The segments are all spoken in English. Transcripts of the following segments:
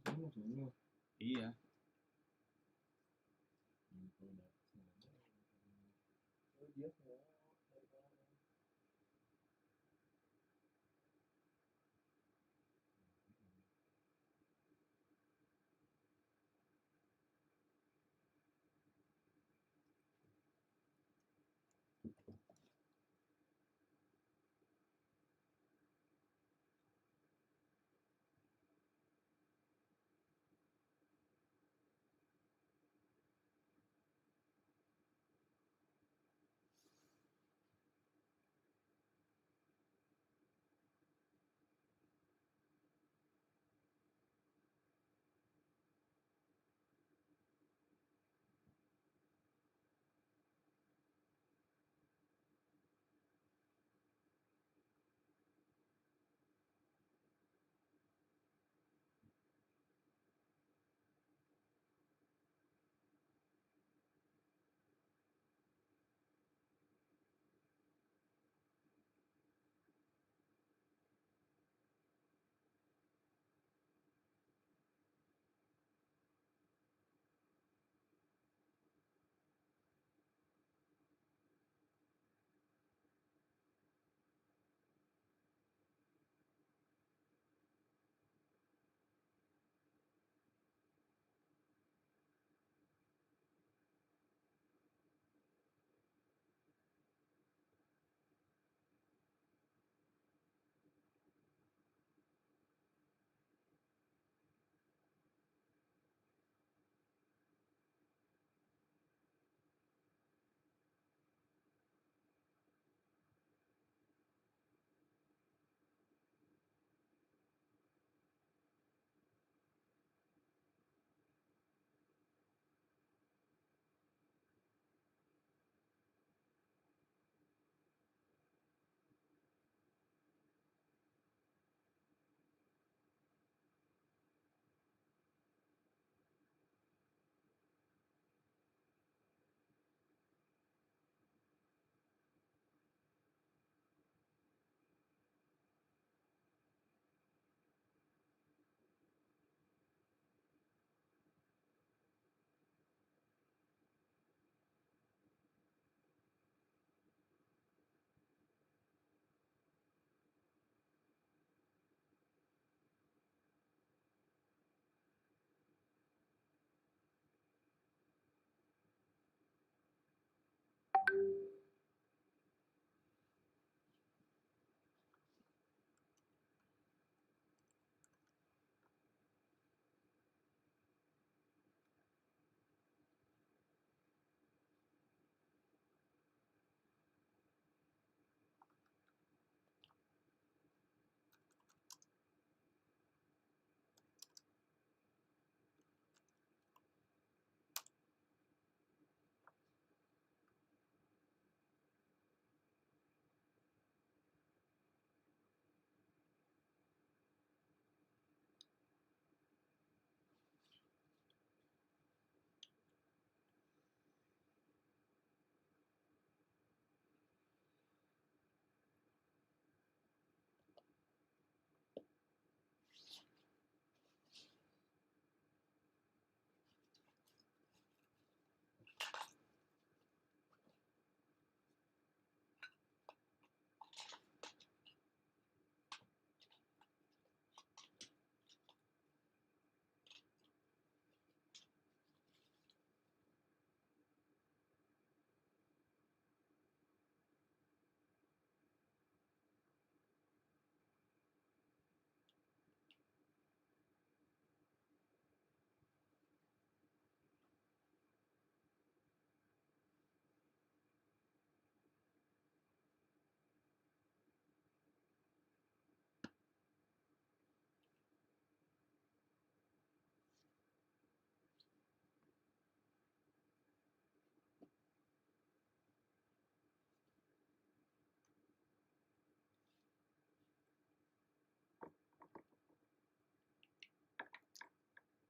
Sama sono. Iya. Oh, dia semua dari mana?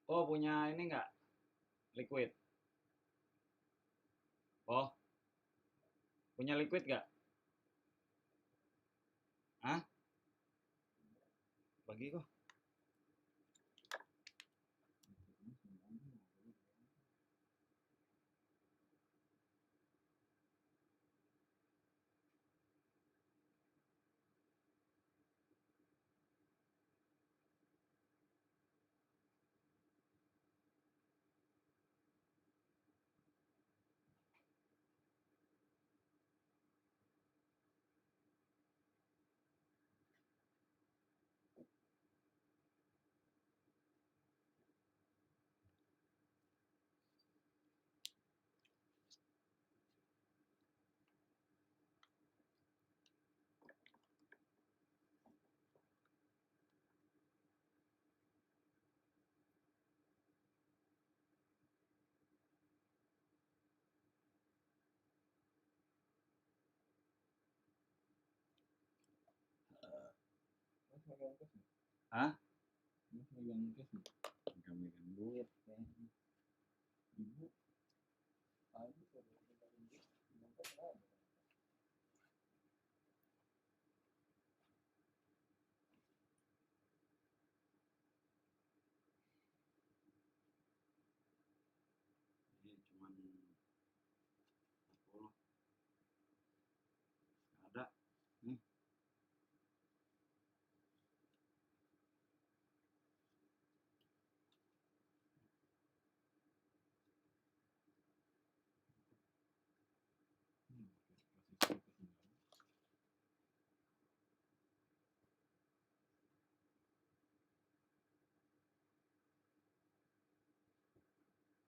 Oh, punya ini nggak? Liquid. Oh, punya liquid nggak? Hah? Bagi kok. megang cash nggak? Hah? Mas megang cash nggak? Megang duit kayaknya. Ibu tadi kalau megang duit megang cash nggak ada. Ini cuman 40. Ada. Nih. Kasih ketinggalan.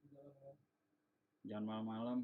Jalan kan? Jangan malam-malam.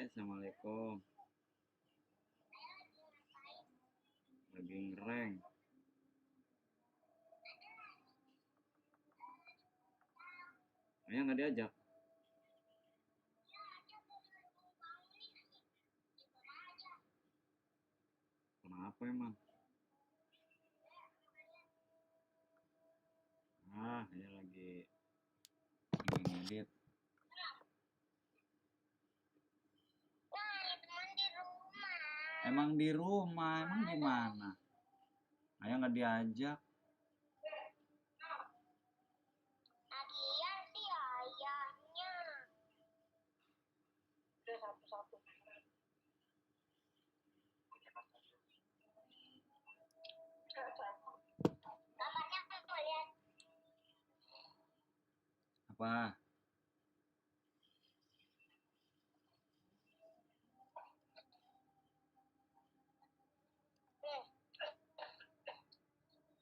Assalamualaikum. Lagi ngereng. Ayah nggak diajak. Kenapa emang? Ayah lagi ngedit. Emang di rumah, emang di mana? Ayah nggak diajak. Lagian sih ayahnya. Udah satu-satu. Kamarnya mau lihat. Apa?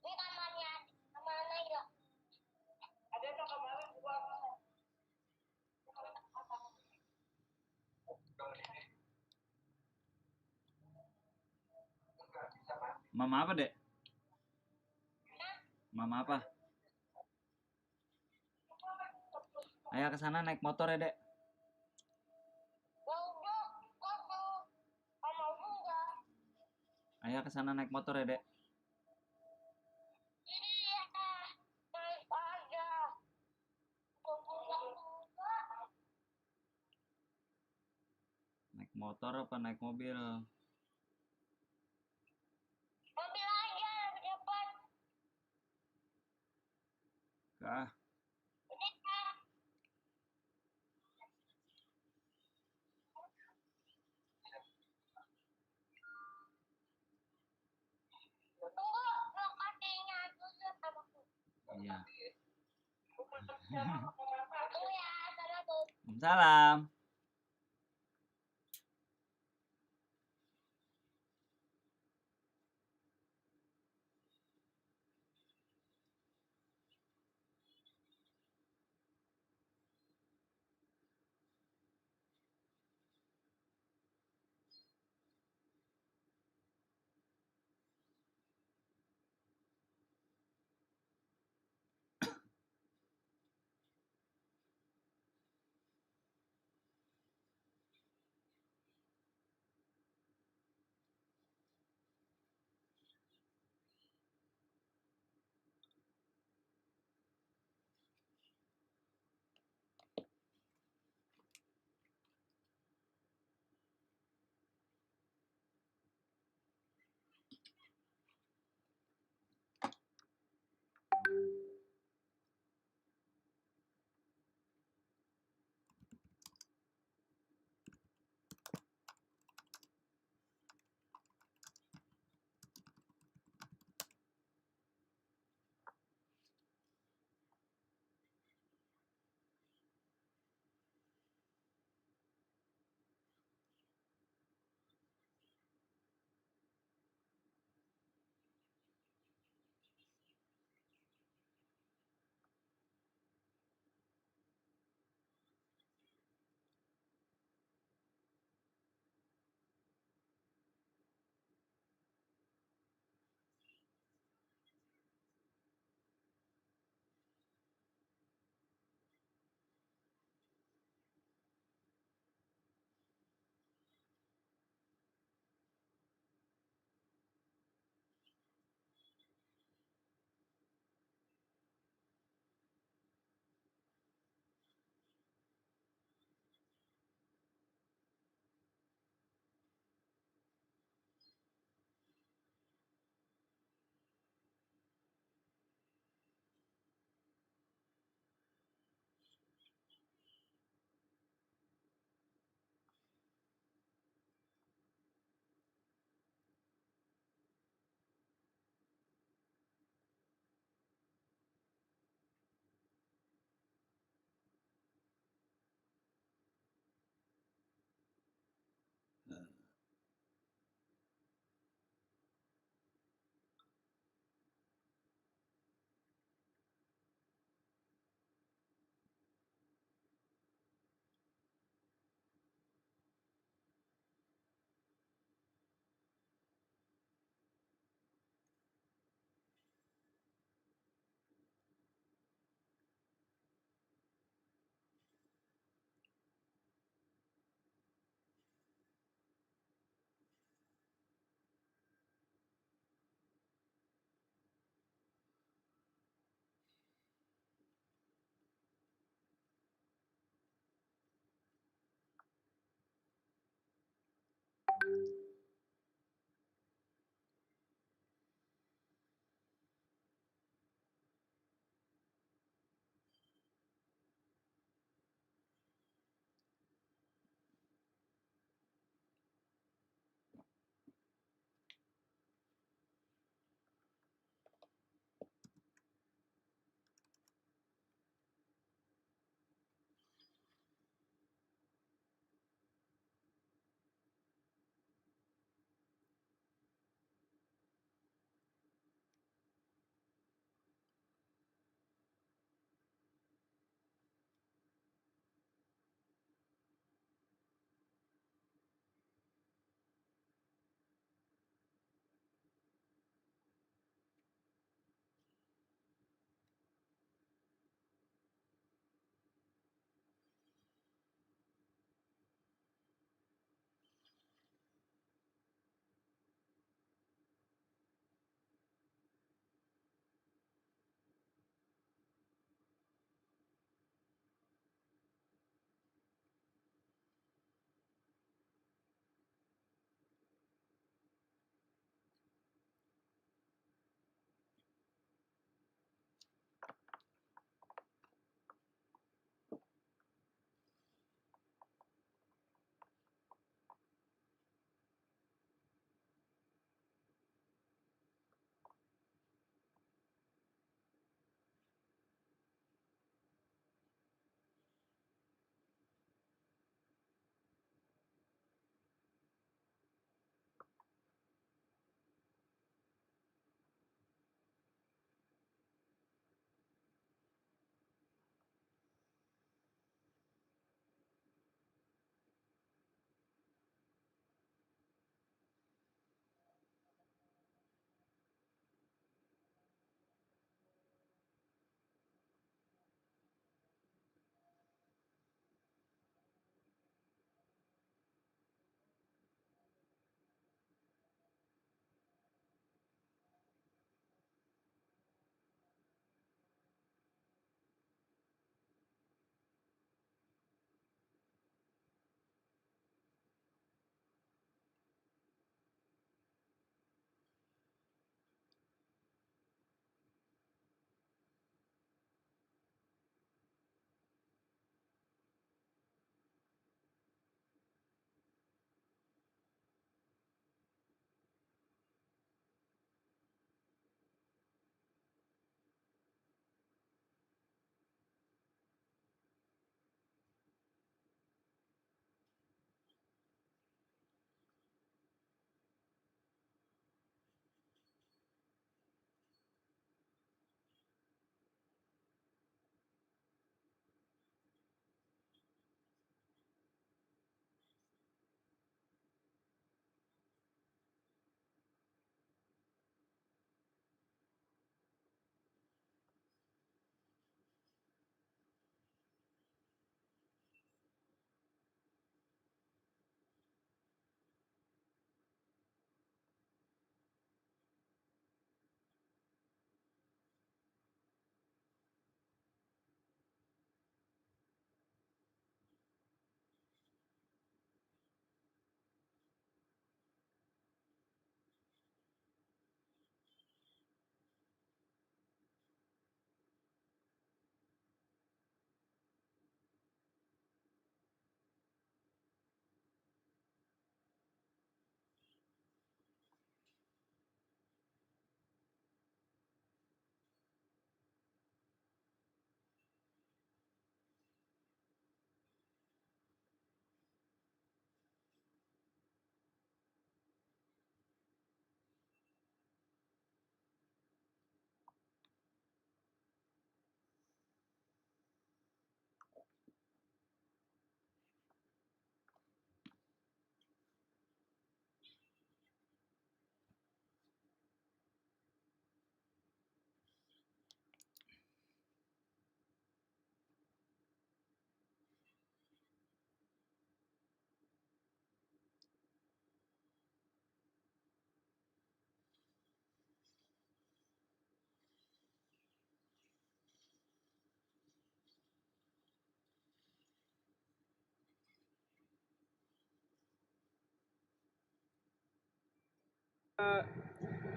Ini kamarnya kemana ya? Ada yang kemarin gua. Mama apa, Dek? Mama apa? Ayah kesana naik motor ya, Dek. Ayah kesana naik motor ya, Dek. Iya, naik aja. Naik motor apa naik mobil? Mobil aja di depan. Kah? Udah, Kak. Tunggu, lokasinya dulu sama aku. Iya. Tunggu ya, Assalamualaikum. Salam.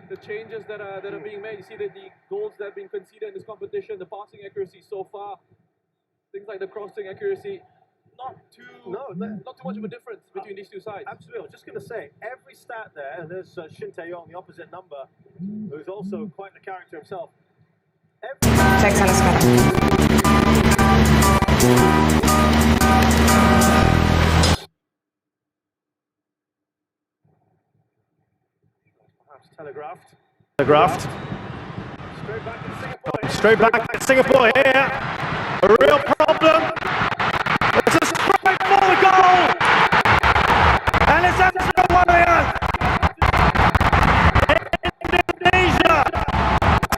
the changes that are being made. You see that the goals that have been conceded in this competition, the passing accuracy so far, things like the crossing accuracy, not too much of a difference between these two sides. Absolutely. I was just going to say, every stat there, and there's Shin Tae-yong, the opposite number, who's also quite the character himself. Cek sana sekarang. Perhaps telegraphed. Straight back to Singapore here. A real problem. It's a strike for the goal. And it's Ezra Walian. Indonesia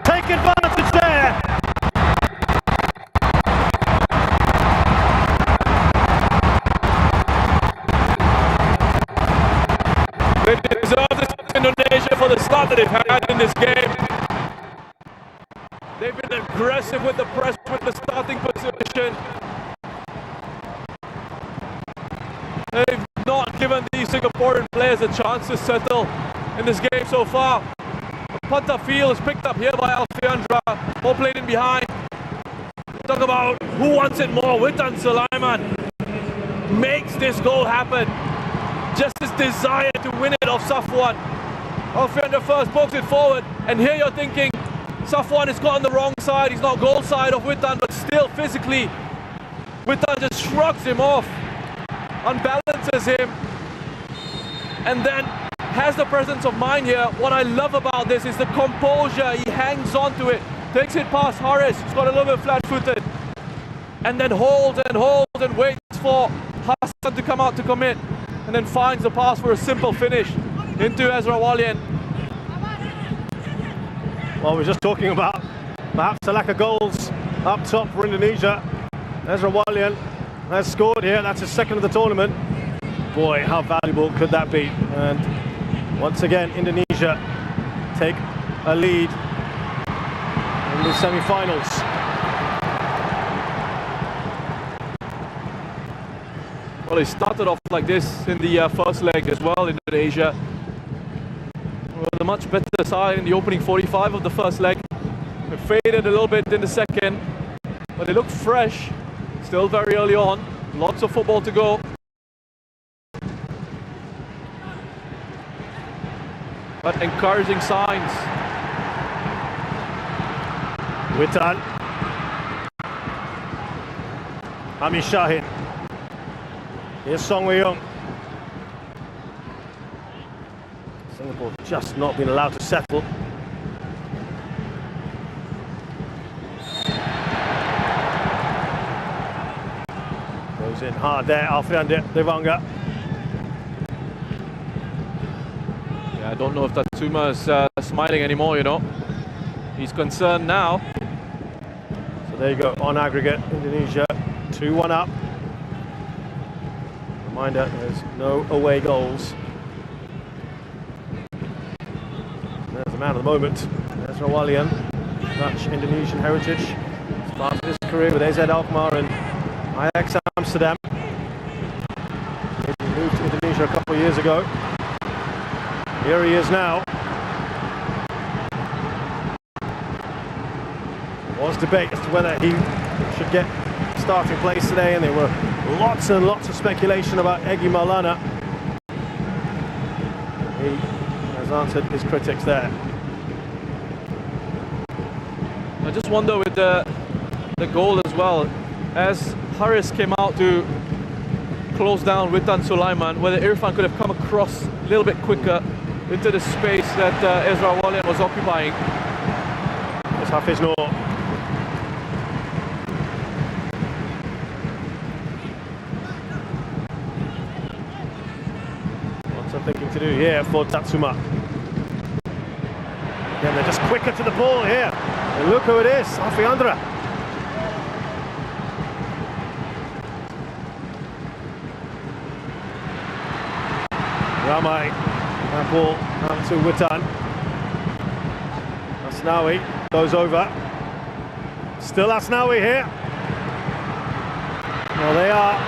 take advantage there. They deserve this, Indonesia, for the start that they've had in this game. They've been aggressive with the press, with the starting position. They've not given these Singaporean players a chance to settle in this game so far. The punter field is picked up here by Alfiandra, all played in behind. Talk about who wants it more. Witan Sulaiman makes this goal happen. Just his desire to win it off Safwan. Alfiandra first pokes it forward, and here you're thinking Safwan is caught on the wrong side. He's not goal side of Witan, but still physically Witan just shrugs him off, unbalances him, and then has the presence of mind here. What I love about this is the composure. He hangs on to it, takes it past Haris, who's got a little bit flat-footed, and then holds and waits for Hassan to come out to commit, and then finds the pass for a simple finish into Ezra Walian. Well, we're just talking about perhaps a lack of goals up top for Indonesia. Ezra Walian has scored here. That's his second of the tournament. Boy, how valuable could that be? And once again, Indonesia take a lead in the semi-finals. Well, it started off like this in the first leg as well, Indonesia. With a much better side in the opening 45 of the first leg. It faded a little bit in the second, but they look fresh. Still very early on. Lots of football to go. But encouraging signs. Witan. Ami Shahin. Here's Song Wei-young. Singapore just not been allowed to settle. Goes in hard there, Alfiandra Devanga. Yeah, I don't know if Tatsuma is smiling anymore, you know. He's concerned now. So there you go, on aggregate, Indonesia 2-1 up. Reminder, there's no away goals. There's the man of the moment, Ezra Walian, Dutch Indonesian heritage. Started his career with AZ Alkmaar and Ajax Amsterdam. He moved to Indonesia a couple of years ago. Here he is now. There was debate as to whether he should get starting place today, and there were lots and lots of speculation about Egy Maulana. He has answered his critics there. I just wonder with the goal as well, as Haris came out to close down Witan Sulaiman, whether Irfan could have come across a little bit quicker into the space that Ezra Walian was occupying. It's Hafiz Noor. What's I'm thinking to do here for Tatsuma? Again, they're just quicker to the ball here. And look who it is, Alfiandra. Ramai, that ball out to Witan. Asnawi goes over. Still Asnawi here. Well, they are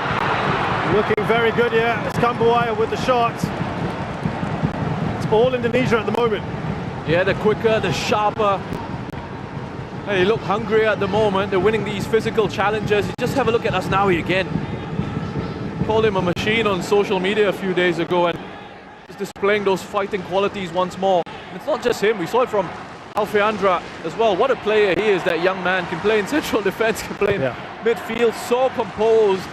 looking very good here. It's Kambuaya with the shot. It's all Indonesia at the moment. Yeah, they're quicker, they're sharper. They look hungrier at the moment. They're winning these physical challenges. You just have a look at Asnawi again. Called him a machine on social media a few days ago, and he's displaying those fighting qualities once more. And it's not just him. We saw it from Alfeandra as well. What a player he is, that young man. Can play in central defense, can play in midfield. So composed,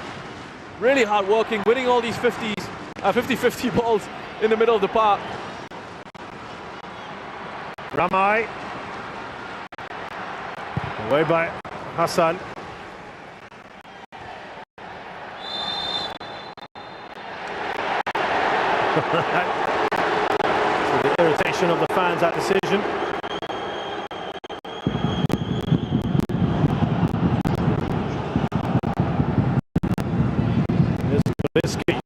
really hard-working, winning all these 50-50 balls in the middle of the park. Ramai. Away by Hassan. So the irritation of the fans, that decision. Here's Kubicki.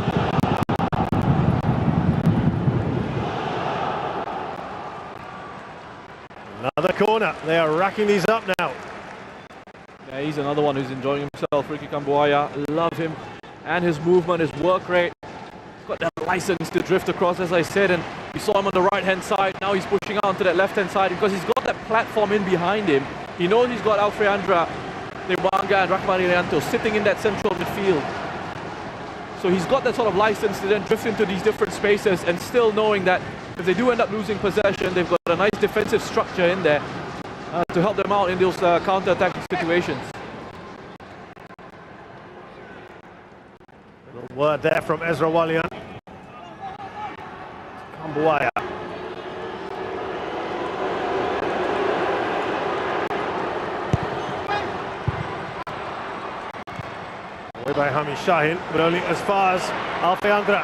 Another corner. They are racking these up now. Yeah, he's another one who's enjoying himself. Ricky Kambuaya, love him and his movement, his work rate. He's got that license to drift across, as I said, and we saw him on the right-hand side. Now he's pushing out onto that left-hand side because he's got that platform in behind him. He knows he's got Alfeandra, Dewanga and Rahman Irianto sitting in that central midfield. So he's got that sort of license to then drift into these different spaces, and still knowing that if they do end up losing possession, they've got a nice defensive structure in there to help them out in those counter-attacking situations. Little word there from Ezra Walian. Kambuaya. Away by Hami Shahin, but only as far as Alfeandra.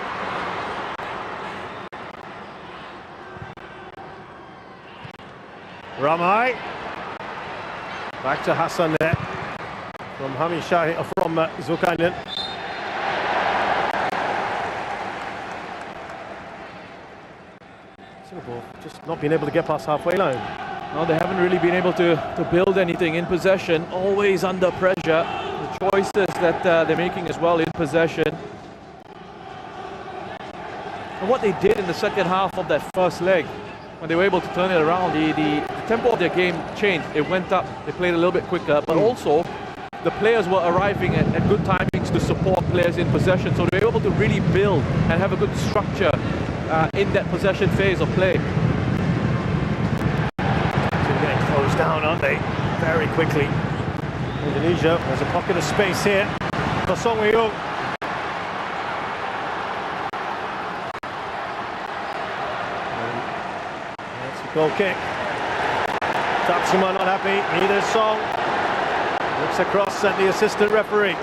Ramai. Back to Hassan there. From Hami Shahin, from Zulkarnain. Singapore just not being able to get past halfway line. No, they haven't really been able to build anything in possession, always under pressure. The choices that they're making as well in possession. And what they did in the second half of that first leg, when they were able to turn it around, the tempo of their game changed. It went up, they played a little bit quicker, but also the players were arriving at good timings to support players in possession. So they were able to really build and have a good structure in that possession phase of play. They're getting closed down, aren't they? Very quickly. Indonesia, there's a pocket of space here. Kosong Wiyong. That's a goal kick. Tatsuma not happy, neither is Song. Looks across at the assistant referee.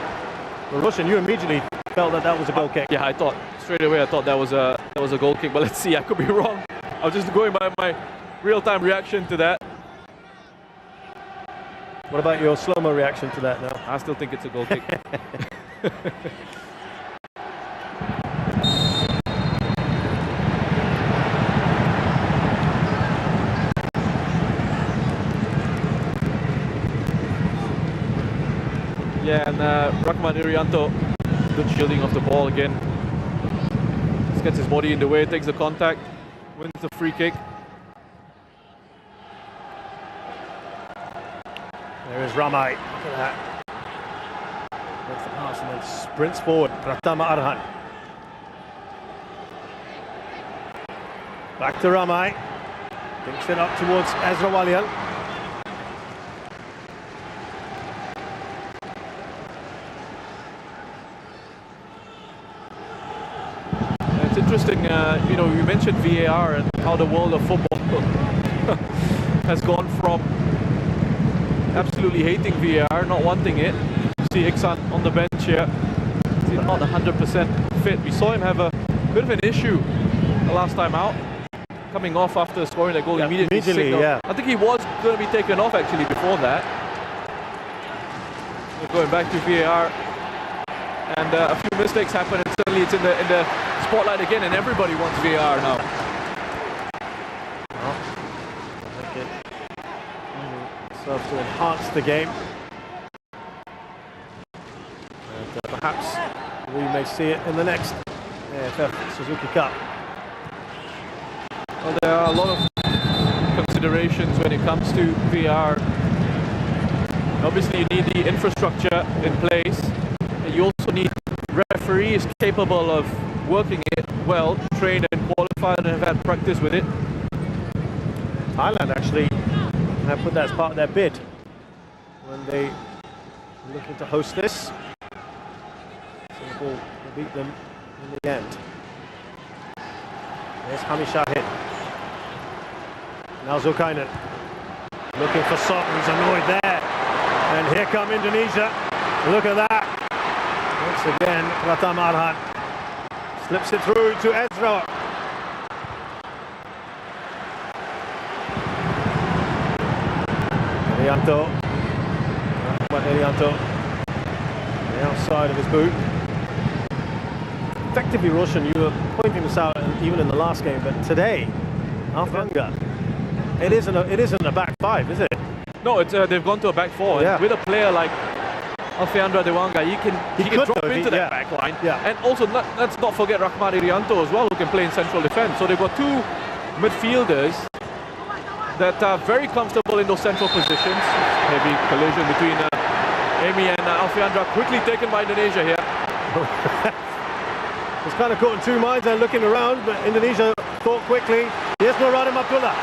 Well, Russian, you immediately felt that was a goal kick. Yeah, I thought straight away that was a goal kick, but let's see, I could be wrong. I was just going by my real-time reaction to that. What about your slow-mo reaction to that now? I still think it's a goal kick. Yeah, and Rahman Irianto, good shielding of the ball again. Just gets his body in the way, takes the contact, wins the free kick. There is Ramai. Look at that. Gets the pass and then sprints forward. Pratama Arhan. Back to Ramai. Thinks it up towards Ezra Walian. It's interesting, you know, you mentioned VAR and how the world of football has gone from absolutely hating VAR, not wanting it. You see Iksan on the bench here. He's not 100% fit. We saw him have a bit of an issue the last time out, coming off after scoring that goal immediately. Yeah. I think he was going to be taken off actually before that. We're going back to VAR, and a few mistakes happen, and suddenly it's in the spotlight again, and everybody wants VAR now. Serves to enhance the game. And perhaps we may see it in the next AFF Suzuki Cup. Well, there are a lot of considerations when it comes to VR. Obviously, you need the infrastructure in place. And you also need referees capable of working it well, trained and qualified, and have had practice with it. Thailand actually have put that as part of their bid when they were looking to host this. Singapore will beat them in the end. There's Hami Shahid. Now Zulkarnain looking for Sok, who's annoyed there. And here come Indonesia. Look at that. Once again, Pratham Arhan slips it through to Ezra. Irianto. Irianto. The outside of his boot. Effectively, Roshan, you were pointing this out even in the last game, but today, Alfanga, it isn't a back five, is it? No, it's, they've gone to a back four. Yeah. And with a player like Alfeandra Dewanga, he can drop into that back line. Yeah. And also, let's not forget Rahmat Irianto as well, who can play in central defence. So they've got two midfielders that are very comfortable in those central positions. Heavy collision between Amy and Alfeandra, quickly taken by Indonesia here. It's kind of caught in two minds and looking around, but Indonesia thought quickly. Here's Nuradim Abdullah.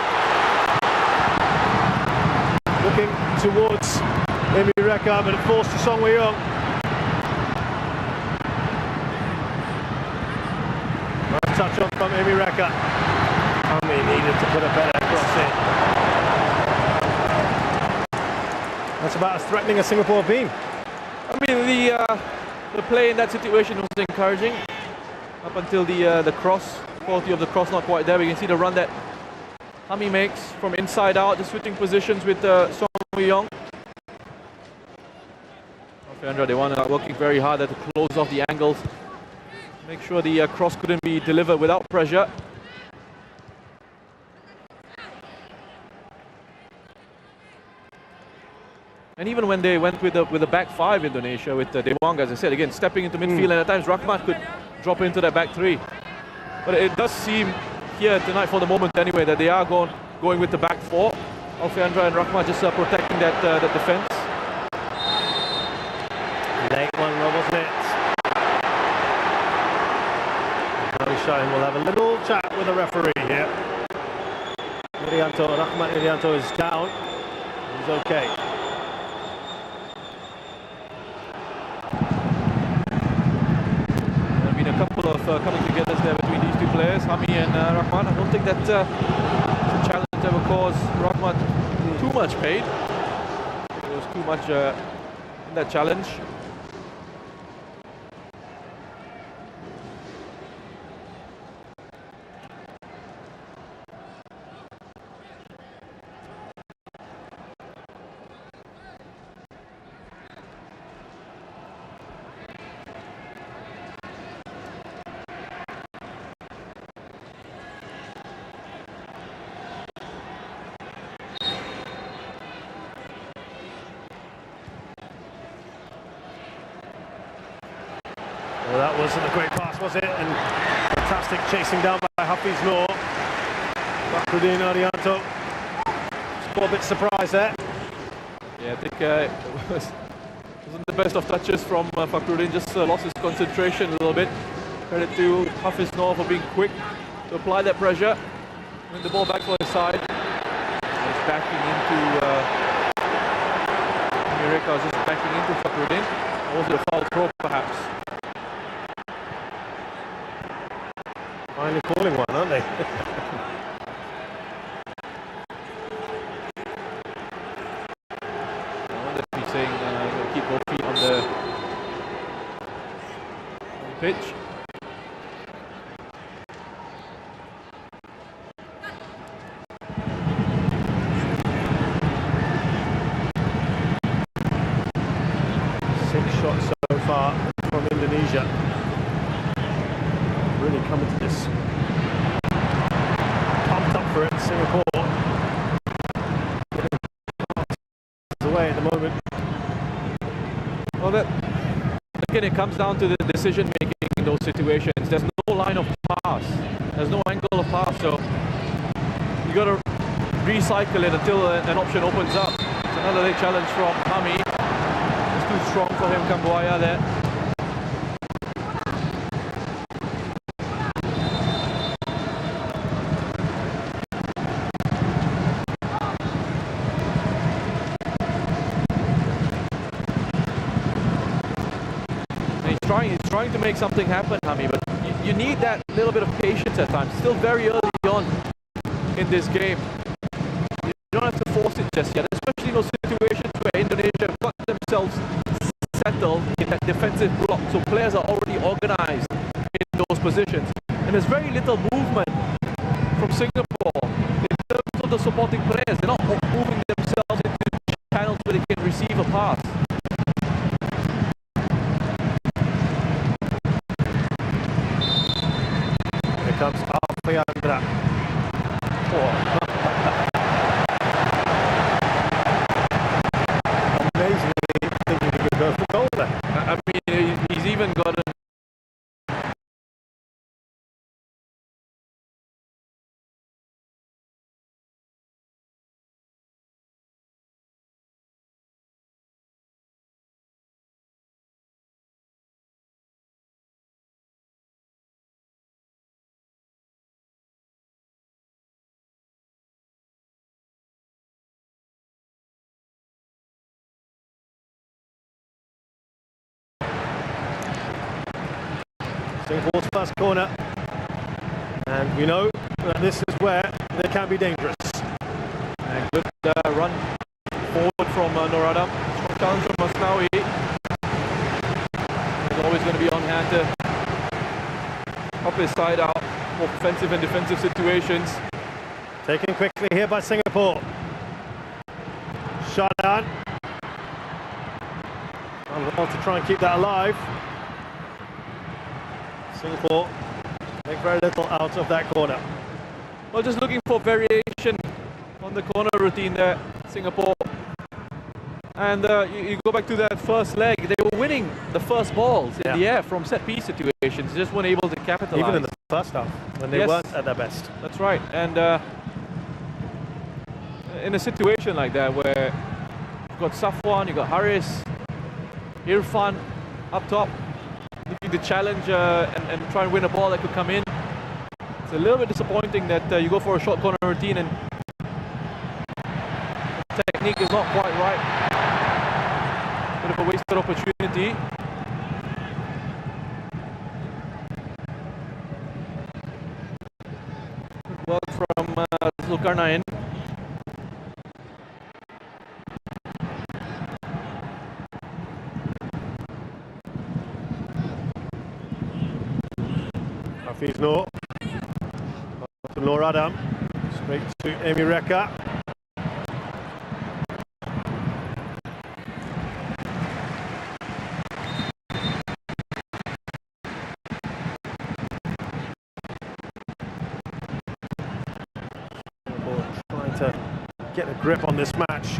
Looking towards Amy Reka, but it falls to Song Wei-young. Nice touch on from Amy Reka. Ami needed to put a better cross in. That's about as threatening as Singapore have been. I mean, the play in that situation was encouraging up until the cross. Quality of the cross not quite there. We can see the run that Hami makes from inside out, just switching positions with Song Wei-young. Alfeandra, they want working very hard to close off the angles, make sure the cross couldn't be delivered without pressure. And even when they went with the back five, Indonesia, with Dewanga, as I said, again, stepping into midfield, and at times Rahmat could drop into that back three. But it does seem here tonight, for the moment anyway, that they are going with the back four. Alfeandra and Rahmat just protecting that defence. Late one, wasn't it? Hami Shahid will have a little chat with the referee here. Rahmat Irianto is down. He's okay. A couple of coming together there between these two players, Hami and Rahmat. I don't think that the challenge ever caused Rahmat too much pain. There was too much in that challenge. Well, that wasn't a great pass, was it? And fantastic chasing down by Hafiz Noor. Fakhruddin Arianto. Just a bit surprised there. Yeah, I think it wasn't the best of touches from Fakhruddin, just lost his concentration a little bit. Credit to Hafiz Noor for being quick to apply that pressure. Win the ball back for his side. He's backing into Mireka was just backing into Fakhruddin. Or was it a foul throw, perhaps? Finally calling one, aren't they? I wonder if he's saying keep both feet on the pitch. Six shots so far from Indonesia. Really coming to this. Pumped up for it, Singapore. Away at the moment. Well, again, it comes down to the decision making in those situations. There's no line of pass. There's no angle of pass. So You got to recycle it until an option opens up. It's another late challenge from Hami. It's too strong for him, Kambuaya there. He's trying to make something happen, Hami, but you need that little bit of patience at times. Still very early on in this game. You don't have to force it just yet, especially in those situations where Indonesia have got themselves settled in that defensive block, so players are already organized in those positions. And there's very little movement from Singapore in terms of the supporting players. They're not moving themselves into channels where they can receive a pass. Comes Alfiandra. Amazingly thinking he could go for goal there. I mean, he's even got a Singapore's first corner, and we know that this is where they can be dangerous. and good run forward from Noradam. Strong challenge from Masnawi. He's always going to be on hand to help his side out, both offensive and defensive situations. Taken quickly here by Singapore. Shadan. Want to try and keep that alive. Singapore make very little out of that corner. Well, just looking for variation on the corner routine there, Singapore. And you go back to that first leg, they were winning the first balls in the air from set-piece situations, just weren't able to capitalize. Even in the first half, when they weren't at their best. That's right. And in a situation like that where you've got Safwan, you've got Haris, Irfan up top, looking to challenge and try and win a ball that could come in. It's a little bit disappointing that you go for a short corner routine and the technique is not quite right. Bit of a wasted opportunity. Good work from Zulkarnain. Hafiz Noor. To Noradam. Straight to Emi Reka. Trying to get a grip on this match.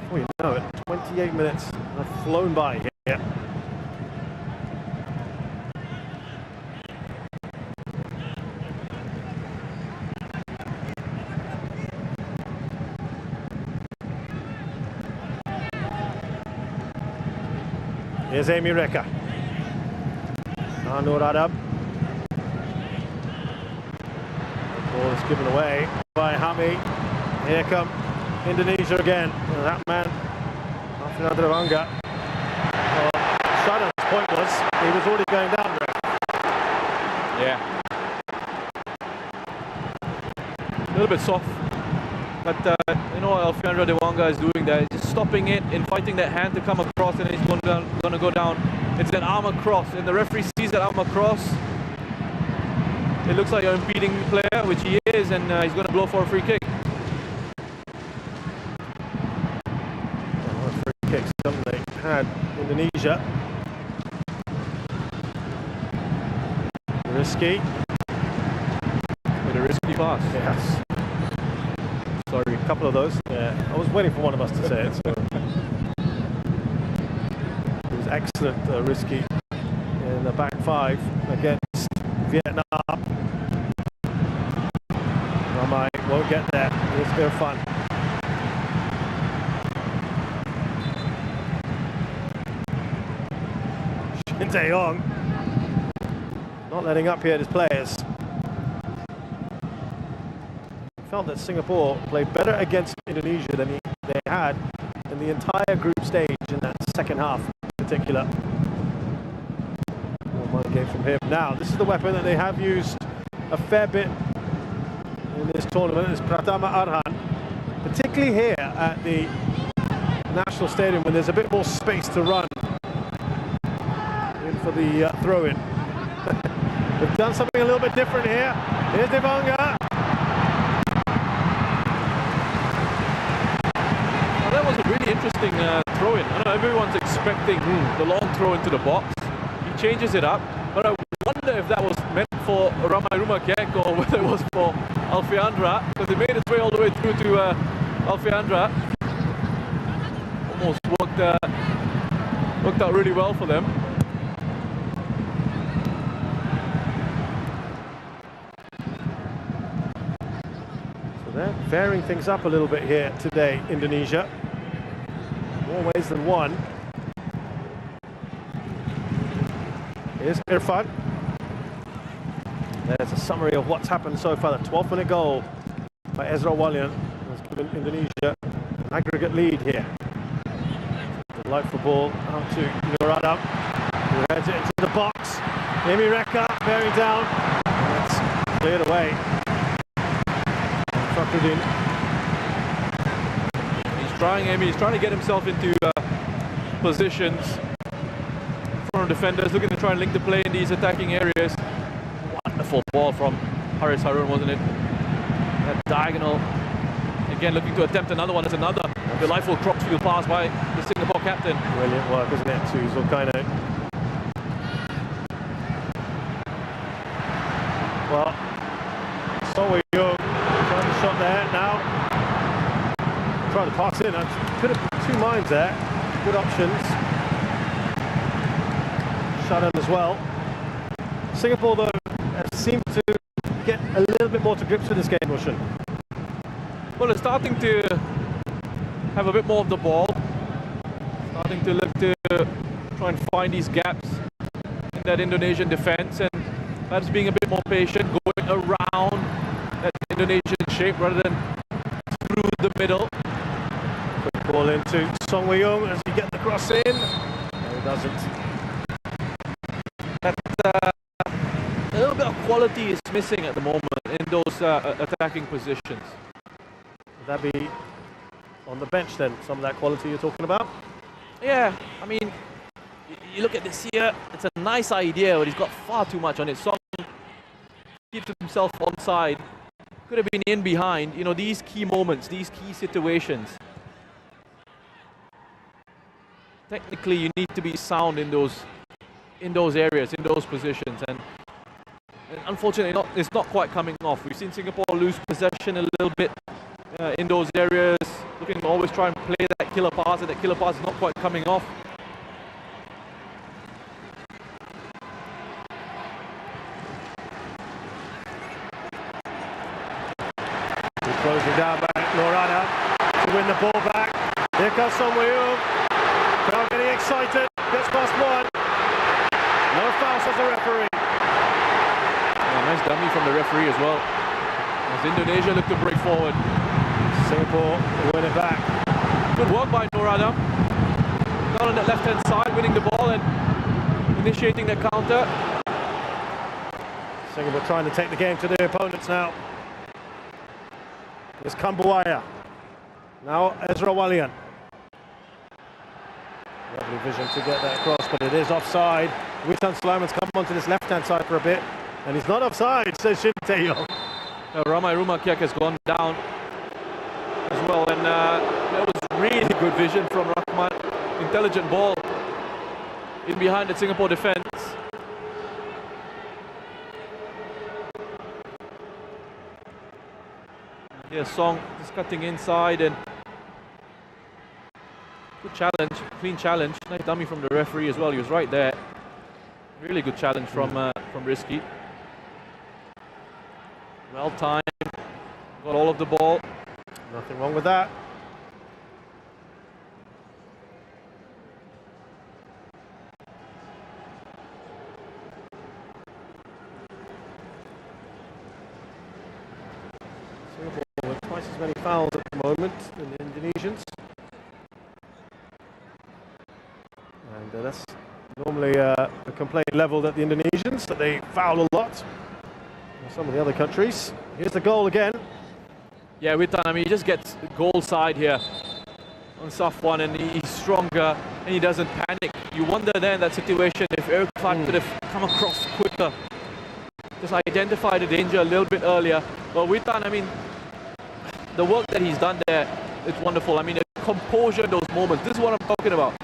Before you know it, 28 minutes have flown by here. Here's Emi Reka. Noradam. Ball is given away by Hami. Here come Indonesia again. And that man, Alfian Dewanga. Shadan's point was he was already going down there. Yeah. A little bit soft. But you know what Alfian Dewanga is doing there, just stopping it, inviting that hand to come across, and he's going to go down. It's an arm across, and the referee sees that arm across. It looks like you're impeding the player, which he is, and he's going to blow for a free kick. Free kicks, haven't they had Indonesia. Risky. With a risky pass. Yes. Sorry, a couple of those. Yeah, I was waiting for one of us to say it. So. It was excellent, risky in the back five against Vietnam. won't get there. It's a bit of fun. Shin Tae-yong not letting up here at his players. Felt that Singapore played better against Indonesia than they had in the entire group stage in that second half in particular. One game from him. Now, this is the weapon that they have used a fair bit in this tournament, is Pratama Arhan, particularly here at the National Stadium when there's a bit more space to run in for the throw-in. They've done something a little bit different here. Here's Devanga. Well, that was a really interesting throw-in. I know everyone's expecting the long throw into the box. He changes it up, but I wonder if that was meant for Ramai Rumakek or whether it was for Alfiandra, because they made its way all the way through to Alfiandra. Almost worked out really well for them. So they're varying things up a little bit here today, Indonesia. More ways than one. Here's Irfan. There's a summary of what's happened so far. The 12th-minute goal by Ezra Walian has given Indonesia an aggregate lead here. Delightful ball out to Nuradam, who heads it into the box. Emi Reka bearing down. That's cleared away. Fakhruddin. He's trying, Emi. He's trying to get himself into positions. Front defenders looking to try and link the play in these attacking areas. Wonderful ball from Haris Harun, wasn't it? That diagonal. Again, looking to attempt another one. There's another delightful crossfield pass by the Singapore captain. Brilliant work, isn't it, to Zulkarnain? Well, so you trying the shot there now. Trying to pass in. Could have two minds there. Good options. Shut in as well. Singapore, though, seemed to get a little bit more to grips with this game, Roshan. Well, it's starting to have a bit more of the ball. Starting to look to try and find these gaps in that Indonesian defense, and perhaps being a bit more patient, going around that Indonesian shape rather than through the middle. Quick ball into Song Wei-young as he gets the cross in. No, he doesn't. A little bit of quality is missing at the moment in those attacking positions. Would that be on the bench then, some of that quality you're talking about? Yeah, I mean, you look at this here, it's a nice idea, but he's got far too much on it. Song keeps himself onside. Could have been in behind. You know, these key moments, these key situations. Technically, you need to be sound in those areas, in those positions, and unfortunately, it's not quite coming off. We've seen Singapore lose possession a little bit in those areas, looking to always try and play that killer pass, and that killer pass is not quite coming off. Closing down by Norada to win the ball back. Here comes Song Wei-young. Crowd getting excited. Gets past one. No foul, says the referee. Nice dummy from the referee as well. As Indonesia look to break forward. Singapore win it back. Good work by Norada. Down on that left-hand side, winning the ball and initiating the counter. Singapore trying to take the game to their opponents now. It's Kambuaya. Now Ezra Walian. Lovely vision to get that across, but it is offside. Witan Sulaiman's come onto this left-hand side for a bit, and he's not offside, says Shin Tae-yong. Ramai Rumakek has gone down as well, and that was really good vision from Rahman. Intelligent ball in behind the Singapore defense. Here's Song just cutting inside, and good challenge, clean challenge. Nice dummy from the referee as well. He was right there. Really good challenge from Rizky. Well timed, Got all of the ball. Nothing wrong with that. Singapore with twice as many fouls at the moment than the Indonesians. And that's normally a complaint leveled at the Indonesians, that they foul a lot. Some of the other countries. Here's the goal again. Yeah, Witan, I mean, he just gets goal side here on Safwan, and he's stronger and he doesn't panic. You wonder then in that situation if Irfan could have come across quicker, just identify the danger a little bit earlier. But Witan, I mean, the work that he's done there, it's wonderful. I mean, the composure in those moments, this is what I'm talking about.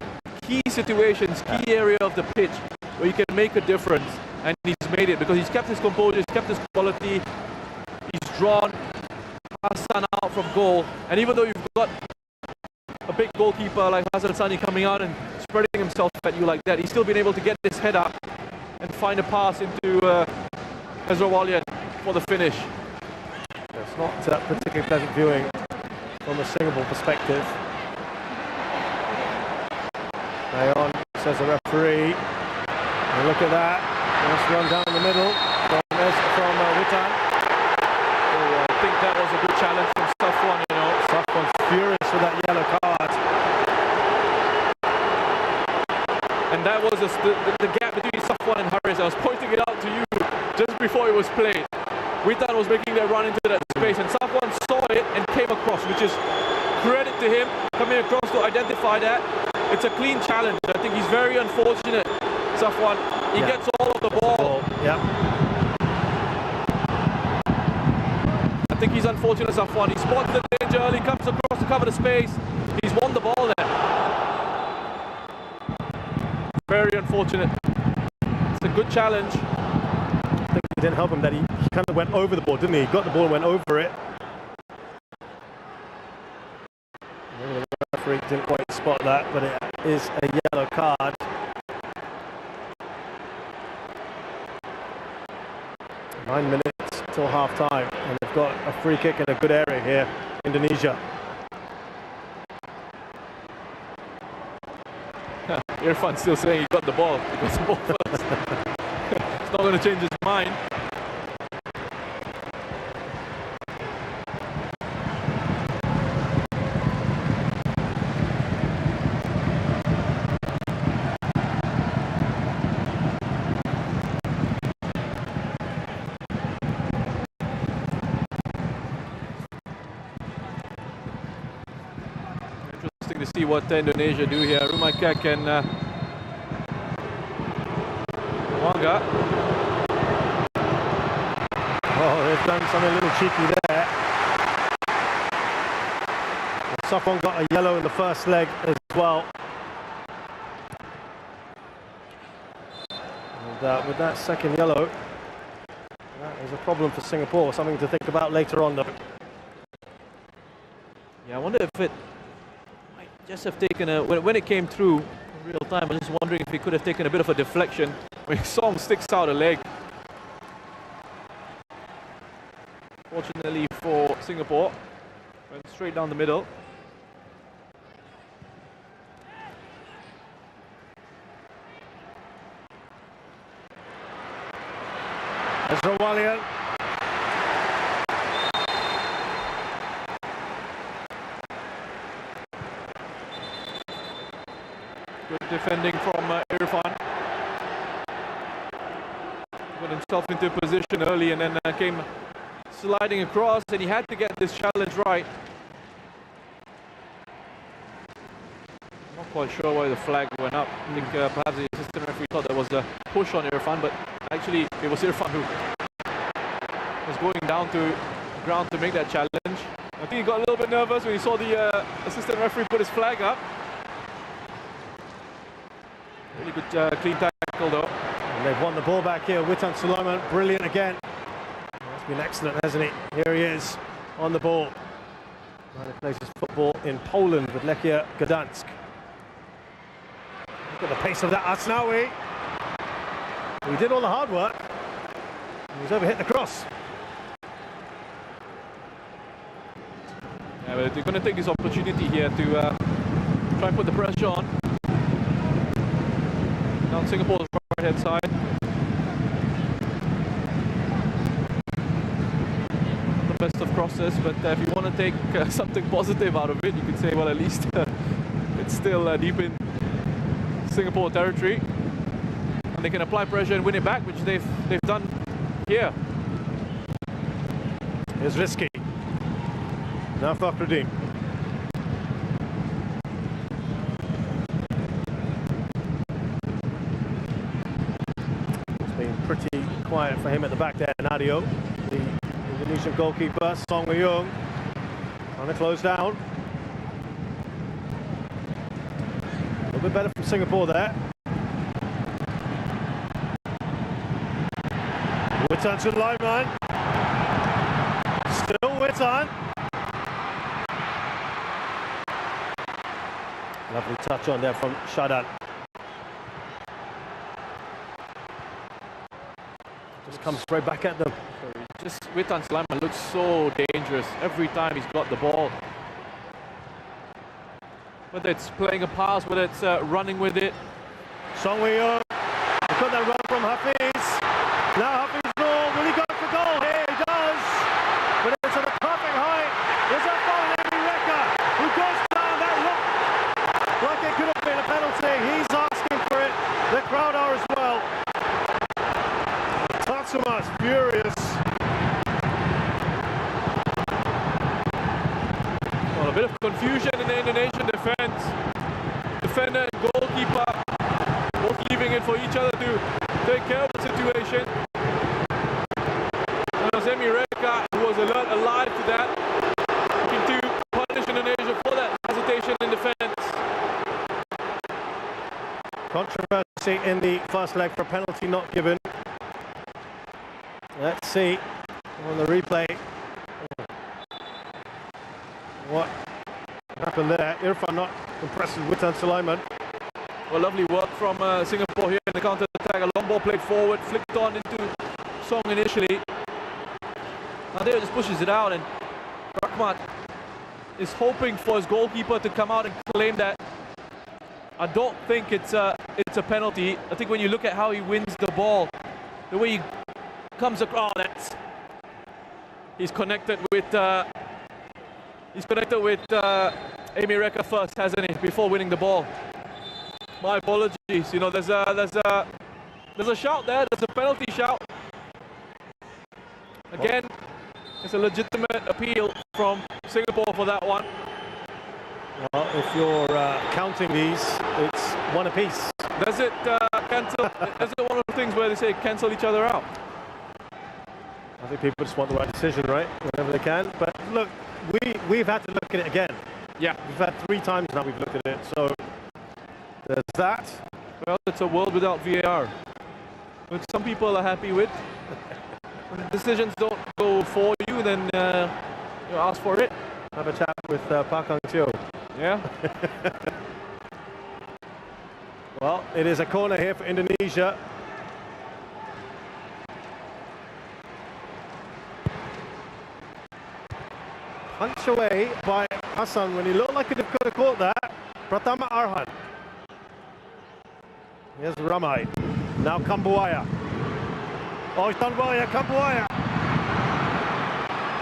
Key situations, key area of the pitch where you can make a difference. And he's made it because he's kept his composure, he's kept his quality, he's drawn Hassan out from goal. And even though you've got a big goalkeeper like Hassan Sani coming out and spreading himself at you like that, he's still been able to get his head up and find a pass into Ezra Walian for the finish. It's not particularly pleasant viewing from a Singapore perspective. Play on, says the referee. And look at that. Nice run down the middle from Witan. Oh, I think that was a good challenge from Safwan, you know. Safwan's furious with that yellow card. And that was the gap between Safwan and Haris. I was pointing it out to you just before it was played. Witan was making that run into that space, and Safwan saw it and came across, which is credit to him coming across to identify that. It's a clean challenge. I think he's very unfortunate, Safwan. He gets all of the ball. Yeah. I think he's unfortunate, Safwan. He spots the danger early, comes across to cover the space. He's won the ball there. Very unfortunate. It's a good challenge. I think it didn't help him that he kind of went over the ball, didn't he? He got the ball and went over it. Maybe the referee didn't quite spot that, but it is a yellow card. Nine minutes till half time, and they've got a free kick in a good area here, Indonesia. Irfan's still saying he got the ball. He got the ball first. It's not going to change his mind. To see what Indonesia do here. Rumakek and Wanga. Oh, they've done something a little cheeky there. Safwan got a yellow in the first leg as well. And with that second yellow, that is a problem for Singapore. Something to think about later on, though. Yeah, I wonder if it just have taken a, when it came through in real time, I was just wondering if he could have taken a bit of a deflection when Song sticks out a leg. Fortunately for Singapore, went straight down the middle. Ezra Walian. Good defending from Irfan. Got himself into position early and then came sliding across, and he had to get this challenge right. I'm not quite sure why the flag went up. I think perhaps the assistant referee thought there was a push on Irfan, but actually it was Irfan who was going down to ground to make that challenge. I think he got a little bit nervous when he saw the assistant referee put his flag up. Really good clean tackle though. And they've won the ball back here. Witan Sulaiman, brilliant again. That's been excellent, hasn't he? Here he is on the ball. He plays his football in Poland with Lechia Gdansk. Look at the pace of that Asnawi. He did all the hard work. He's overhit the cross. They're going to take this opportunity here to try and put the pressure on. Down Singapore's right-hand side. The best of crosses, but if you want to take something positive out of it, you could say, well, at least it's still deep in Singapore territory. And they can apply pressure and win it back, which they've done here. It's risky. Now Fakhruddin. It's been pretty quiet for him at the back there, Nadio. The Indonesian goalkeeper, Song Wei-Yung, trying to close down. A little bit better from Singapore there. Witan Sulaiman. Still Witan. Lovely touch on there from Shadan. Just comes straight back at them. Just Witan Sulaiman looks so dangerous every time he's got the ball. Whether it's playing a pass, whether it's running with it. Song Wei-Yung. Got that run from Hafiz. Now Hafiz Noor, will he go for goal here? He does. But it's at a perfect height. There's a foul, Amy Reka, who goes down. That looked like it could have been a penalty. He's asking for it. The crowd are as well. Tatsuma's furious. Well, a bit of confusion in the Indonesian defense. Defender and goalkeeper both leaving it for each other to take care of the situation. And it was Amy Reka who was alert, alive to that, looking to punish Indonesia for that hesitation in defense. Controversy in the first leg for a penalty not given. Let's see on the replay what happened there. Irfan not impressed with Witan Sulaiman. Well, lovely work from Singapore here in the counter-attack. A long ball played forward, flicked on into Song initially. Now there just pushes it out, and Rahmat is hoping for his goalkeeper to come out and claim that. I don't think it's a penalty. I think when you look at how he wins the ball, the way he comes across, he's connected with Amy Reka first, hasn't he? Before winning the ball. My apologies. You know, there's a shout there. There's a penalty shout. Again, it's a legitimate appeal from Singapore for that one. Well, if you're counting these, it's one apiece. Does it cancel? Is it one of the things where they say cancel each other out? I think people just want the right decision, right? Whenever they can. But look, we've had to look at it again. Yeah. We've had 3 times now we've looked at it. So there's that. Well, it's a world without VAR, which some people are happy with. When decisions don't go for you, then you ask for it. Have a chat with Park Hang-seo. Yeah. Well, it is a corner here for Indonesia. Punch away by Hassan when he looked like he could have caught that. Pratama Arhan. Here's Ramai. Now Kambuaya. Oh, it's done well here, Kambuaya.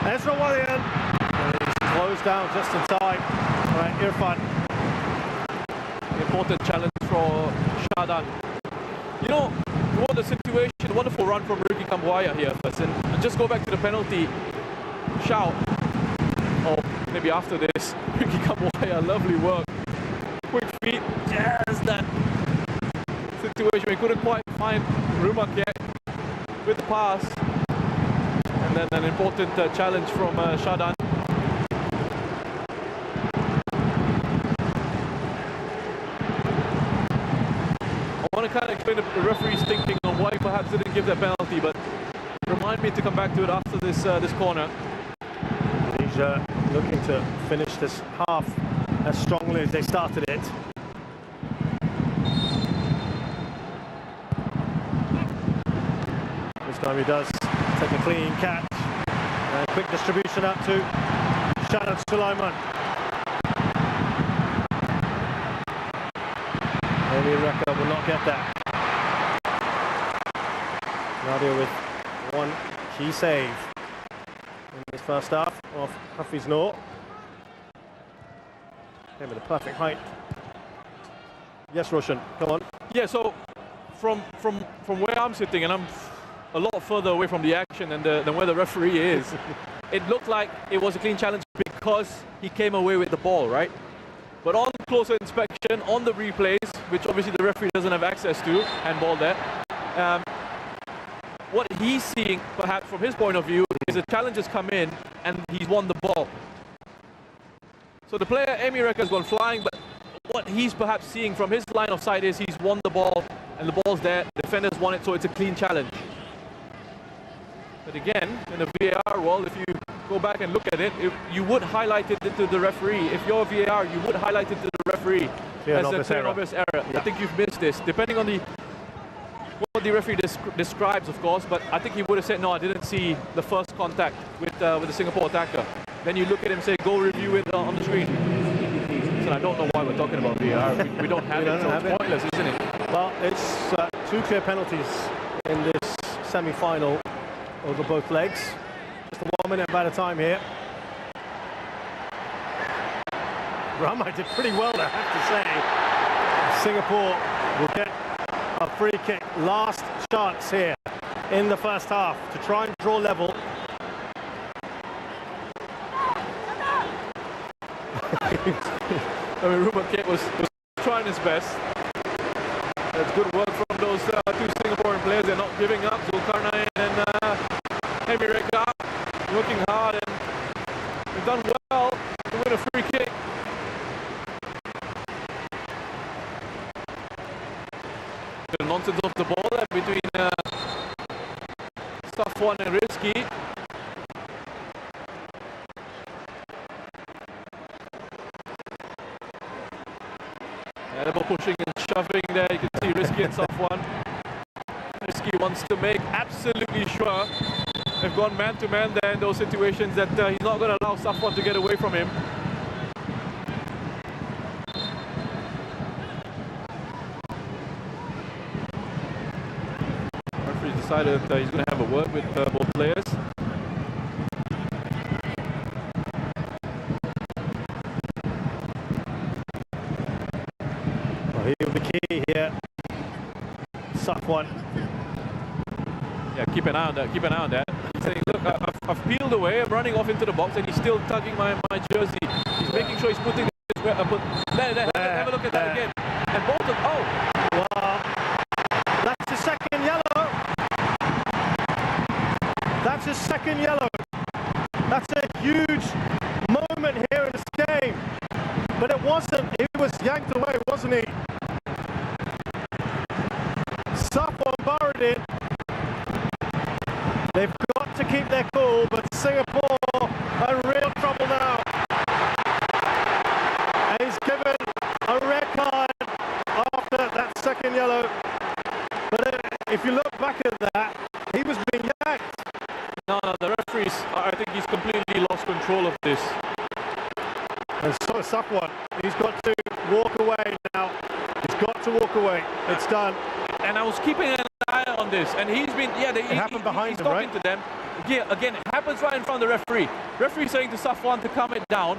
Ezra Walian. And he's closed down just in time. All right, Irfan. Important challenge for Shadan. You know, what the situation, wonderful run from Ricky Kambuaya here first. And just go back to the penalty shout. Oh, maybe after this, Ricky Kambuaya, lovely work. Quick feet, yes, that situation. We couldn't quite find Rumak yet with the pass. And then an important challenge from Shadan. I want to kind of explain the referee's thinking on why he perhaps didn't give that penalty, but remind me to come back to it after this corner. Indonesia looking to finish this half as strongly as they started it. This time he does take a clean catch and quick distribution up to shot at Sulaiman. Amy Reka will not get that. Nadia with one key save in this first half of Hafiz Noor. Came with a perfect height. Yes, Roshan, come on. Yeah, so from where I'm sitting, and I'm a lot further away from the action than where the referee is, it looked like it was a clean challenge because he came away with the ball, right? But on closer inspection, on the replays, which obviously the referee doesn't have access to, handball there, what he's seeing, perhaps from his point of view, is the challenge has come in and he's won the ball. So the player, Amy Reka, has gone flying, but what he's perhaps seeing from his line of sight is he's won the ball and the ball's there, the defender's won it, so it's a clean challenge. But again, in the VAR world, if you go back and look at it, you would highlight it to the referee. If you're VAR, you would highlight it to the referee as a clear and obvious error. Yeah. I think you've missed this, depending on what the referee describes, of course, but I think he would have said, no, I didn't see the first contact with the Singapore attacker. Then you look at him and say, go review it on the screen. So I don't know why we're talking about VAR. We don't have it, so it's pointless, isn't it? Well, it's 2 clear penalties in this semi-final over both legs. Just 1 minute by the time here. Ramai did pretty well, I have to say. Singapore will get a free kick. Last chance here in the first half to try and draw level. I mean, Ruben Kate was trying his best. That's good work from those 2 Singaporean players. They're not giving up. Zulkarnain and Amy Reka working hard, and they've done well to win a free kick. The nonsense of the ball there between Safwan and Rizky. Elbow pushing and shoving there. You can see Rizky and Safwan. Rizky wants to make absolutely sure they've gone man to man there in those situations that he's not going to allow Safwan to get away from him. Referee decided that he's going to have a word with both players. He'll be key here. Safwan. Yeah, keep an eye on that. Keep an eye on that. He's saying, look, I've peeled away. I'm running off into the box, and he's still tugging my jersey. He's making sure he's putting. There, have a look at that again. And both of Well, that's his second yellow. That's his second yellow. That's a huge moment here in this game. But it wasn't. He was yanked away, wasn't he? Safwan borrowed it. They've got to keep their cool, but Singapore are in real trouble now. And he's given a red card after that second yellow. But if you look back at that, he was being yanked. No, the referees, I think he's completely lost control of this. And so is Safwan. He's got to walk away now. He's got to walk away. It's done. And I was keeping an eye on this, and he's been, it happened behind he's him, talking right? to them. Yeah, again, it happens right in front of the referee. Referee saying to Safwan to calm it down.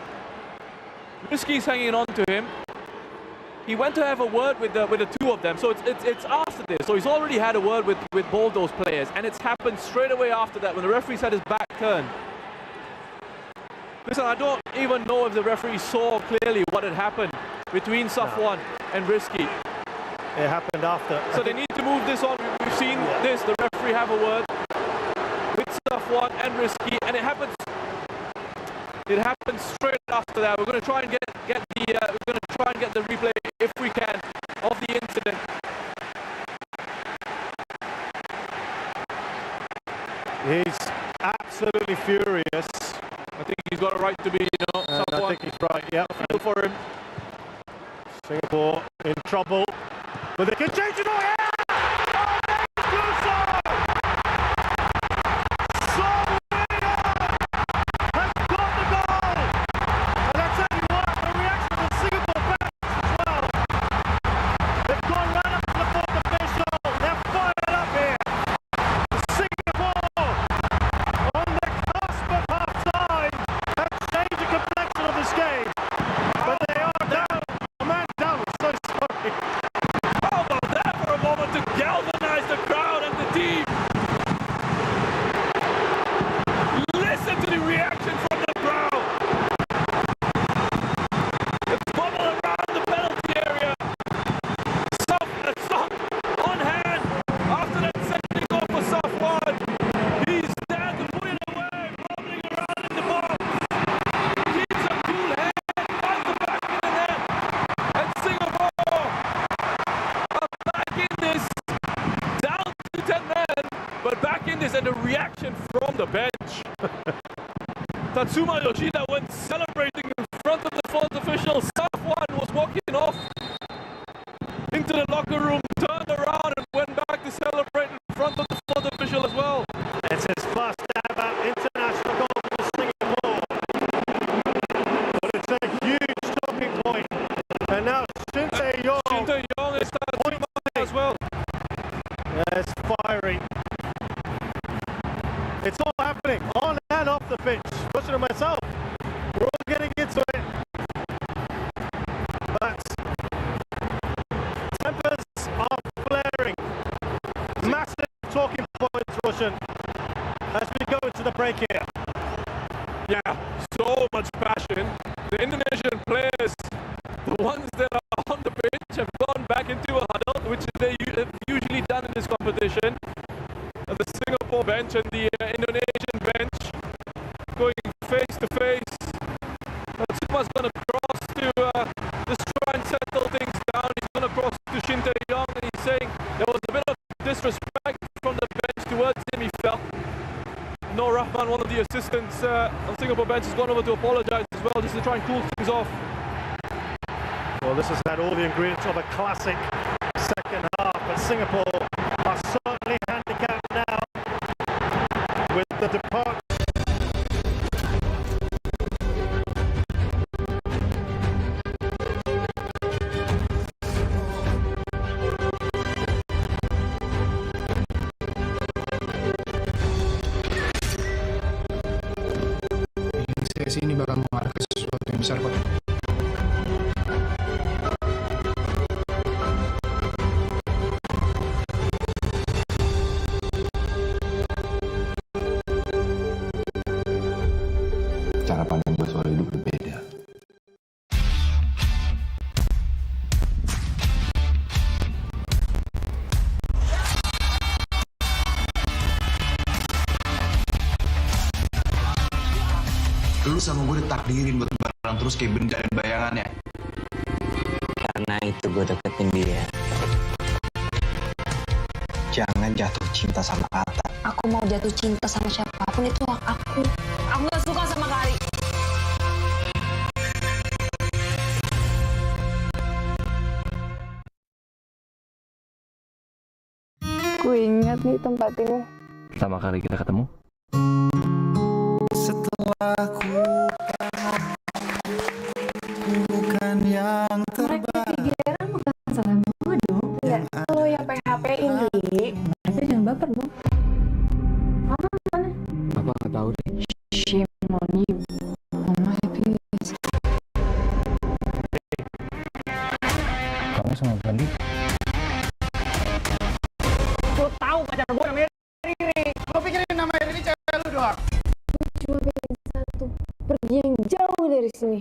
Rizky's hanging on to him. He went to have a word with the 2 of them, so it's after this. So he's already had a word with both those players, and it's happened straight away after that when the referee's had his back turned. Listen, I don't even know if the referee saw clearly what had happened between Safwan and Rizky. It happened after. So they need to move this on. We've seen this, the referee have a word with Safwan and Rizky, and it happens straight after that. We're going to try and get the replay if we can of the incident. He's absolutely furious. I think he's got a right to be, And I think he's right, yeah. feel for him. Singapore in trouble. But they can change it all, yeah! Oh, has got the goal! reaction from the bench. Tatsuma Yoshida went celebrating in front of the fourth official. Safwan was walking off into the locker room, turned around and went back to celebrate in front of the fourth official as well. It's his first ever international goal for Singapore. But it's a huge talking point. And now Shin Tae-yong is Tatsuma as well. is firing. It's all happening on and off the pitch. Rushing and myself, we're all getting into it. But tempers are flaring. Massive talking points, Russian, as we go into the break here. Yeah, so much passion. The Indonesian players, the ones that are on the pitch, have gone back into a huddle, which they have usually done in this competition. The Singapore bench and the Indonesian bench going face to face. Tsuma's going to cross to just try and settle things down. He's going to cross to Shin Tae-yong, and he's saying there was a bit of disrespect from the bench towards him, he felt. Noor Rahman, one of the assistants on Singapore bench, has gone over to apologize as well, just to try and cool things off. Well, this has had all the ingredients of a classic second half, but Singapore are certainly handicapped now with the departure. Sesi ini bakal menghargai sesuatu yang besar kok. Cara pandang gue soal hidup berbeda. Lu sama gue ditakdirin buat bareng terus kayak benda dan bayangannya. Karena itu gue deketin dia. Jangan jatuh cinta sama Atta. Aku mau jatuh cinta sama siapapun itu hak aku. Aku gak suka sama Kari. Gue ingat nih tempat ini. Pertama kali kita ketemu. Setelah ku bukan yang terbaik. Geran bukan salah gue dong. Ya, kalau yang PHP-in Diri, tapi jangan baper dong. Mama mana? Papa nggak tahu deh. Shame on you. Mama happy guys. Kamu sama Bandi? Lu tahu pacar gue namanya Riri. Lo pikirin nama ini cewek lu doang. Cuma pengen satu, pergi yang jauh dari sini.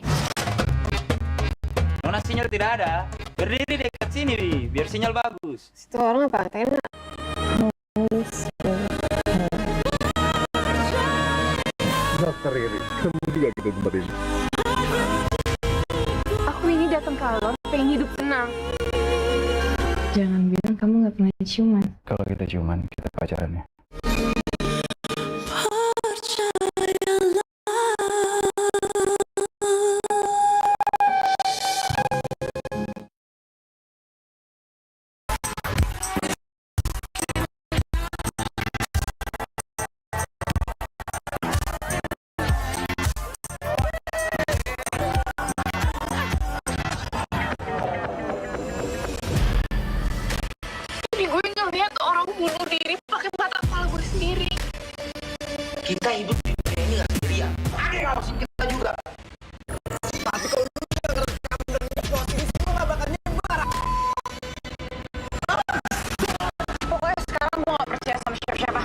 Nona sinyal tidak ada. Berdiri dekat sini, Ri, biar sinyal bagus. Situ orang apa antena? Dokter Riri, kamu juga kita kemarin. Aku ini datang ke Alon, pengen hidup tenang. Jangan bilang kamu nggak pernah ciuman. Kalau kita ciuman, kita pacaran ya. Gue ngeliat orang bunuh diri pakai mata kepala gue sendiri. Kita hidup di dunia ini gak sendirian. Ada yang ngawasin kita juga. Tapi kalau lu udah ngerekam dan nge-post ini semua gak bakal nyebar. Pokoknya sekarang gue gak percaya sama siapa-siapa.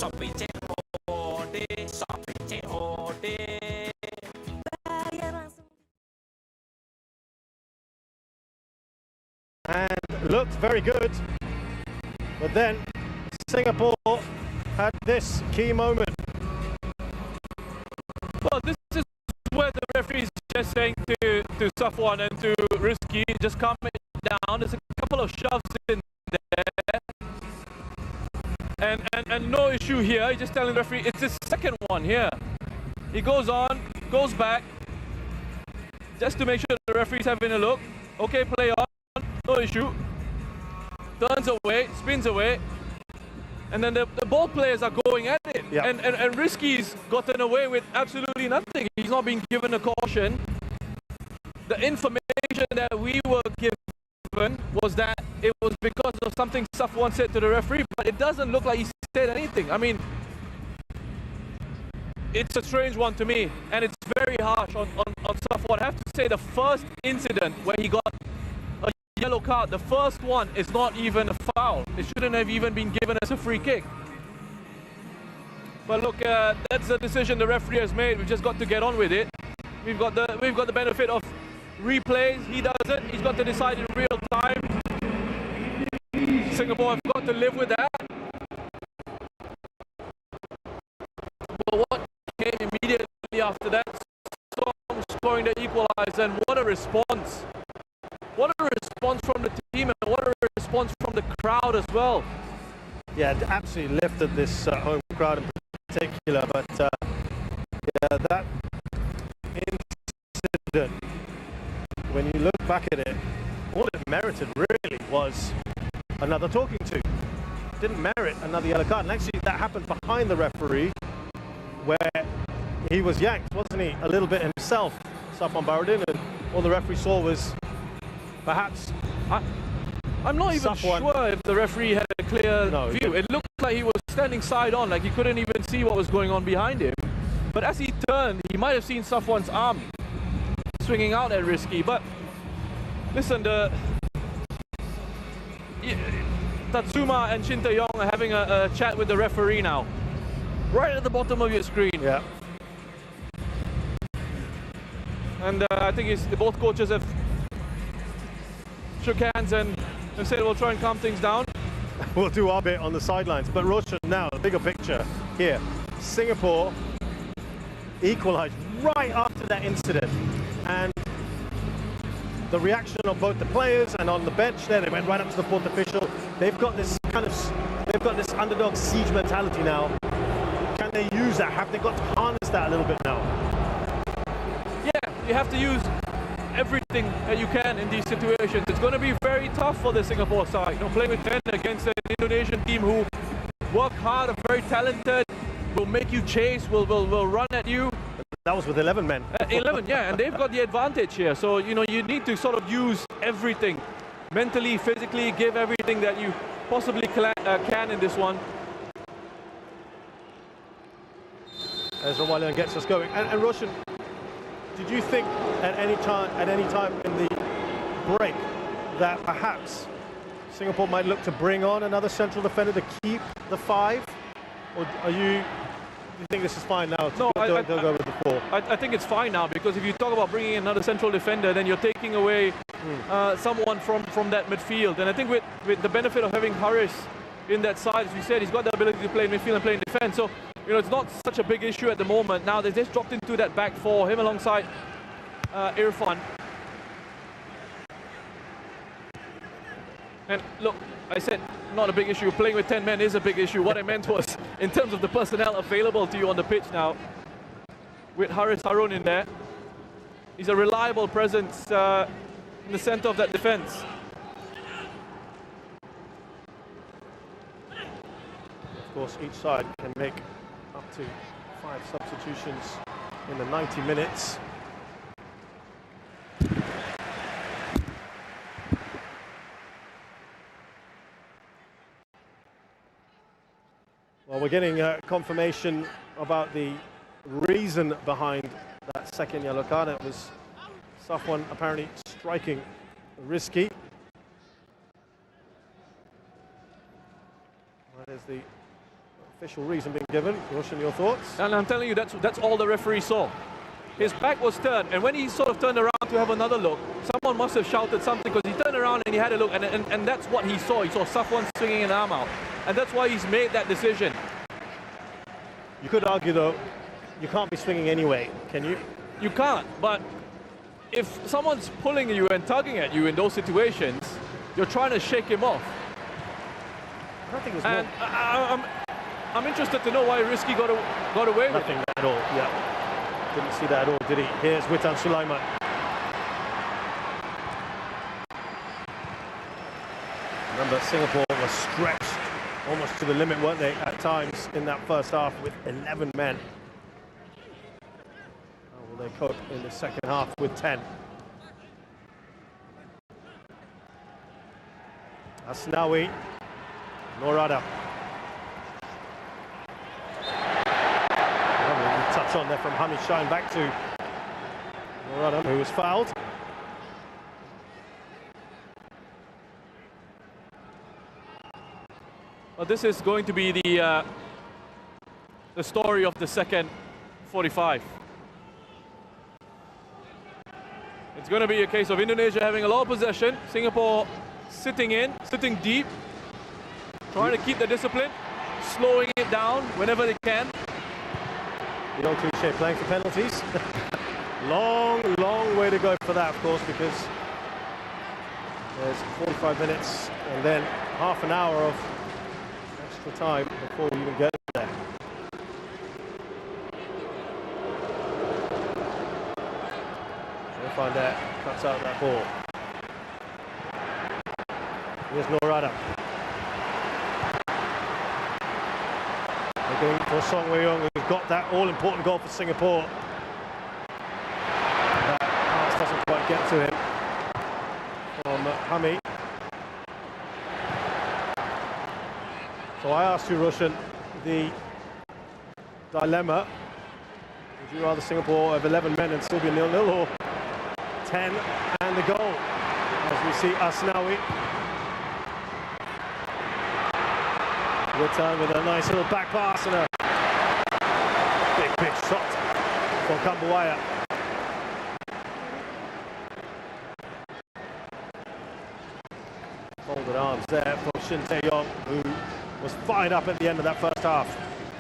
Shopee COD, Shopee COD. Bayar langsung. And looked very good, but then Singapore had this key moment. to Safwan and to Risky, just calm it down. There's a couple of shoves in there. And no issue here. He's just telling the referee it's his second one here. He goes on, goes back, just to make sure the referee's having a look. Okay, play on, no issue. Turns away, spins away. And then the ball players are going at it. Yeah. And Risky's gotten away with absolutely nothing. He's not being given a caution. The information that we were given was that it was because of something Safwan said to the referee, but it doesn't look like he said anything. I mean, it's a strange one to me, and it's very harsh on Safwan. I have to say the first incident where he got a yellow card, the first one is not even a foul. It shouldn't have even been given as a free kick. But look, that's the decision the referee has made. We've just got to get on with it. We've got the benefit of replays. He doesn't. He's got to decide in real time. Singapore have got to live with that. But what came immediately after that, scoring the equalizer, and what a response. What a response from the team, and what a response from the crowd as well. Yeah, it absolutely lifted this home crowd in particular, but yeah, that incident, when you look back at it, all it merited really was another talking to. Didn't merit another yellow card, and actually that happened behind the referee, where he was yanked, wasn't he, a little bit himself, Safwan Baharudin, and all the referee saw was perhaps... I'm not even sure if the referee had a clear view. It looked like he was standing side on, like he couldn't even see what was going on behind him. But as he turned, he might have seen Safwan's arm swinging out at Risky. But listen, Tatsuma and Shin Tae-yong are having a chat with the referee now. Right at the bottom of your screen. Yeah. And I think both coaches have shook hands and said we'll try and calm things down. We'll do our bit on the sidelines. But Roshan, now the bigger picture here. Singapore equalised right after that incident, and the reaction of both the players and on the bench there, they went right up to the fourth official. They've got this underdog siege mentality now. Can they use that? Have they got to harness that a little bit now? Yeah, you have to use everything that you can in these situations. It's going to be very tough for the Singapore side. You know, playing with 10 against an Indonesian team who work hard, are very talented, will make you chase, will run at you. That was with 11 men. 11, yeah, and they've got the advantage here. So, you know, you need to sort of use everything. Mentally, physically, give everything that you possibly can in this one. Ezra Walian gets us going. And Roshan, did you think at any time in the break that perhaps Singapore might look to bring on another central defender to keep the 5? Or do you think this is fine now? No, they'll go with the 4. I think it's fine now, because if you talk about bringing in another central defender, then you're taking away someone from that midfield. And I think with the benefit of having Haris in that side, as we said, he's got the ability to play in midfield and play in defense. So, you know, it's not such a big issue at the moment. Now they've just dropped into that back 4, him alongside Irfan. And look, I said not a big issue. Playing with 10 men is a big issue. What I meant was in terms of the personnel available to you on the pitch now, with Haris Harun in there, he's a reliable presence in the center of that defense. Of course, each side can make up to 5 substitutions in the 90 minutes. Well, we're getting confirmation about the reason behind that second yellow card. It was Safwan apparently striking Risky. That is the official reason being given. Roshan, your thoughts? And I'm telling you, that's all the referee saw. His back was turned, and when he sort of turned around to have another look, someone must have shouted something, because he turned around and he had a look, and that's what he saw. He saw Safwan swinging an arm out, and that's why he's made that decision. You could argue, though, you can't be swinging anyway, can you? You can't, but if someone's pulling you and tugging at you in those situations, you're trying to shake him off. I don't think it was And I'm interested to know why Risky got away with nothing at all. Yeah, didn't see that at all, did he? Here's Witan Sulaiman. Remember, Singapore was stretched almost to the limit, weren't they, at times in that first half with 11 men. How will they cope in the second half with 10? Asnawi, Norada. Touch on there from Hamid Shine back to Norada, who was fouled. Well, this is going to be the story of the second 45. It's going to be a case of Indonesia having a lot of possession, Singapore sitting deep, trying to keep the discipline, slowing it down whenever they can. The old cliche, playing for penalties. long way to go for that, of course, because there's 45 minutes and then half an hour of extra time before we even get there. Find that, cuts out that ball. Here's Norada. Looking for Song Wei-young, who's got that all-important goal for Singapore. That pass doesn't quite get to him from Hamid. So I asked you, Roshan, the dilemma. Would you rather Singapore have 11 men and still be 0-0, or 10 and the goal? As we see Asnawi. Witan with a nice little back pass and a big shot for Kambuaya. Folded arms there for Shin Tae-yong, who was fired up at the end of that first half.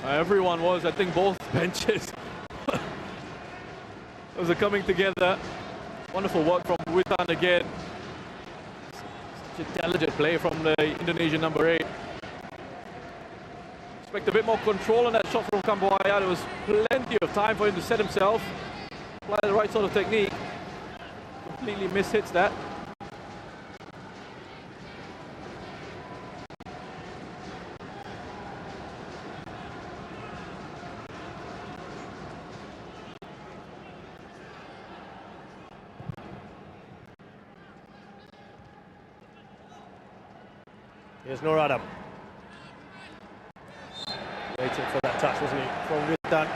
Everyone was. I think both benches was coming together. Wonderful work from Witan again. Such intelligent play from the Indonesian number 8. Expect a bit more control on that shot from Kambuaya. There was plenty of time for him to set himself, apply the right sort of technique. Completely mishits that. Here's Norada. Waiting for that touch, wasn't he? From Witan.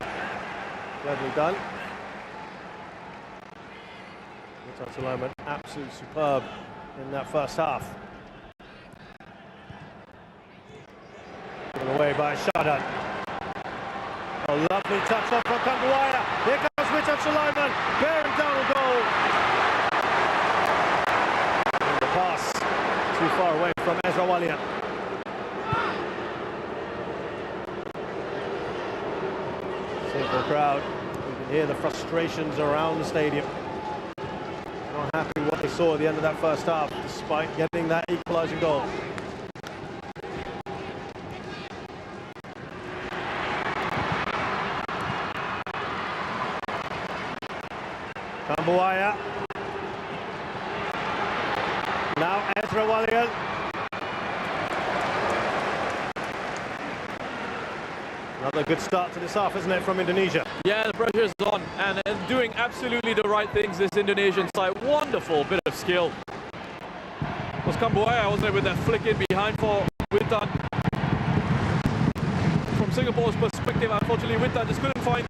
Cleverly done. Witan Sulaiman, absolutely superb in that first half. Given away by Shadan. A lovely touch off from Kambuaya. Here comes Witan Sulaiman, bearing down a goal. And the pass too far away from Ezra Walian. Simple crowd. You can hear the frustrations around the stadium. Not happy with what they saw at the end of that first half, despite getting that equalising goal. Kambuaya. Now Ezra Walian. Another good start to this half, isn't it, from Indonesia? Yeah, the pressure's on, and doing absolutely the right things, this Indonesian side. Wonderful bit of skill. It was Kambuaya, wasn't it, with that flick in behind for Witan. From Singapore's perspective, unfortunately, Witan just couldn't find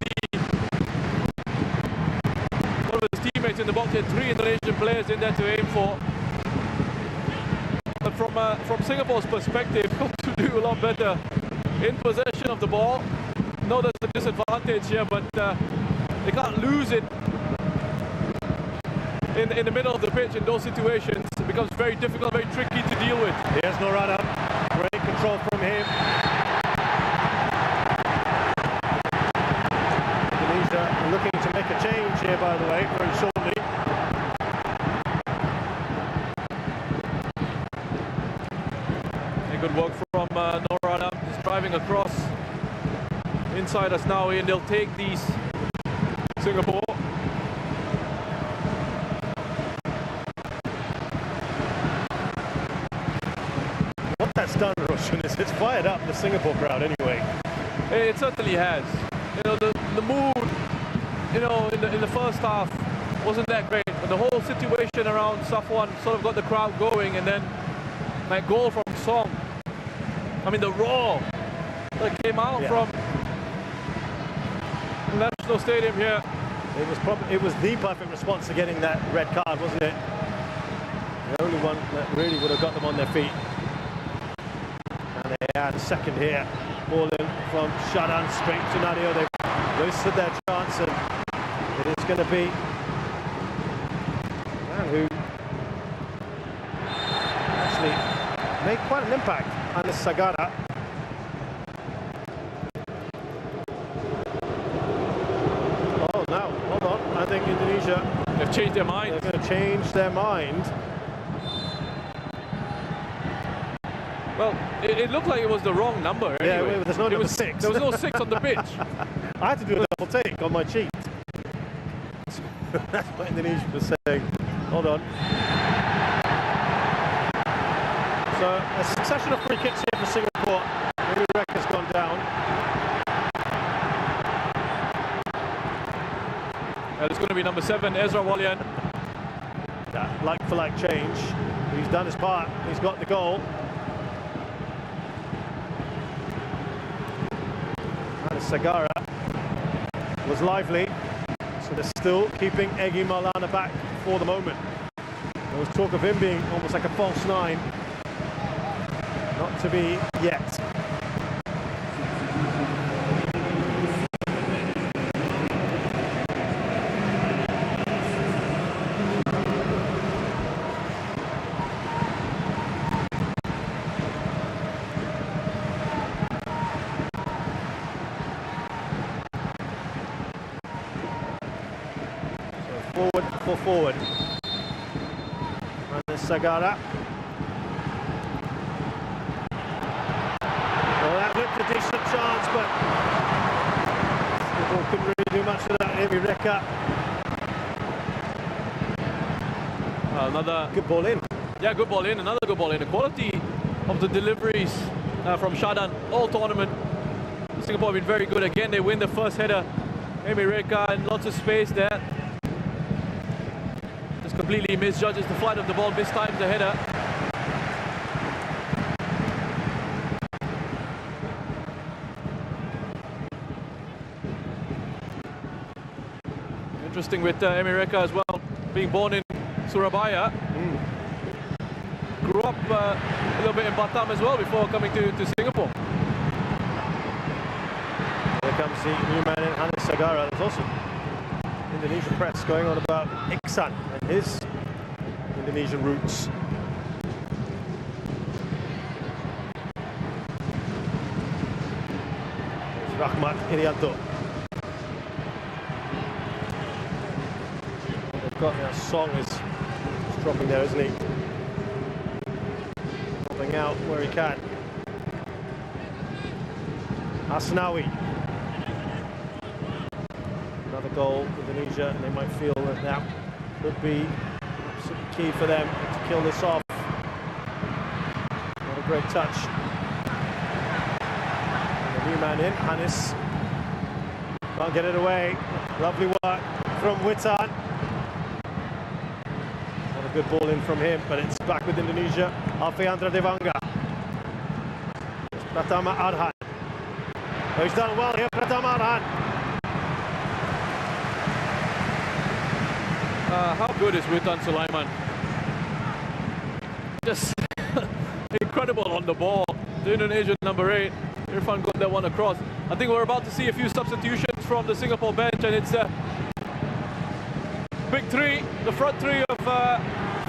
one of his teammates in the box. He had 3 Indonesian players in there to aim for. But from Singapore's perspective, to do a lot better in possession of the ball. No, there's a disadvantage here, but they can't lose it in the middle of the pitch in those situations. It becomes very difficult, very tricky to deal with. Here's Norada. Great control from him. Indonesia looking to make a change here, by the way, very shortly. inside us now, and they'll take these. Singapore. What that's done, Roshan, is it's fired up the Singapore crowd anyway. It certainly has. You know, the mood, you know, in the first half wasn't that great, but the whole situation around Safwan sort of got the crowd going, and then that goal from Song. I mean, the roar that came out from the National Stadium here. It was the perfect response to getting that red card, wasn't it? The only one that really would have got them on their feet. And they had a second here. Ball in from Shadan straight to Nadio. They've wasted their chance, and it is going to be man who actually made quite an impact. Anis Sagara. Oh, now, hold on. I think Indonesia, they've changed their mind. They're going to change their mind. Well, it looked like it was the wrong number anyway. Yeah, there's no number 6. There was no 6 on the pitch. I had to do a double take on my cheat. That's what Indonesia was saying. Hold on. So a succession of free kicks here for Singapore. Maybe Rek has gone down. It's going to be number 7, Ezra Walian. That like-for-like change. He's done his part. He's got the goal. And Sagara was lively. So they're still keeping Egy Maulana back for the moment. There was talk of him being almost like a false 9. Not to be yet. Forward. And there's Sagara. Well, that looked a decent chance, but Singapore couldn't really do much of that. Amy Reka. Another good ball in. Yeah, good ball in. Another good ball in. The quality of the deliveries from Shadan all tournament. Singapore have been very good. Again, they win the first header. Amy Reka and lots of space there. Completely misjudges the flight of the ball, mistimes the header. Interesting with Amy Reka as well, being born in Surabaya. Grew up a little bit in Batam as well before coming to Singapore. Here comes the new man in, Anis Sagara. There's also Indonesian press going on about Iksan and his Indonesian roots. There's Rahmat Irianto. They've got their Song is dropping there, isn't he? Dropping out where he can. Asnawi. Another goal, Indonesia, and they might feel that that could be key for them to kill this off. What a great touch. And the new man in, Anis. Can't get it away. Lovely work from Witan. Not a good ball in from him, but it's back with Indonesia. Alfeandra Devanga. It's Pratama Arhan. Oh, he's done well here, Pratama Arhan. How good is Witan Sulaiman? Just incredible on the ball. The Indonesian number 8. Irfan got that one across. I think we're about to see a few substitutions from the Singapore bench, and it's a big 3. The front 3 of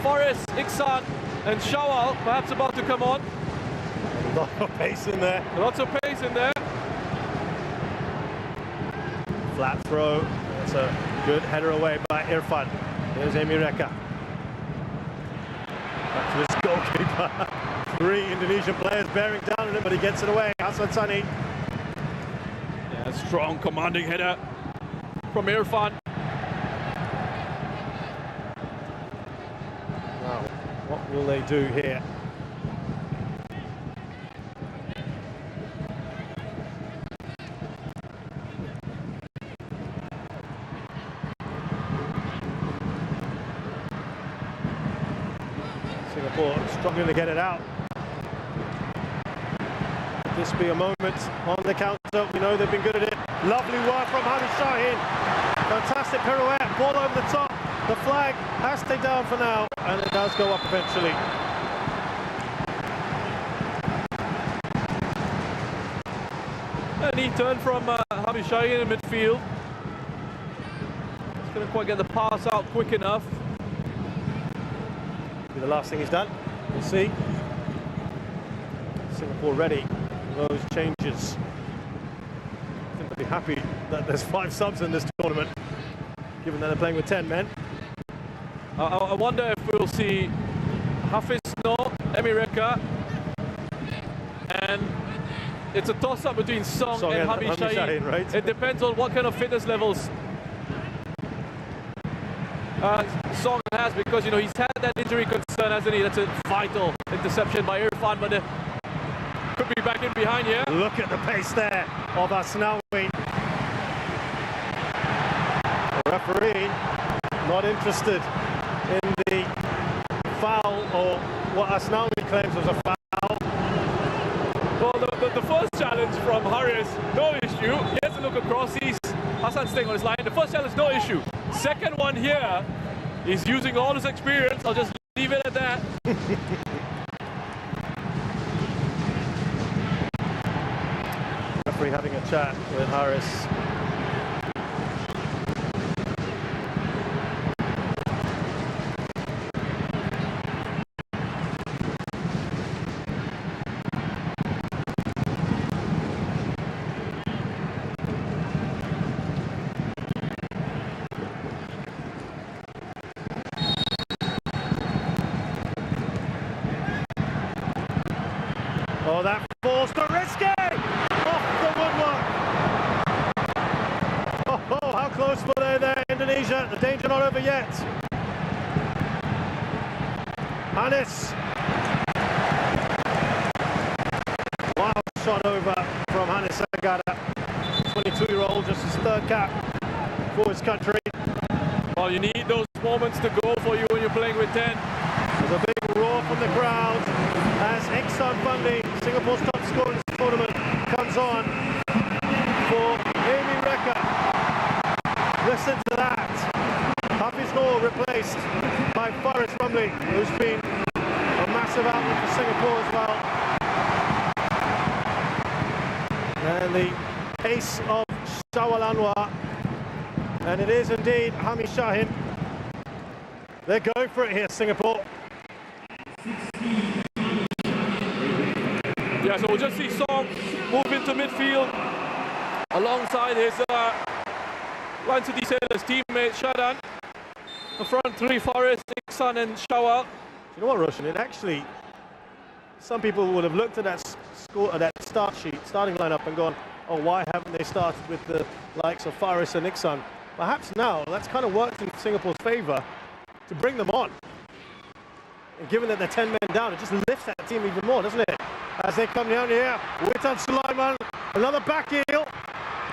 Forrest, Iksan, and Shawal perhaps about to come on. A lot of pace in there. Lots of pace in there. Flat throw. That's a good header away by Irfan. Here's Amy Reka. Back to his goalkeeper. 3 Indonesian players bearing down on him, but he gets it away. Hassan Sani. Yeah, Strong commanding header from Irfan. Now, what will they do here? Singapore struggling to get it out. Could this be a moment on the counter? We know they've been good at it. Lovely work from Hamid Shaheen. Fantastic pirouette, ball over the top. The flag has to stay down for now, and it does go up eventually. A neat turn from Hamid Shaheen in midfield. Just couldn't quite get the pass out quick enough. Be the last thing he's done. We'll see. Singapore ready for those changes. I think they'll be happy that there's 5 subs in this tournament, given that they're playing with 10 men. I wonder if we'll see Hafiz No, Emireka, and it's a toss-up between Song and Hamid Shaheen. Right? It depends on what kind of fitness levels Song has, because you know he's had that injury concern, hasn't he? That's a vital interception by Irfan, but could be back in behind here. Look at the pace there of Asnawi. The referee not interested in the foul, or what Asnawi claims was a foul. Well, the first challenge from Haris, no issue. He has to look across. Hassan's staying on his line. The first challenge, no issue. Second one here, he's using all his experience. I'll just leave it at that. Referee having a chat with Haris. Oh, that falls to risky! Off the woodwork! Oh, how close were they there, Indonesia? The danger not over yet. Hannes. Wow, shot over from Hannes Sagada. 22-year-old, just his 3rd cap for his country. Well, you need those moments to go for you when you're playing with 10. There's a big roar from the crowd as Iksan Pandi, Singapore's top scorer in this tournament, comes on for Emireka. Listen to that. Hafiz Noor replaced by Faris Rumley, who's been a massive outlet for Singapore as well. And the ace of Shawal Anwar. And it is indeed Hamid Shaheen. They're going for it here, Singapore. Yeah, so we'll just see Song move into midfield alongside his Lion City Sailors teammate Shadan. The front 3, Faris, Iksan and Shawal. You know what, Roshan? It actually, some people would have looked at that start sheet, starting lineup, and gone, oh, why haven't they started with the likes of Faris and Iksan? Perhaps now that's kind of worked in Singapore's favour to bring them on. And given that they're 10 men down, it just lifts that team even more, doesn't it? As they come down here, Witan Sulaiman, another back heel,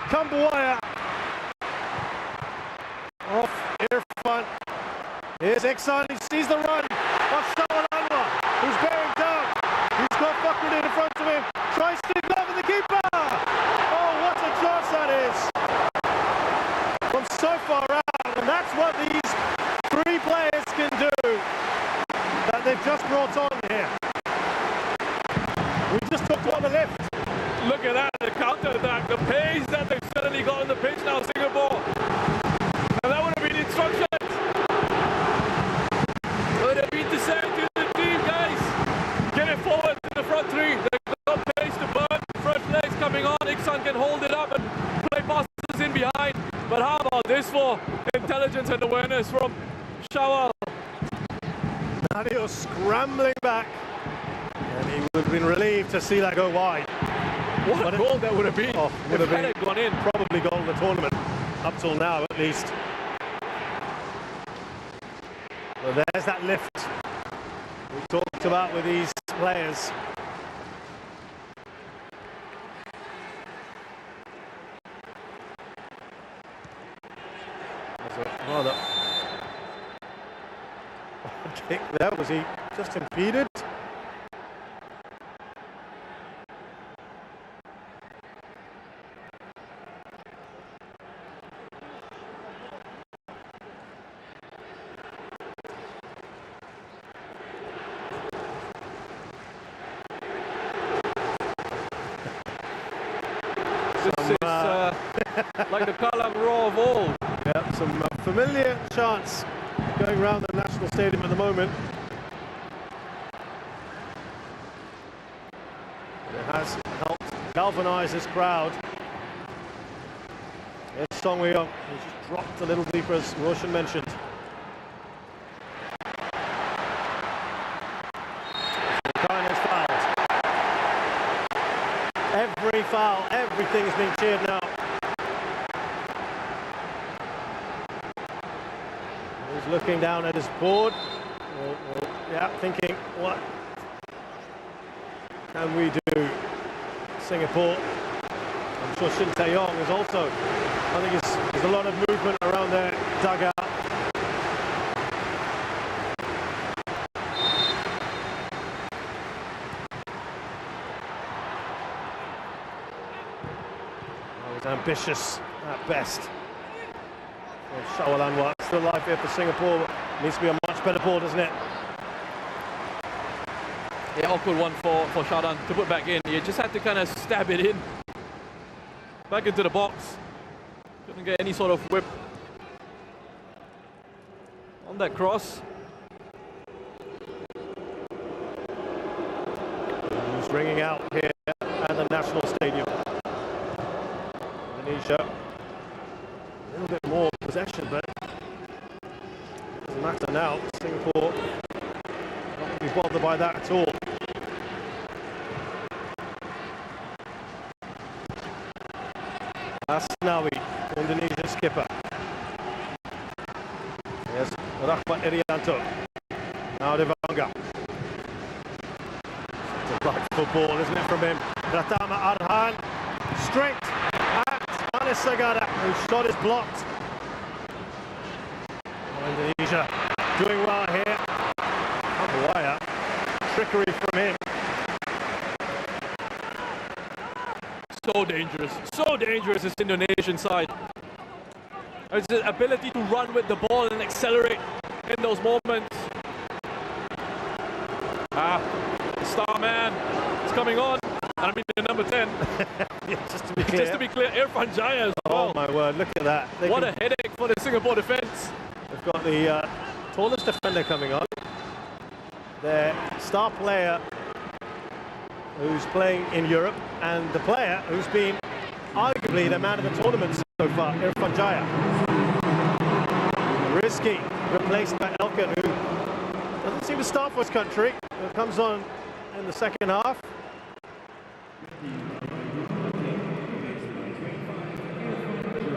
Kambuaya, off Irfan. Here's Iksan, he sees the run of Shawal Anwar, who's bearing down. He's got Fakhruddin in front of him, tries to glove the keeper. Oh, what a chance that is! From so far out, and that's what these 3 players can do that they've just brought on here. We just took one on the left. Look at that, the counter-attack, the pace that they've suddenly got on the pitch now, Singapore. And that would have been instructions. Would have been to say to the team, guys, get it forward to the front 3. They've got pace to burn, fresh legs coming on, Iksan can hold it up and play passes in behind. But how about this for intelligence and awareness from Shawal? Nadio scrambling back, and he would have been relieved to see that go wide. What a goal that would have been. Oh, would have if that been had gone in. probably goal of the tournament, up till now at least. Well, there's that lift we talked about with these players. There's a rather odd kick there. Was he just impeded? This is like the Kalang Raw of old. Yeah, some familiar chants going around the National Stadium at the moment. It has helped galvanise this crowd. There's Song Wei-young, who's just dropped a little deeper, as Roshan mentioned. Kine is fouled. Every foul, everything is being cheered now. He's looking down at his board. Yeah, thinking, what can we do? Singapore. I'm sure Shin Tae-yong is also, I think there's a lot of movement around their dugout. Ambitious at best. Shawalanwa still alive here for Singapore, but needs to be a much better ball, doesn't it? Yeah, awkward one for Shadan to put back in. You just had to kind of stab it in. Back into the box. Couldn't get any sort of whip on that cross. Who's ringing out here at the National Stadium. Indonesia, a little bit more possession, but it doesn't matter now. Singapore not going to be bothered by that at all. Asnawi, Indonesian skipper. Yes, Rahmat Irianto. Now Devanga. It's a right football, isn't it, from him? Pratama Arhan. Straight at Anis Sagara, whose shot is blocked. Indonesia doing well here. Kambuaya. Trickery from him. So dangerous this Indonesian side. It's the ability to run with the ball and accelerate in those moments. The star man is coming on. I mean the number 10. Yeah, just to be clear, Irfan Jaya as well. Oh my word, look at that. What a headache for the Singapore defence. They've got the tallest defender coming on. Their star player who's playing in Europe, and the player who's been arguably the man of the tournament so far, Irfan Jaya. Risky, replaced by Elkan, who doesn't seem to start for his country, but comes on in the second half.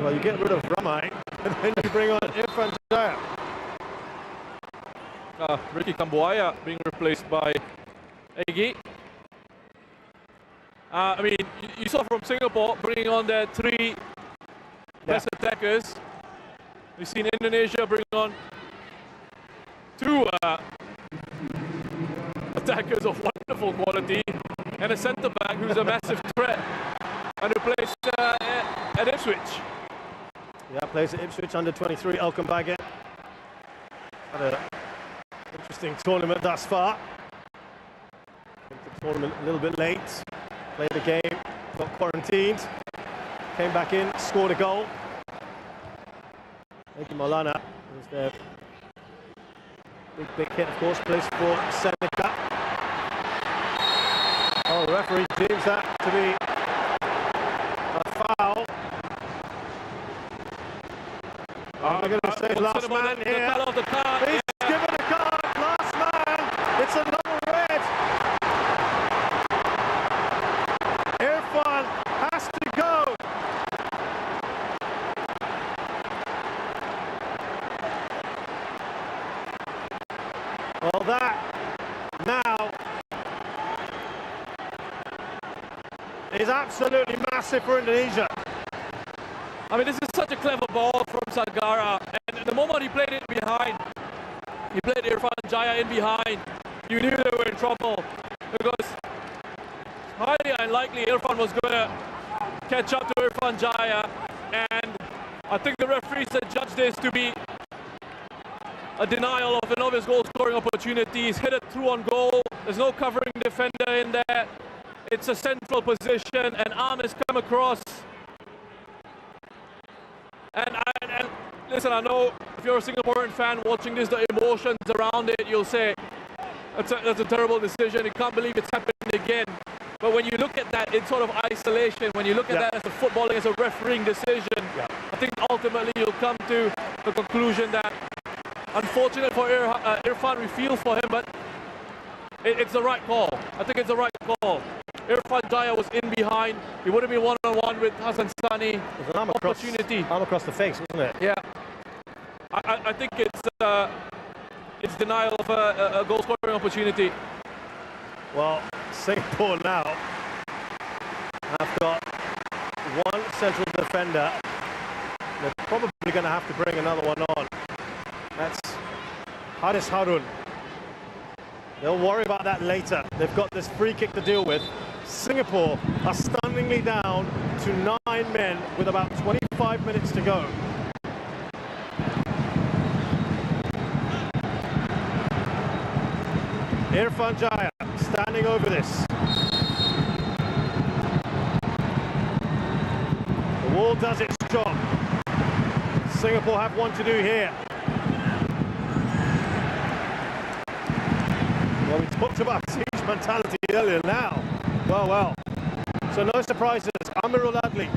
Well, you get rid of Ramai, and then you bring on Irfan Jaya. Ricky Kambuaya being replaced by Egi. I mean, you saw from Singapore bringing on their three best attackers. We've seen Indonesia bring on two attackers of wonderful quality and a centre back who's a massive threat and who plays at Ipswich. Yeah, plays at Ipswich under 23, Elkan Baggett. Had an interesting tournament thus far. Came to the tournament a little bit late. Played the game, got quarantined, came back in, scored a goal. Egi Maulana was their big hit, of course, plays for Seneca. Oh, the referee deems that to be a foul. They're going to say last man here. He's given a card, last man. It's another red. Irfan is absolutely massive for Indonesia. I mean, this is such a clever ball from Sagara, and the moment he played it behind, he played Irfan Jaya in behind, you knew they were in trouble, because it's highly unlikely Irfan was going to catch up to Irfan Jaya, and I think the referees had judged this to be a denial of an obvious goal-scoring opportunity. He's hit it through on goal, there's no covering defender in there, it's a central position, and arm has come across. And listen, I know if you're a Singaporean fan watching this, the emotions around it, you'll say, that's a terrible decision, you can't believe it's happened again. But when you look at that in sort of isolation, when you look at that as a footballing, as a refereeing decision, I think ultimately you'll come to the conclusion that, unfortunate for Irfan, we feel for him, but it's the right call. I think it's the right call. Irfan Jaya was in behind. He would have been one-on-one with Hassan Sani. It was an arm across the face, wasn't it? Yeah. I think it's denial of a goal-scoring opportunity. Well, Singapore now have got one central defender. They're probably going to have to bring another one on. That's Haris Harun. They'll worry about that later. They've got this free kick to deal with. Singapore are stunningly down to 9 men with about 25 minutes to go. Irfan Jaya standing over this. The wall does its job. Singapore have one to do here. Well, we talked about siege mentality earlier now. Well. So no surprises. Amirul Adli,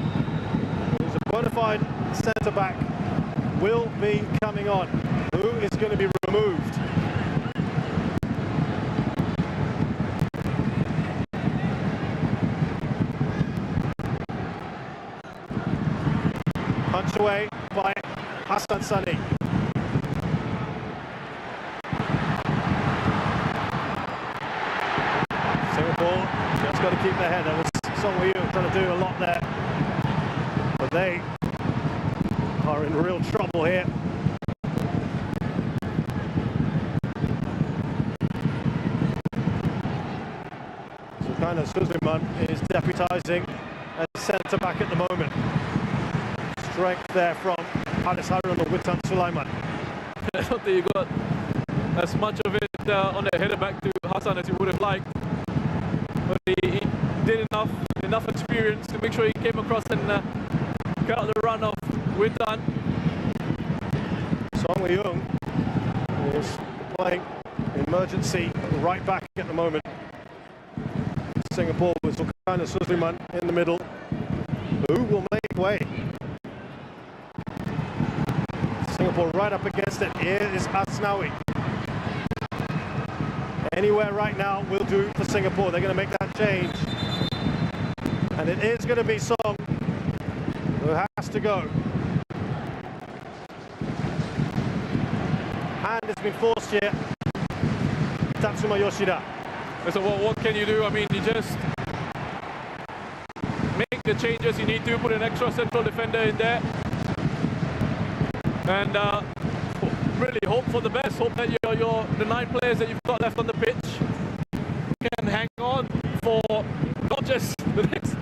who's a bona fide centre-back, will be coming on. Who is going to be removed? Punch away by Hassan Sani. Singapore just got to keep their head. That was Song Wei trying to do a lot there, but they are in real trouble here. Sultan Suleiman is deputising as centre back at the moment. Strength there from Haris Harun or Witan Sulaiman. I don't think you got as much of it on the header back to Hassan as you would have liked. But he did enough experience to make sure he came across and got out the run of Witan. Song Wei is playing emergency right back at the moment. Singapore with Sultan Suleiman in the middle, who will make way. Singapore right up against it. Here is Asnawi. Anywhere right now will do for Singapore. They're going to make that change. And it is going to be Song who has to go. Hand has been forced here. Tatsuma Yoshida. So what can you do? I mean, you just make the changes you need to, put an extra central defender in there. And really hope for the best. Hope that the 9 players that you've got left on the pitch can hang on for not just the next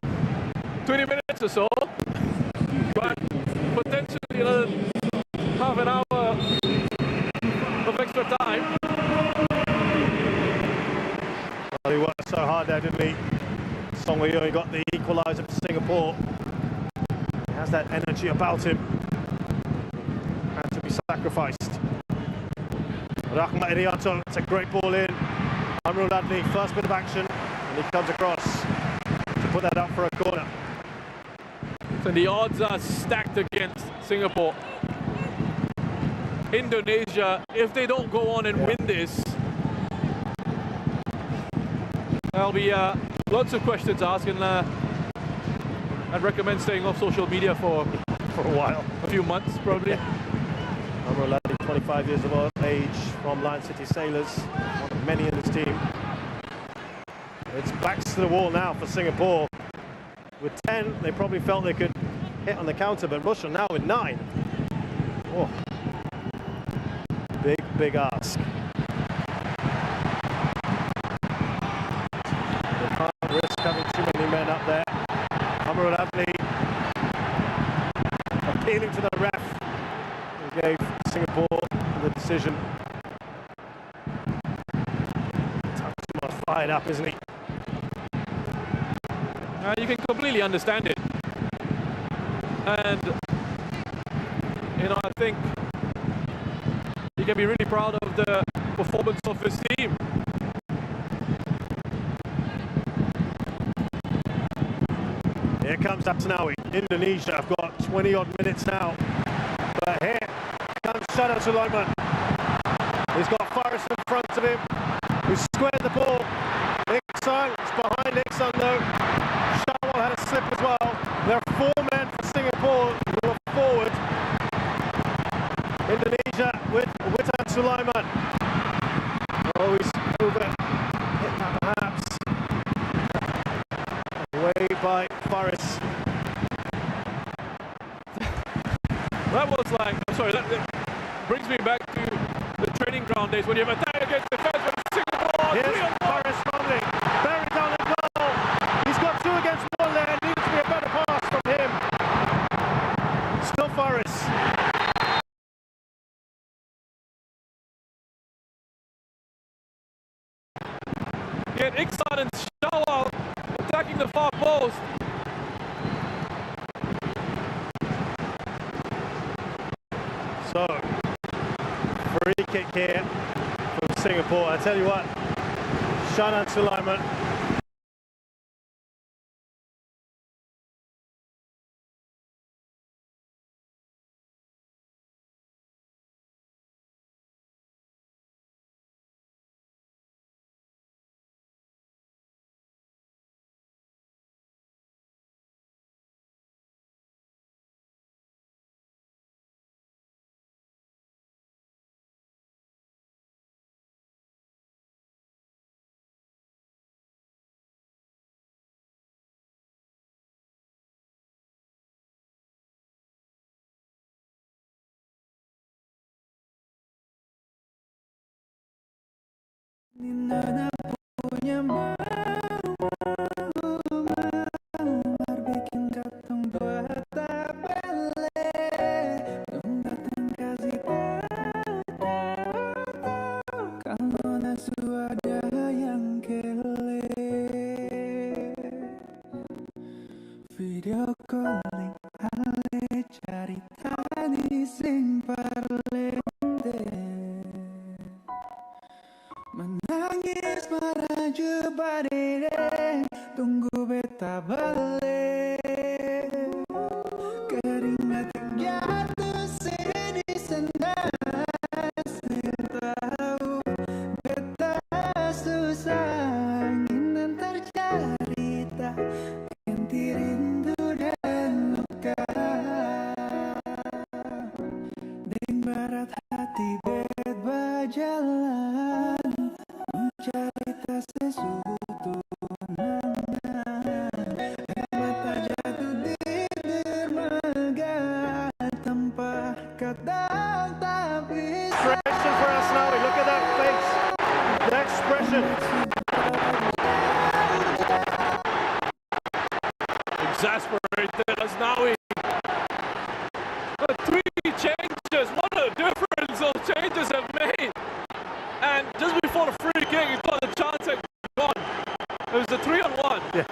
20 minutes or so, but potentially another half an hour of extra time. Well, he worked so hard there, didn't he? Song Wei Young got the equaliser for Singapore. He has that energy about him. Had to be sacrificed. Rahmat Irianto, it's a great ball in. Amirul Adli, first bit of action, and he comes across to put that up for a corner. And the odds are stacked against Singapore. Indonesia, if they don't go on and win this, there'll be lots of questions asked, and I'd recommend staying off social media for a while. A few months, probably. Amirul Adli, 25 years of age, from Lion City Sailors, one of many in his team. It's backs to the wall now for Singapore. With 10, they probably felt they could hit on the counter, but Russia now with 9. Oh. Big ask. They can't risk having too many men up there. Amrul Abli appealing to the ref, who gave Singapore the decision. Tatsuma fired up, isn't he? You can completely understand it. And, you know, I think he can be really proud of the performance of his team. Here comes Asnawi. Indonesia have got 20 odd minutes now. But here comes Shana Sulaiman. He's got Faris in front of him, who squared the ball. Iksan is behind Iksan though. Shawwal had a slip as well. There are 4 men for Singapore who are forward. Indonesia with Witan Sulaiman. Oh, he's over. Hit that perhaps. Away by Faris. That was like, I'm sorry, that brings me back to the training ground days when you have attack against defense when Singapore. Here's Faris fumbling. Buried down the goal. He's got 2 against 1 there. Needs to be a better pass from him. Still Faris. Get Iksan and Shawwal attacking the far post. So, free kick here from Singapore. I tell you what, Shanan Sulaiman. Nina punya mawar bikin katong dua tak boleh datang kasih kalau nasu ada yang kele video calling ale cari tadi sing parlente menangis meraju badai tunggu beta balik keringat jatuh sedih senang tahu beta susah ingin antar cerita ganti rindu dan luka ding barat hati bet berjalan mencari tak sesuatu mata jatuh di dermaga tanpa kata tak bisa. Expression for us now. Look at that face. The expression. Exasperated Asnawi. But 3 changes. What a difference those changes have made. And just before the free kick, he thought the chance had gone. It was a 3-on-1. Yeah.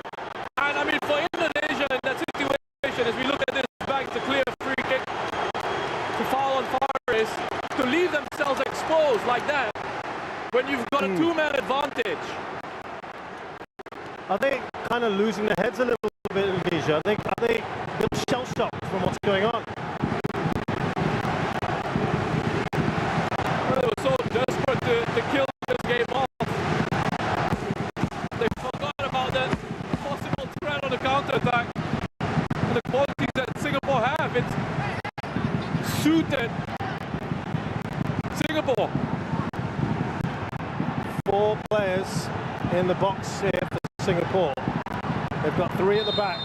And I mean, for Indonesia in that situation, as we look at this back, it's a clear free kick to foul on Faris, to leave themselves exposed like that when you've got a 2-man advantage. Are they kind of losing their heads a little bit in Indonesia? Are they a little shell-shocked from what's going on? Well, they were so desperate to kill this game off. They forgot about that possible threat on the counter-attack. And the qualities that Singapore have, it's suited Singapore. 4 players in the box here for Singapore. They've got 3 at the back.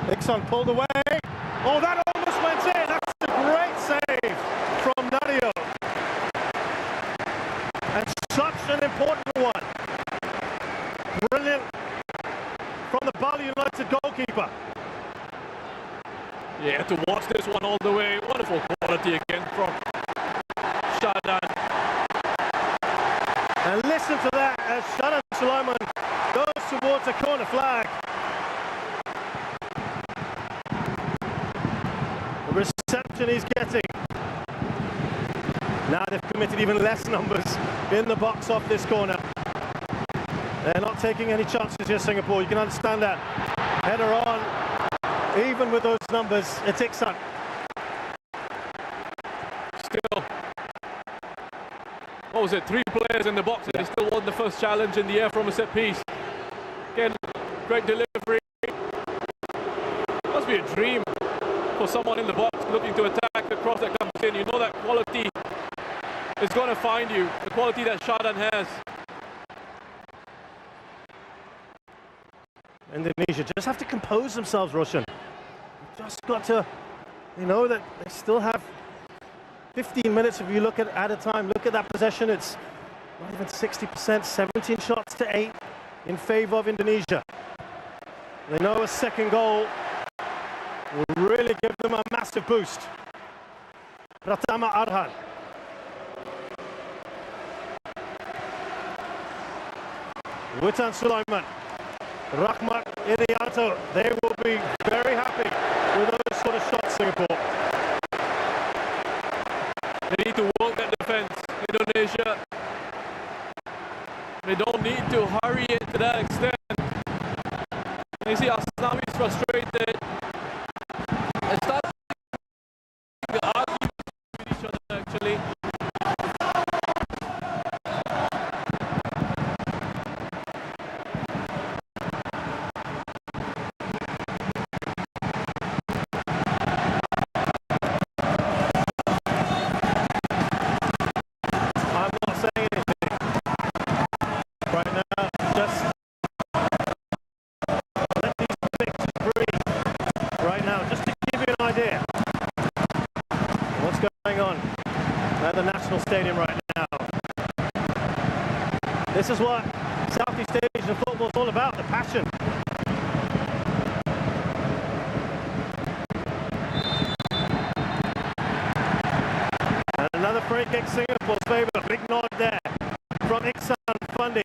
Iksan pulled away. Oh, that almost went in. That's a great save from Nadio. And such an important one. Brilliant from the Bali United goalkeeper. Yeah, to watch this one all the way. Wonderful quality again from Shadan. And listen to that as Shadan Sulaiman goes towards a corner flag. The reception he's getting. Now they've committed even less numbers in the box off this corner. They're not taking any chances here, Singapore. You can understand that. Header on. Even with those numbers, it's Iksan. Still, what was it, 3 players in the box, and he still won the first challenge in the air from a set piece. Again, great delivery. Must be a dream for someone in the box looking to attack the cross that comes in. You know that quality is going to find you, the quality that Shadan has. Indonesia just have to compose themselves, Roshan. Just got to, you know, that they still have 15 minutes if you look at a time. Look at that possession. It's not even 60%, 17 shots to 8 in favor of Indonesia. They know a second goal will really give them a massive boost. Pratama Arhan. Witan Sulaiman. Rahmat Irianto, they will be very happy with those sort of shots, Singapore. They need to work that defense, Indonesia. They don't need to hurry it to that extent. You see Asnawi is frustrated. They start to argue with each other, actually. Stadium right now. This is what Southeast Asian football is all about, the passion. And another free kick, Singapore's favour. Big nod there from Iksan Fundi.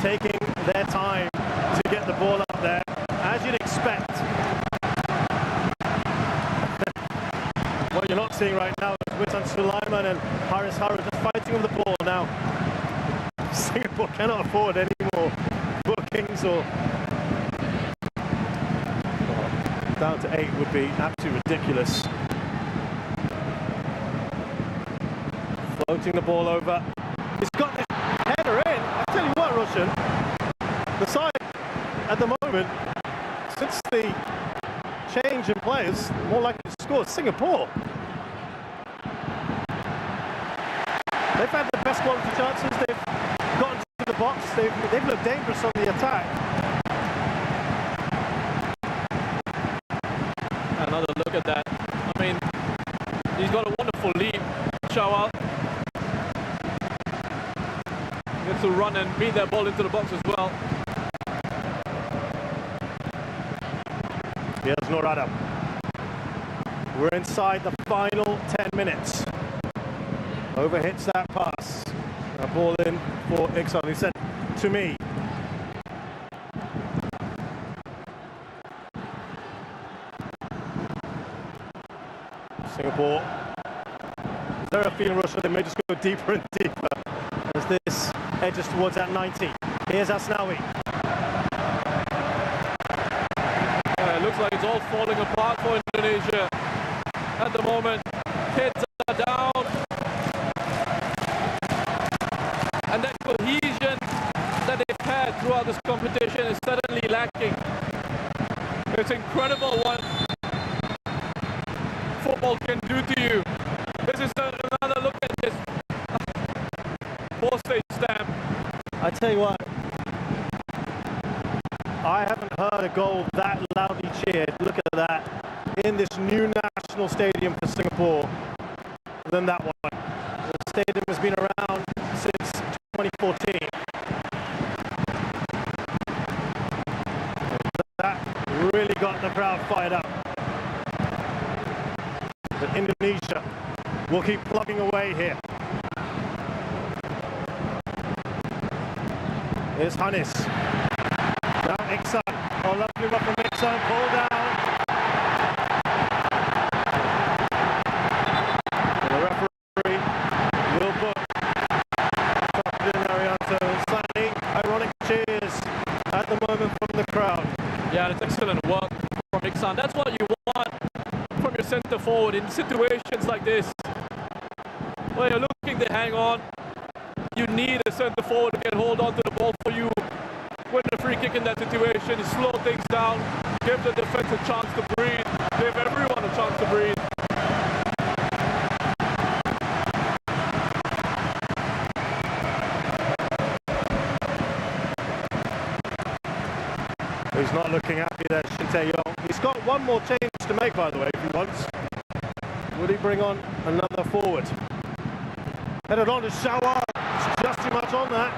Taking their time to get the ball up there, as you'd expect. What you're not seeing right now is Witan Sulaiman and Haris Haru just fighting on the ball now. Singapore cannot afford any more bookings, or down to 8 would be absolutely ridiculous. Floating the ball over. He's got this header in. I tell you what, Roshan, the side at the moment, since the change in players, more likely to score Singapore. They've had the best quality chances. They've gotten to the box. They've looked dangerous on the attack. Another look at that. I mean, he's got a wonderful lead. Shawal gets to run and beat that ball into the box as well. Here's Norada. We're inside the final 10 minutes. Overhits that pass. A ball in for Iksan. He said to me. Singapore. Is there a feeling, Russia, they may just go deeper and deeper as this edges towards that 90. Here's Asnawi. It looks like it's all falling apart for Indonesia at the moment. Heads are down. And that cohesion that they've had throughout this competition is suddenly lacking. It's incredible what football can do to you. This is another look at this postage stamp. I tell you what, I haven't heard a goal that loudly cheered, look at that, in this new national stadium for Singapore than that one. The stadium has been around since 2014. That really got the crowd fired up. But Indonesia will keep plugging away here. Here's Hanis. Now Iksan. Oh, lovely run from Iksan. Pull down. And the referee will book Arianto. Slightly ironic cheers at the moment from the crowd. Yeah, it's excellent work from Iksan. That's what you want from your centre forward in situations like this, where you're looking to hang on. You need a centre forward to get hold on to the ball for you. Win a free kick in that situation, slow things down, give the defence a chance to breathe, give everyone a chance to breathe. He's not looking happy there, Shin Tae-yong. He's got one more change to make, by the way, if he wants. Would he bring on another forward? Headed on to Shawar. It's just too much on that.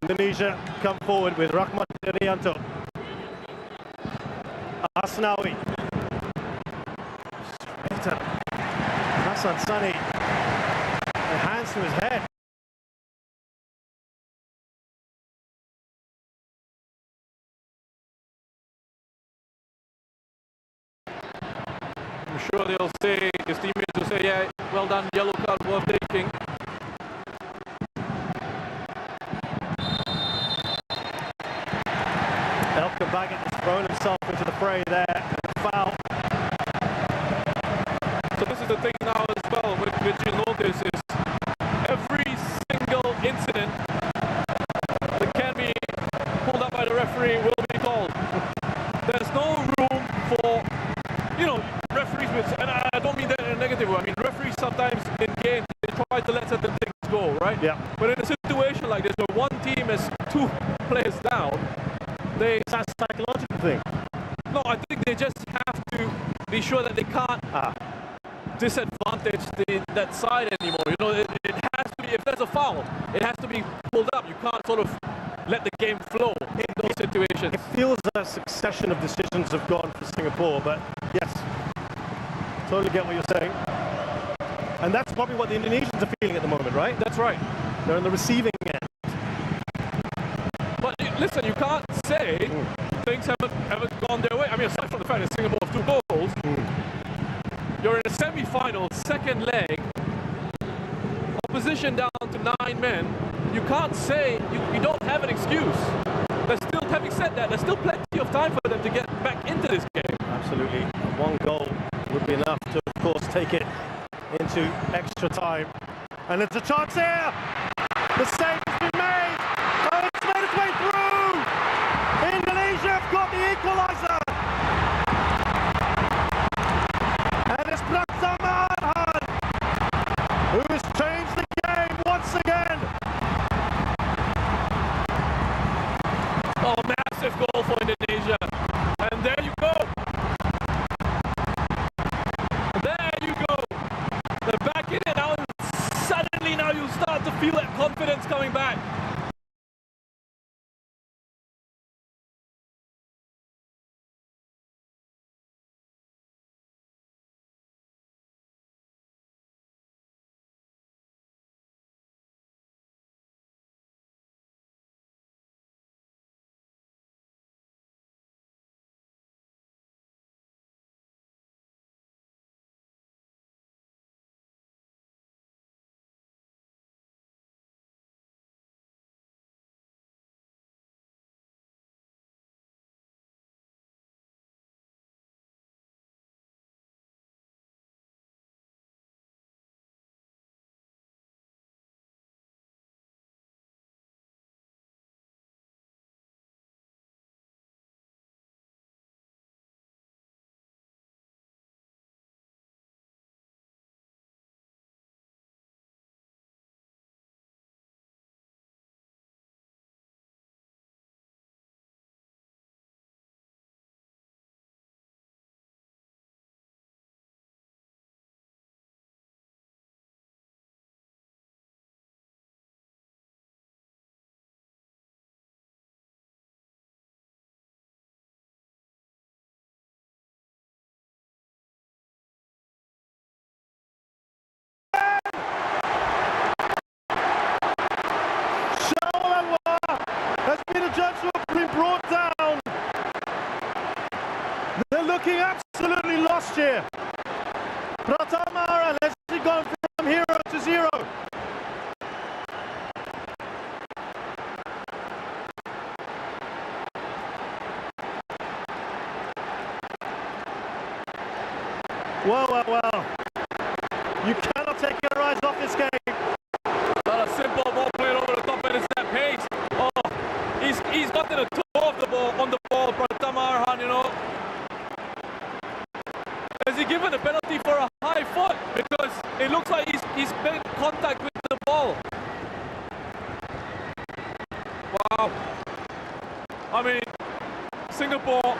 Indonesia come forward with Rahmat Irianto. Asnawi. Straight up. Hassan Sani. And hands to his head. I'm sure they'll say, his teammates will say, yeah, well done, yellow card worth taking. Elka Baggett has thrown himself into the fray there. Foul. So this is the thing now as well, which you notice is every single incident that can be pulled up by the referee will be called. There's no room for, referees, and I don't mean that in a negative way. I mean, referees sometimes in games, they try to let certain things go, right? Yeah. But in a situation like this, where one team is 2 players down, it's that psychological thing. No, I think they just have to be sure that they can't disadvantage that side anymore. It has to be, if there's a foul, it has to be pulled up. You can't sort of let the game flow in those situations. It feels a succession of decisions have gone for Singapore, but yes, totally get what you're saying. And that's probably what the Indonesians are feeling at the moment, right? That's right. They're on the receiving end. But listen, you can't say things haven't gone their way. I mean, aside from the fact that Singapore have 2 goals, you're in a semi-final, second leg, opposition down to 9 men. You can't say, you don't have an excuse. Having said that, there's still plenty of time for them to get back into this game. Absolutely. 1 goal would be enough to, of course, take it into extra time. And there's a chance here! The save has been made! Oh, it's made its way through! Indonesia have got the equaliser! And it's Praksama Arhan, who has changed the game once again! Oh, massive goal for Indonesia. And there you go. There you go. They're back in it now. Suddenly now you start to feel that confidence coming back. looking absolutely lost here. Pratama Aran has gone from hero to zero. Well. You cannot take your eyes off this game. Not a simple ball played over the top, and it's that pace. Oh, he's gotten a toe of the ball on the ball, Pratama Arhan, you know. Has he given a penalty for a high foot? Because it looks like he's made contact with the ball. Wow. I mean, Singapore,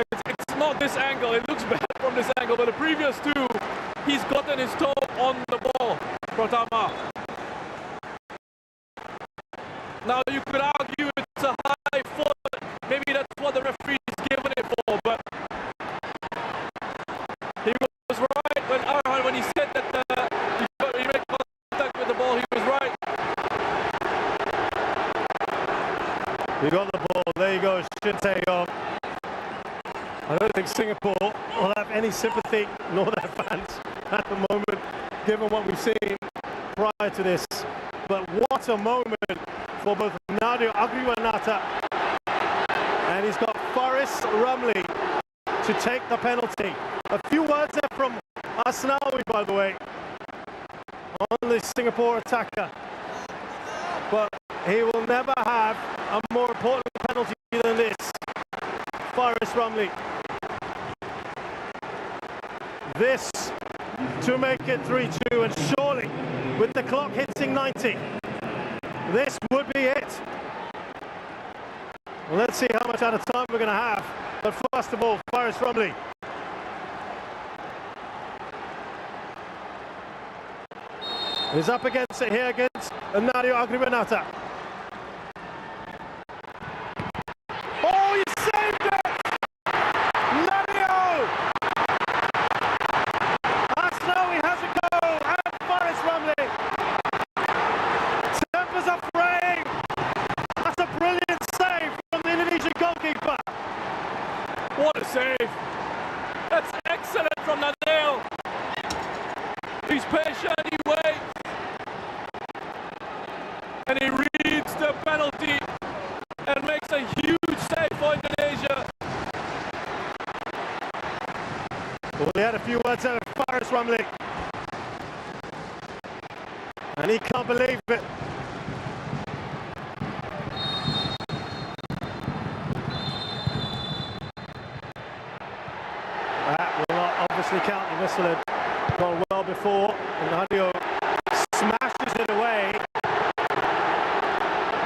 it's not this angle. It looks bad from this angle, but the previous two, he's gotten his toe on the ball, Pratama. Now you could argue it's a high foot. Maybe that's what the referee's given it for, but he was right when Arhan, when he said that he made contact with the ball, he was right. You got the ball. There you go, Shin Tae-yong. I don't think Singapore will have any sympathy, nor their fans, at the moment, given what we've seen prior to this. But what a moment for both Nadio Agriwanata, and he's got Faris Ramli to take the penalty. A few words there from Asnawi, by the way, on the Singapore attacker. But he will never have a more important penalty than this. Faris Ramli. This to make it 3-2, and surely with the clock hitting 90, this would be it. Well, let's see how much out of time we're going to have. But first of all, Faris Ramli. He's up against it here against Nadio Agriwanata. Oh, he saved it! Nadio! Asnawi has a go, and Faris Ramli. Tempers are fraying. That's a brilliant save from the Indonesian goalkeeper. What a save! That's excellent from Nadio. He's patient, he waits, and he reads the penalty and makes a huge save for Indonesia. Well, he had a few words out of Faris Ramli, and he can't believe it. That will not obviously count. The whistle had gone well before, and Nadio smashes it away.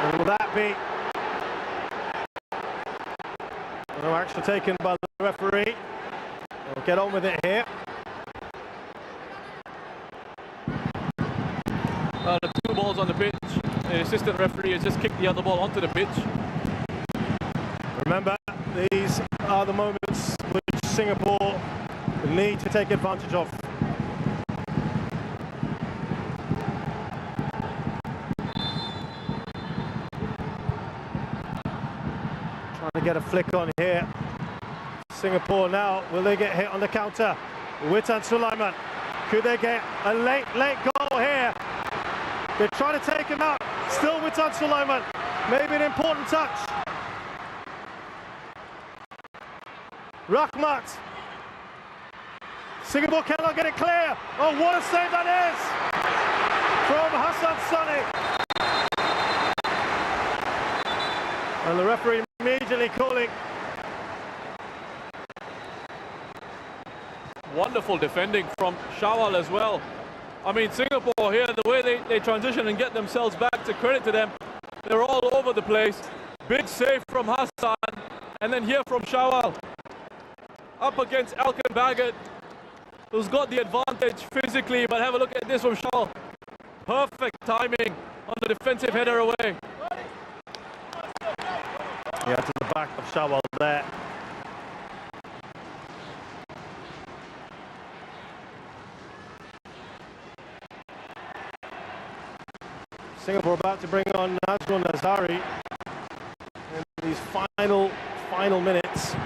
And will that be no action taken by the referee? We'll get on with it here. The two balls on the pitch. The assistant referee has just kicked the other ball onto the pitch. Remember, these are the moments which Singapore need to take advantage of. Trying to get a flick on here. Singapore now, will they get hit on the counter? Witan Sulaiman, could they get a late goal here? They're trying to take him out. Still Witan Sulaiman, maybe an important touch. Rahmat. Singapore cannot get it clear. Oh, what a save that is from Hassan Sani. And the referee immediately calling. Wonderful defending from Shawal as well. I mean, Singapore here, the way they transition and get themselves back, to credit to them, they're all over the place. Big save from Hassan, and then here from Shawal. Up against Alkan Bagat, who's got the advantage physically, but have a look at this from Shawal. Perfect timing on the defensive header away. Yeah, to the back of Shawal there. Singapore about to bring on Nazrul Nazari in these final minutes.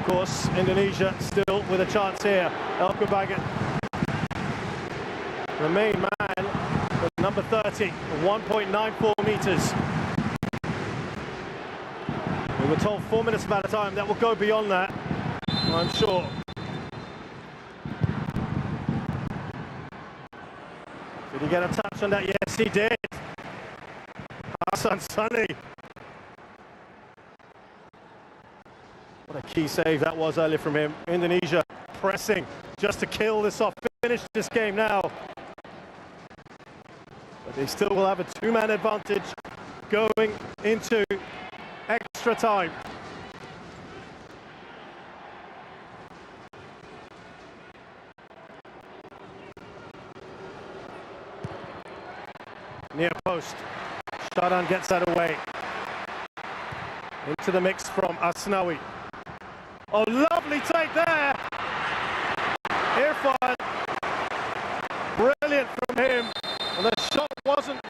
course, Indonesia still with a chance here. Elkebagan, the main man, number 30, 1.94 meters. We were told 4 minutes about a time. That will go beyond that, I'm sure. Did he get a touch on that? Yes, he did. Hassan Sunny. What a key save that was earlier from him. Indonesia pressing just to kill this off, finish this game now. But they still will have a two-man advantage going into extra time. Near post. Shadan gets that away. Into the mix from Asnawi. Oh, lovely take there. Irfan. Brilliant from him. And the shot wasn't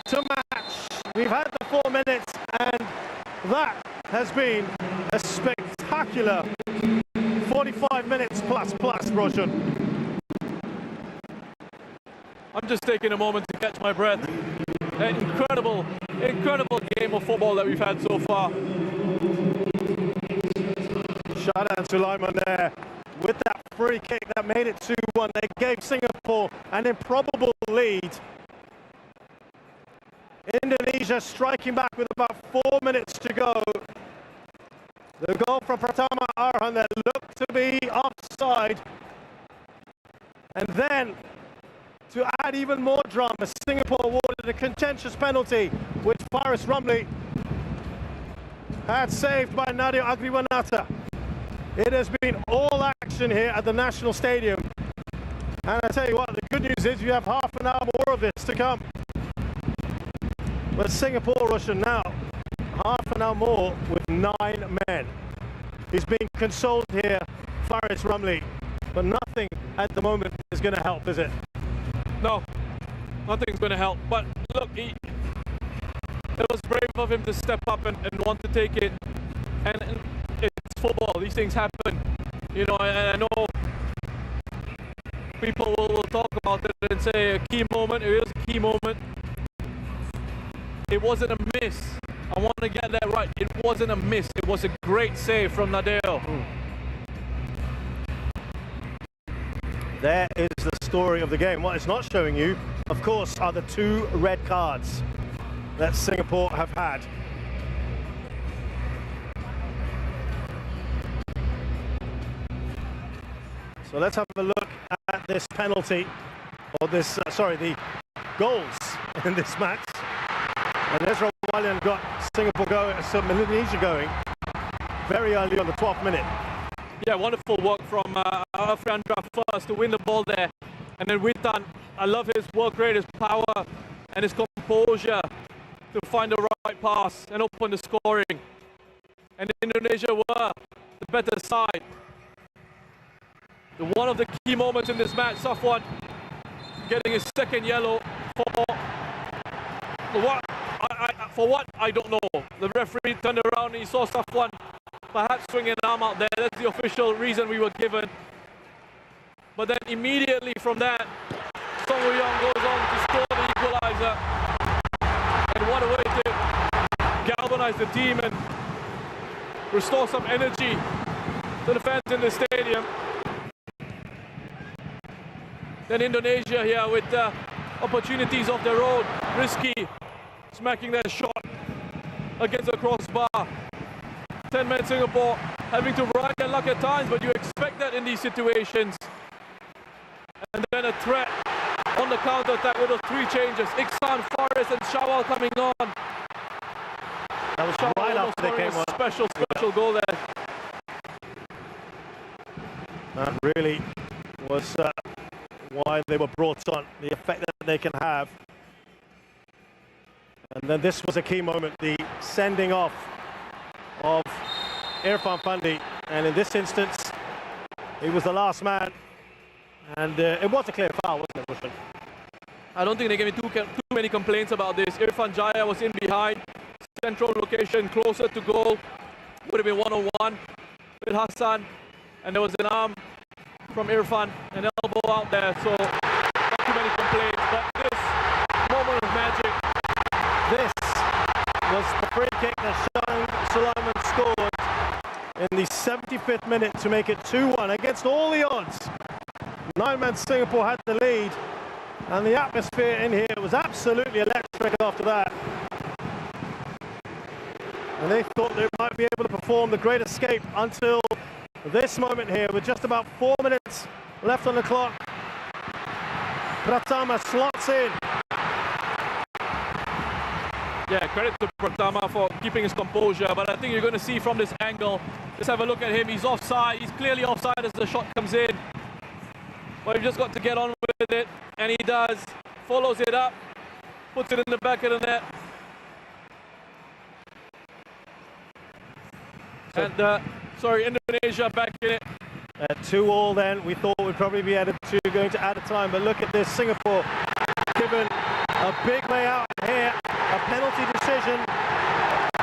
to match. We've had the 4 minutes, and that has been a spectacular 45 minutes plus, Roshan. I'm just taking a moment to catch my breath. An incredible game of football that we've had so far. Shadan Sulaiman there with that free kick that made it 2-1. They gave Singapore an improbable lead. Indonesia striking back with about 4 minutes to go. The goal from Pratama Arhan that looked to be offside. And then, to add even more drama, Singapore awarded a contentious penalty, which Faris Ramli had saved by Nadia Agriwanata. It has been all action here at the National Stadium. And I tell you what, the good news is you have half an hour more of this to come. But Singapore, Russian now, half an hour more with 9 men. He's being consoled here, Faris Ramli. But nothing at the moment is going to help, is it? No, nothing's going to help. But look, it was brave of him to step up and want to take it. And it's football. These things happen. You know, I know people will talk about it and say a key moment. It was a key moment. It wasn't a miss. I want to get that right. It wasn't a miss. It was a great save from Nadeo. There is the story of the game. What it's not showing you, of course, are the 2 red cards that Singapore have had. So let's have a look at this penalty, or this, the goals in this match. And Ezra Walian got Singapore going, so Indonesia going very early on the 12th minute. Yeah, wonderful work from Alfreandra first to win the ball there. And then Witan, I love his work rate, his power, and his composure to find the right pass and open the scoring. And Indonesia were the better side. One of the key moments in this match, Safwan getting his second yellow for what I don't know. The referee turned around and he saw Safwan perhaps swinging an arm out there. That's the official reason we were given. But then immediately from that, Song Woo-young goes on to score the equalizer. And what a way to galvanize the team and restore some energy to the fans in the stadium. Then Indonesia here with opportunities of their own. Risky, smacking their shot against the crossbar. 10-man Singapore having to run their luck at times, but you expect that in these situations. And then a threat on the counter-attack with those 3 changes. Iksan, Faris and Shawal coming on. That was Shawal right after they came on. Special goal there. That really was why they were brought on, the effect that they can have. And then this was a key moment, the sending off of Irfan Pandi. And in this instance, he was the last man. And it was a clear foul, wasn't it, Rushan? I don't think they gave me too many complaints about this. Irfan Jaya was in behind, central location, closer to goal. Would have been 1-on-1. with Hassan, and there was an arm from Irfan, an elbow out there, so not too many complaints, but this moment of magic. This was the free kick that Sulaiman scored in the 75th minute to make it 2-1 against all the odds. 9-man Singapore had the lead, and the atmosphere in here was absolutely electric after that. And they thought they might be able to perform the great escape until this moment here, with just about 4 minutes left on the clock. Pratama slots in. Yeah, credit to Pratama for keeping his composure, but I think you're going to see from this angle, just have a look at him, he's offside, he's clearly offside as the shot comes in. But you've just got to get on with it, and he does. Follows it up, puts it in the back of the net. And, Indonesia back in it. At 2-2 then, we thought we'd probably be going to add a time, but look at this, Singapore given a big layout here, a penalty decision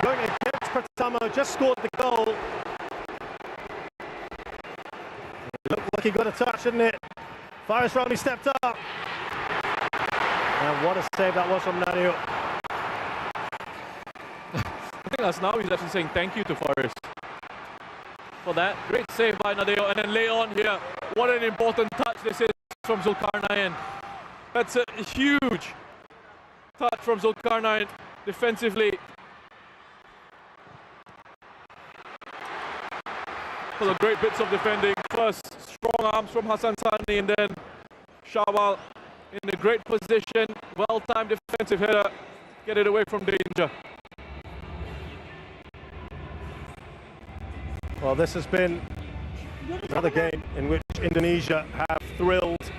going against Pratama, just scored the goal. It looked like he got a touch, didn't it? Faris Ramli stepped up. And what a save that was from Nadio. I think that's now he's actually saying thank you to Faris for that. Great save by Nadeo, and then Leon here. What an important touch this is from Zulkarnain. That's a huge touch from Zulkarnain defensively. For the great bits of defending. First, strong arms from Hassan Sani, and then Shawal in a great position. Well-timed defensive header. Get it away from danger. Well, this has been another game in which Indonesia have thrilled.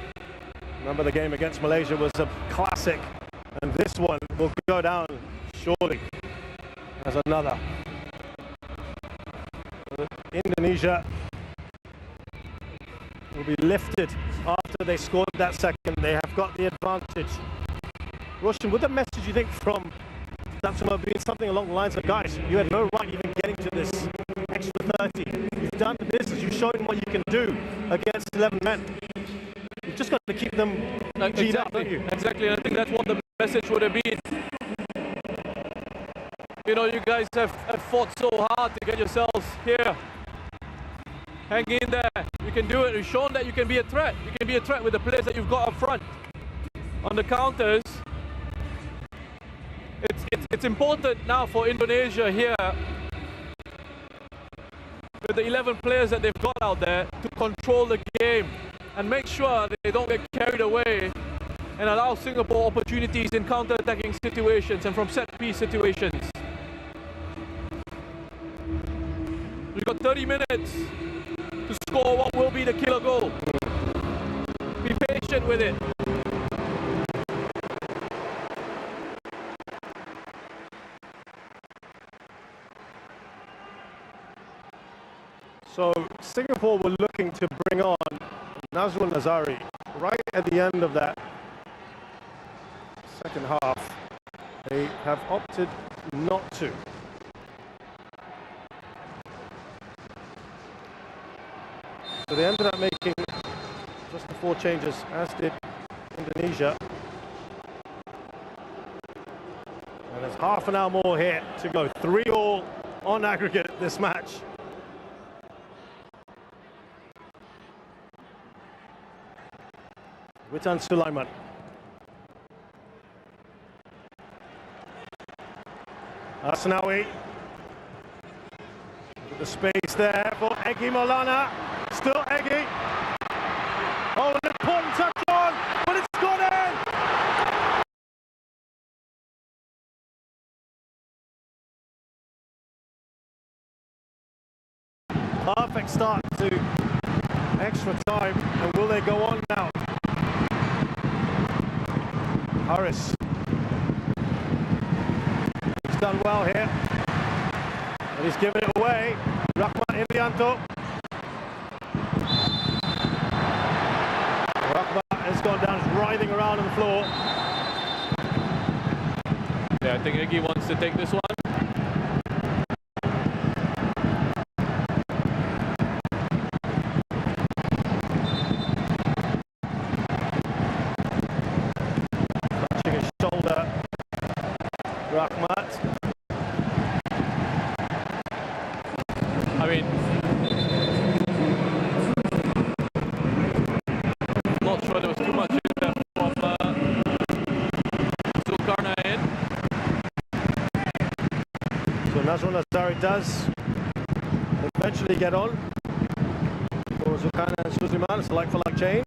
Remember, the game against Malaysia was a classic, and this one will go down surely as another. Indonesia will be lifted after they scored that second. They have got the advantage. Roshan, would the message, you think, from Samsung being something along the lines of, guys, you had no right even getting to this extra 30. You've done the business. You've shown what you can do against 11 men. You've just got to keep them G'd up, don't you? Exactly. I think that's what the message would have been. You know, you guys have fought so hard to get yourselves here. Hang in there. You can do it. You've shown that you can be a threat. You can be a threat with the players that you've got up front. On the counters, it's important now for Indonesia here, with the 11 players that they've got out there, to control the game and make sure they don't get carried away and allow Singapore opportunities in counter-attacking situations and from set-piece situations. We've got 30 minutes to score what will be the killer goal. Be patient with it. So Singapore were looking to bring on Nazrul Nazari right at the end of that second half. They have opted not to. So they ended up making just the 4 changes, as did Indonesia. And there's half an hour more here to go. 3-3 on aggregate this match. Witan Sulaiman. Asnawi. The space there for Egy Maulana. Still Egy. Oh, an important touch on, but it's gone in! Perfect start to extra time, and will they go on now? Harris. He's done well here, and he's given it away. Rahmat Irianto. Rahmat has gone down, he's writhing around on the floor. Yeah, I think Iggy wants to take this one. Nazrul Nazari does eventually get on. For Zulkarnain and Suleiman, it's a like-for-like change.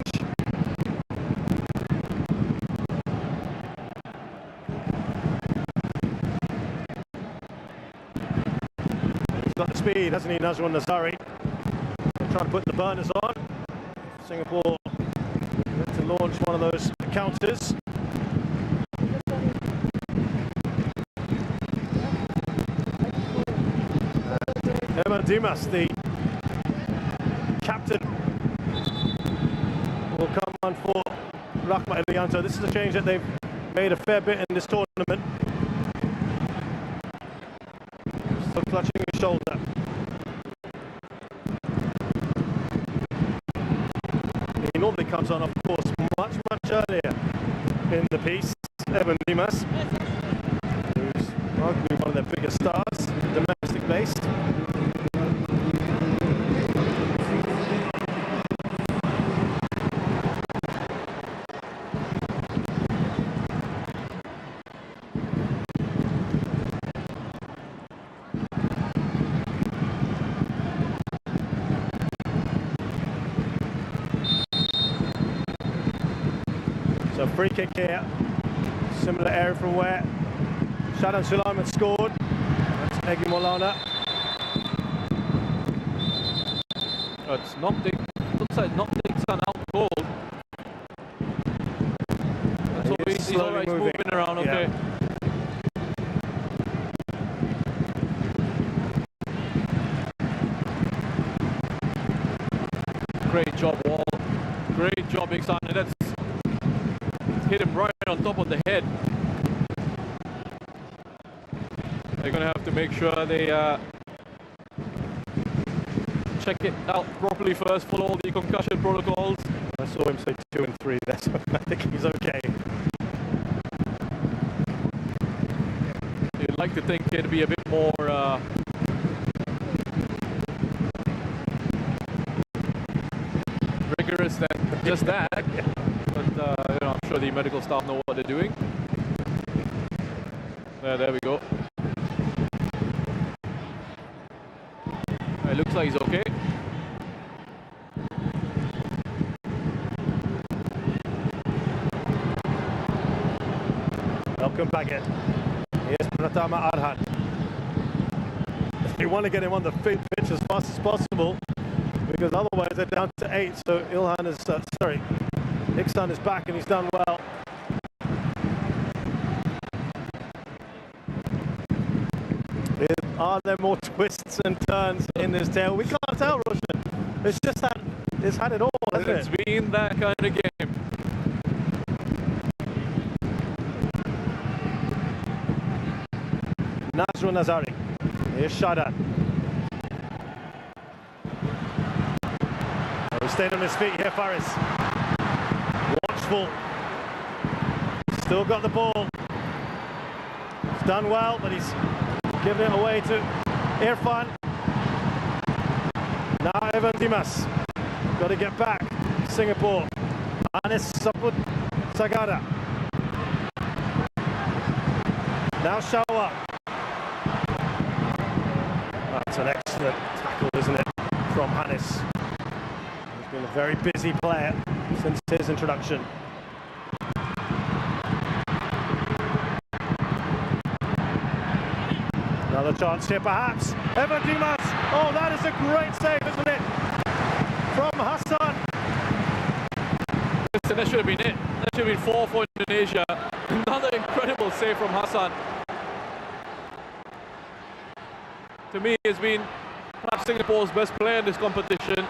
He's got the speed, hasn't he, Nazrul Nazari? They're trying to put the burners on. Singapore to launch one of those counters. Evan Dimas, the captain, will come on for Rahmat Irianto. This is a change that they've made a fair bit in this tournament. Still clutching his shoulder. He normally comes on, of course, much earlier in the piece. Evan Dimas, who's arguably one of their biggest stars, domestic based. So free kick here, similar area from where Shadhan Sulaiman scored. That's Egi Maulana. Oh, it's knocked it. Looks like knocked it out cold. He's alright, moving around. Okay. Great job, Wall. Great job, Iksan. And that's hit him right on top of the head. They're going to have to make sure they check it out properly first, follow all the concussion protocols. I saw him say 2 and 3 there, so I think he's okay. You'd like to think it'd be a bit more rigorous than just that. But you know, I'm sure the medical staff know what they're doing. There we go. It looks like he's okay. Welcome back in. Here's Pratama Arhan. They want to get him on the pitch as fast as possible, because otherwise they're down to 8. So Ilhan is, Iksan is back and he's done well. Are there more twists and turns in this tale? We can't tell, Roshan. It's just that it's had it all, hasn't it? It's been that kind of game. Nazrul Nazari. Here's Shadhan. He stayed on his feet here, Faris. Watchful. Still got the ball. He's done well, but he's giving it away to Irfan. Now Evan Dimas. Got to get back. Singapore. Anis Saput Sagara. Now Shawa. That's an excellent tackle, isn't it, from Hannes. He's been a very busy player since his introduction. Another chance here, perhaps. Evan Dimas. Oh, that is a great save, isn't it? From Hassan. Listen, that should have been it. That should have been 4 for Indonesia. Another incredible save from Hassan. To me, he's been perhaps Singapore's best player in this competition.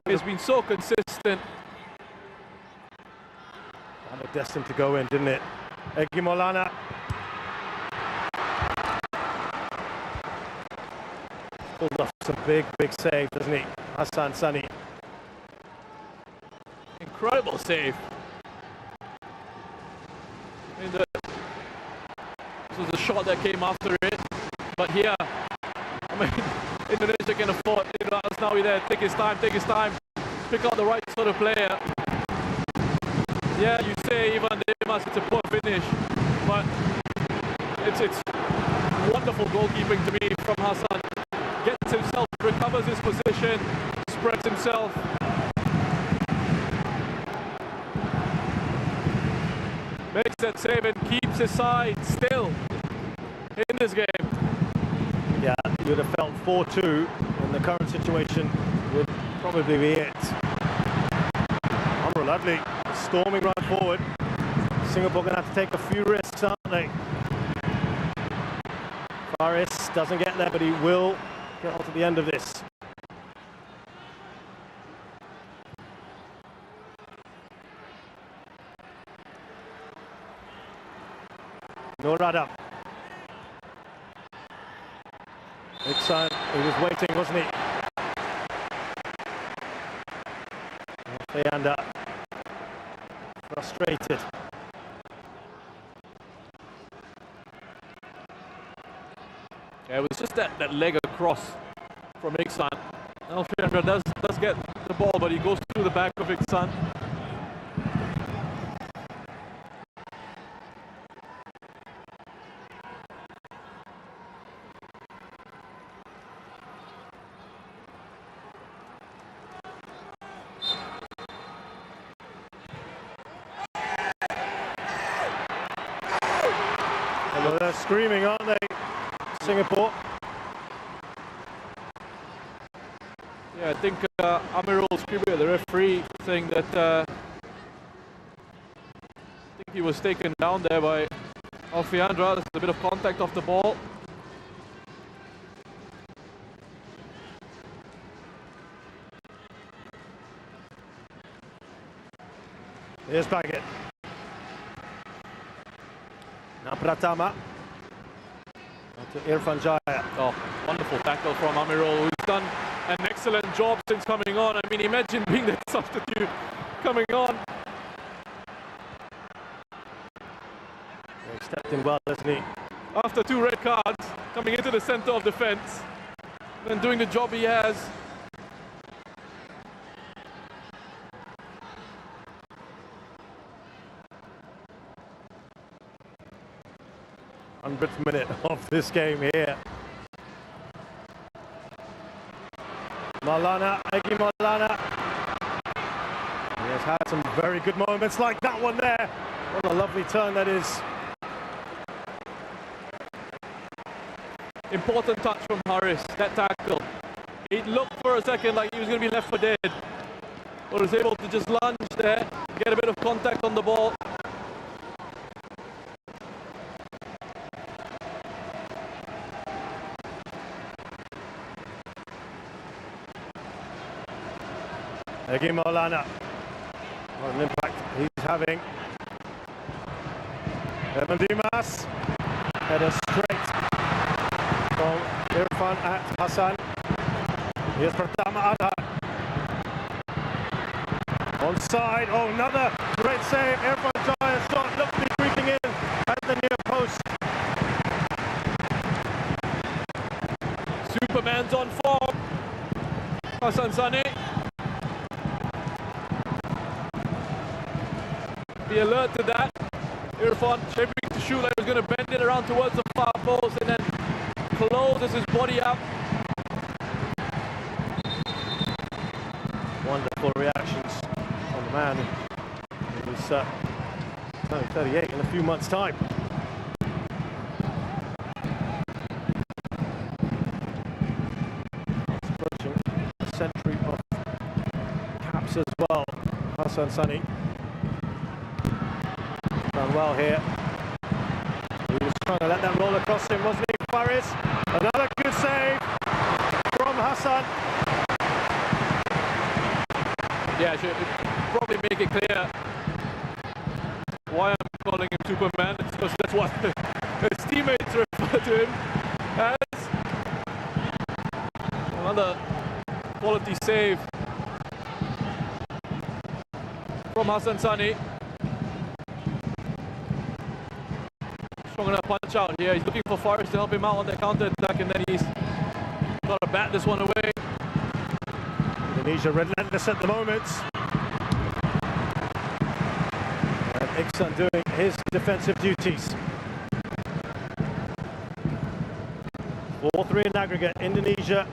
He's been so consistent. Kind of destined to go in, didn't it? Egi Maulana. Pulled off some big saves, doesn't he? Hassan Sani. Incredible save. This was a shot that came after it, but here, I mean, Indonesia can afford, now there, take his time, pick out the right sort of player. Yeah, you say Ivan Dimas, it's a poor finish, but it's goalkeeping to me from Hassan. Gets himself, recovers his position, spreads himself. Makes that save and keeps his side still in this game. Yeah, you would have felt 4-2 in the current situation would probably be it. Amrul Adli storming right forward. Singapore going to have to take a few risks, aren't they? Faris doesn't get there, but he will get on to the end of this. Norada. Iksan, he was waiting, wasn't he? Leander, frustrated. Yeah, it was just that leg across from Iksan. Alfiandra does get the ball, but he goes through the back of Iksan. Well, they're screaming, aren't they, Singapore? Yeah, I think Amirul screaming at the referee, saying that I think he was taken down there by Alfiandra. There's a bit of contact off the ball. Here's Baggett. Now Pratama. Now to Irfan Jaya. Oh, wonderful tackle from Amirul, who's done an excellent job since coming on. I mean, imagine being the substitute coming on. He stepped in well, hasn't he? After 2 red cards, coming into the center of defense and doing the job he has. th minute of this game here. Maulana, Egy Maulana. He has had some very good moments like that one there. What a lovely turn that is. Important touch from Haris, that tackle. He looked for a second like he was going to be left for dead, but was able to just lunge there, get a bit of contact on the ball. Egy Maulana. What an impact he's having. Evan Dimas. Header straight from Irfan at Hassan. Here's Pratama Adha. Onside. Oh, another great save. Irfan Jaya shot looked to be creeping in at the near post. Superman's on form. Hassan Sane. Be alert to that. Irfan shaping to shoot like he was going to bend it around towards the far post and then closes his body up. Wonderful reactions from the man who's turning 38 in a few months' time. He's approaching a century of caps as well. Hassan Sani done well here. He was trying to let that roll across him, wasn't he? Faris, another good save from Hassan. Yeah, I should probably make it clear why I'm calling him Superman. It's because that's what his teammates refer to him as. Another quality save from Hassan Sani. Strong enough punch out here. He's looking for Faris to help him out on that counter attack, and then he's got to bat this one away. Indonesia relentless at the moment. And Iksan doing his defensive duties. 4-3 in aggregate. Indonesia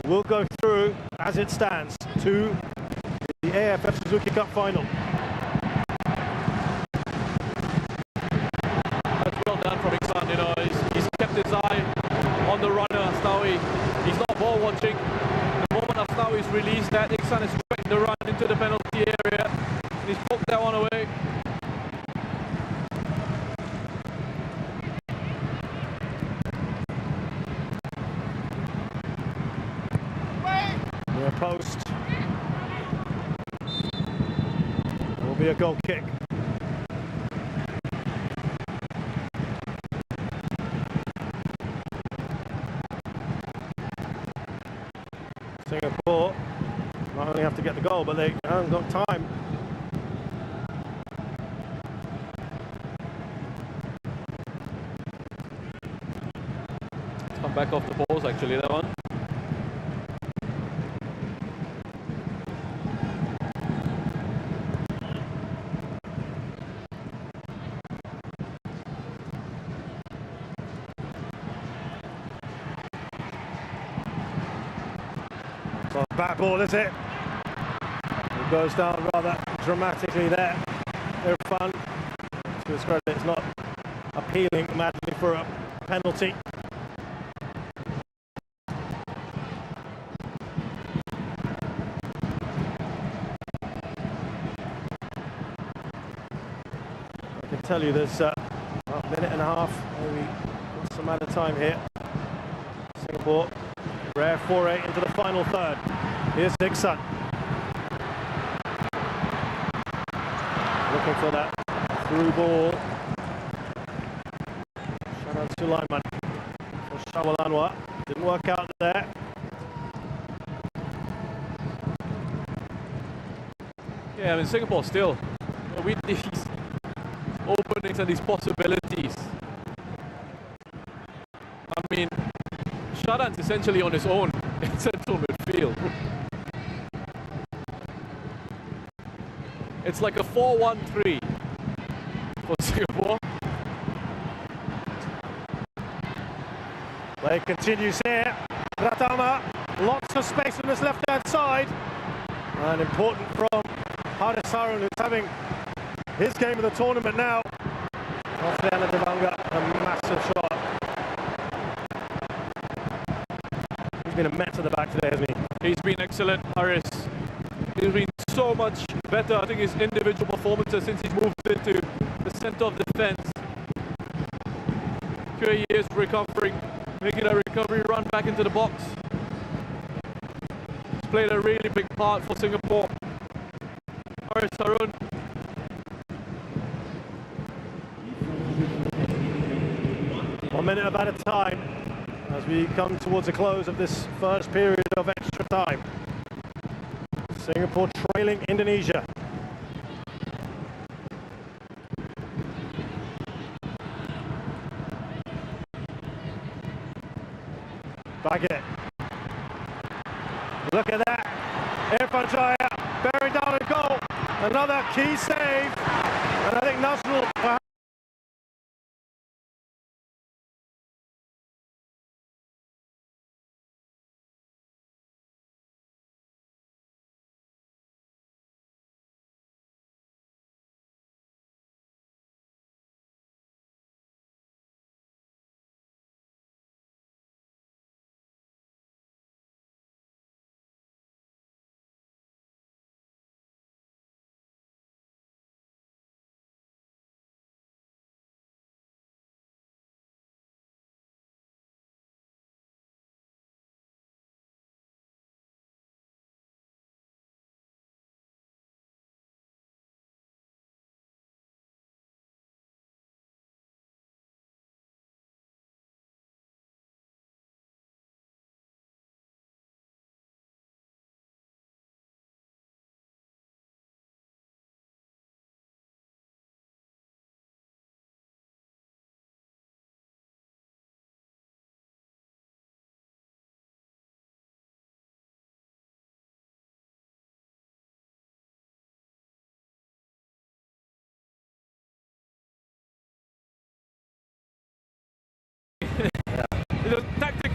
will go through as it stands to the AFF Suzuki Cup final. That's well done from Iksan, you know, he's kept his eye on the runner. Asnawi, he's not ball watching. The moment Asnawi is released, that Iksan is straight the run into the penalty area. And he's poked that one away. Near post. There will be a goal kick. Singapore not only have to get the goal, but they haven't got time. It's come back off the post actually, that one. So back ball, is it? It goes down rather dramatically there. Irfan, to his credit, it's not appealing madly for a penalty. I can tell you there's about a minute and a half, maybe some amount of time here. Singapore, rare foray into the final third. Here's Iksan. Looking for that through ball. Sharan Sulaiman for Shawal Anwar. Didn't work out there. Yeah, I mean, Singapore still, with these openings and these possibilities. I mean, Sharan's essentially on his own in central midfield. It's like a 4-1-3 for Singapore. Play continues here. Pratama, lots of space on this left-hand side. And important from Haris Harun, who's having his game of the tournament now. Off the end of Devanga, a massive shot. He's been a Met at the back today, hasn't he? He's been excellent, Haris. He's been so much better, I think, his individual performances since he's moved into the centre of defence. QAE is recovering, making a recovery run back into the box. He's played a really big part for Singapore. Haris Harun. One minute about a time as we come towards the close of this first period of extra time. Singapore trailing Indonesia. Back it. Look at that. Irfan Jaya bearing down a goal. Another key save. And I think Nazrul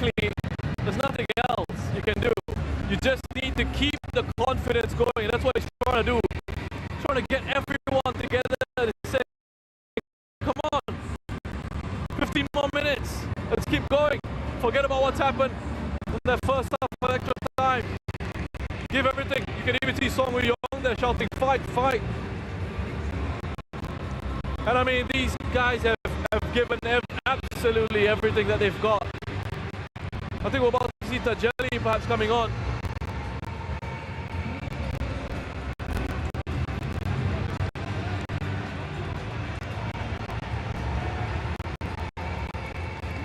clean, there's nothing else you can do. You just need to keep the confidence going. That's what he's trying to do. He's trying to get everyone together and say, come on, 15 more minutes. Let's keep going. Forget about what's happened in the first half of extra time. Give everything. You can even see Song Woo-young there shouting, fight, fight. And I mean, these guys have given absolutely everything that they've got. I think we're about to see Tajeli perhaps coming on.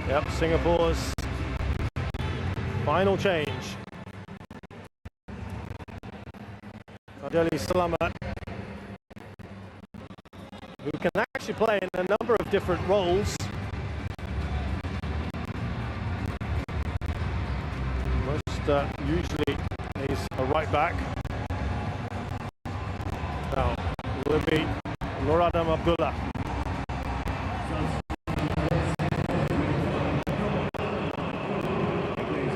Yep, Singapore's final change. Tajeli Selamat, who can actually play in a number of different roles. Usually he's a right back. Now it will be Noradam Abdullah.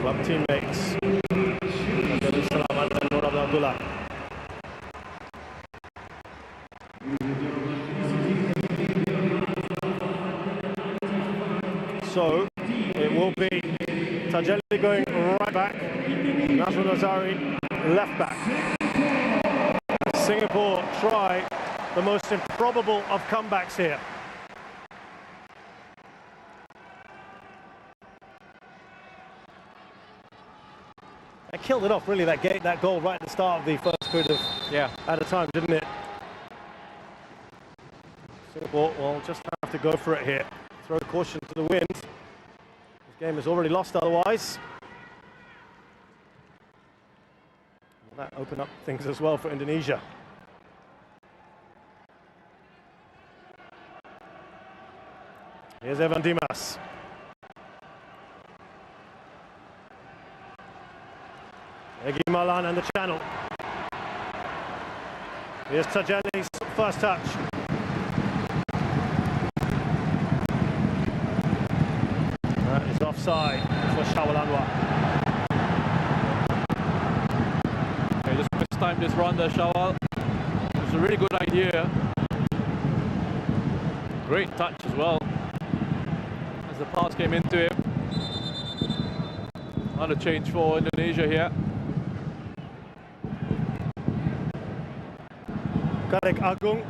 Club teammates Tajeli Selamat and Noradam Abdullah. So it will be Tajeli going right back, Nazrul Nazari left back. Singapore try the most improbable of comebacks here. They killed it off really, that goal right at the start of the first period of at a time, didn't it? Singapore will just have to go for it here. Throw caution to the wind. This game is already lost otherwise. Will that open up things as well for Indonesia? Here's Evan Dimas. Egi Malan and the channel. Here's Tajeli's first touch. That is offside for Shawal Anwar. Okay, just mistimed this run there, Shawal. It was a really good idea. Great touch as well as the pass came into him. Another change for Indonesia here. Karek Agung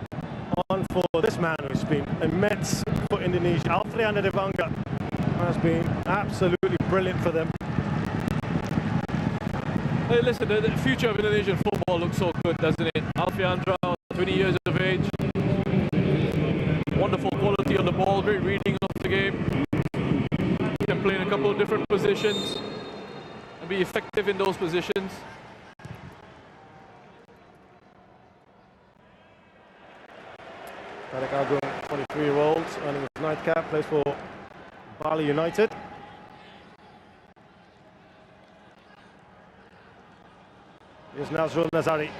on for this man who's been immense for Indonesia. Alfrianda Devanga has been absolutely brilliant for them. Hey, listen, the future of Indonesian football looks so good, doesn't it? Alfrianda, 20 years of age. Wonderful quality on the ball, great reading of the game. Can play in a couple of different positions and be effective in those positions. Karek Agung, 23-year-old, earning his 9th cap, plays for Bali United. Here's Nazrul Nazari,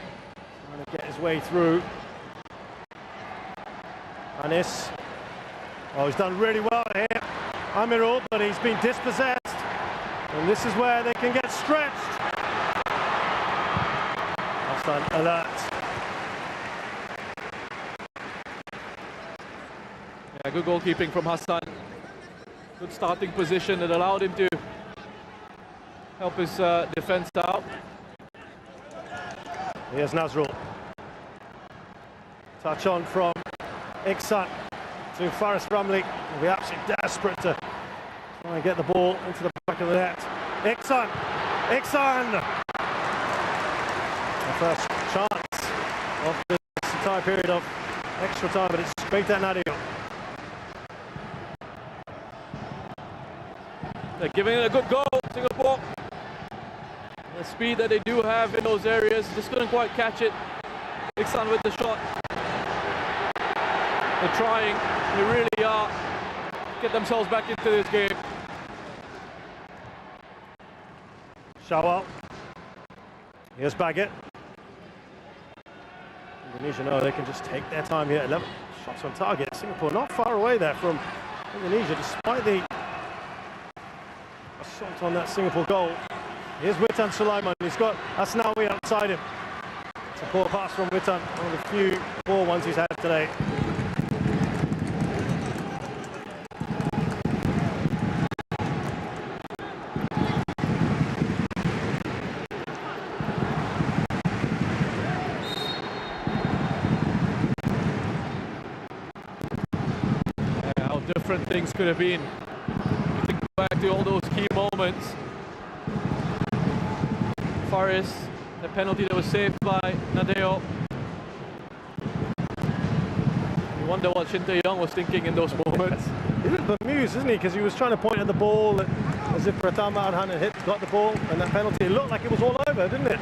trying to get his way through. Anis, oh, he's done really well here, Amirul, but he's been dispossessed. And this is where they can get stretched. Hassan alert. Yeah, good goalkeeping from Hassan. Good starting position that allowed him to help his defense out. Here's Nazrul. Touch on from Iksan to Faris Ramli. He'll be absolutely desperate to try and get the ball into the back of the net. Iksan! Iksan! The first chance of this entire period of extra time, but it's straight at Nadio. They're giving it a good go, Singapore. The speed that they do have in those areas, just couldn't quite catch it. Iksan with the shot. They're trying, they really are. Get themselves back into this game. Shawal. Here's Baggett. Indonesia know they can just take their time here. 11 shots on target. Singapore not far away there from Indonesia, despite the assault on that Singapore goal. Here's Witan Sulaiman. He's got Asnawi outside him. It's a poor pass from Witan, one of the few poor ones he's had today. How different things could have been. You think back to all those key moments. Faris, the penalty that was saved by Nadeo. You wonder what Shin Tae-yong was thinking in those moments. He's a bit bemused, isn't he? Because he was trying to point at the ball as if Pratama Arhan had got the ball, and that penalty, it looked like it was all over, didn't it?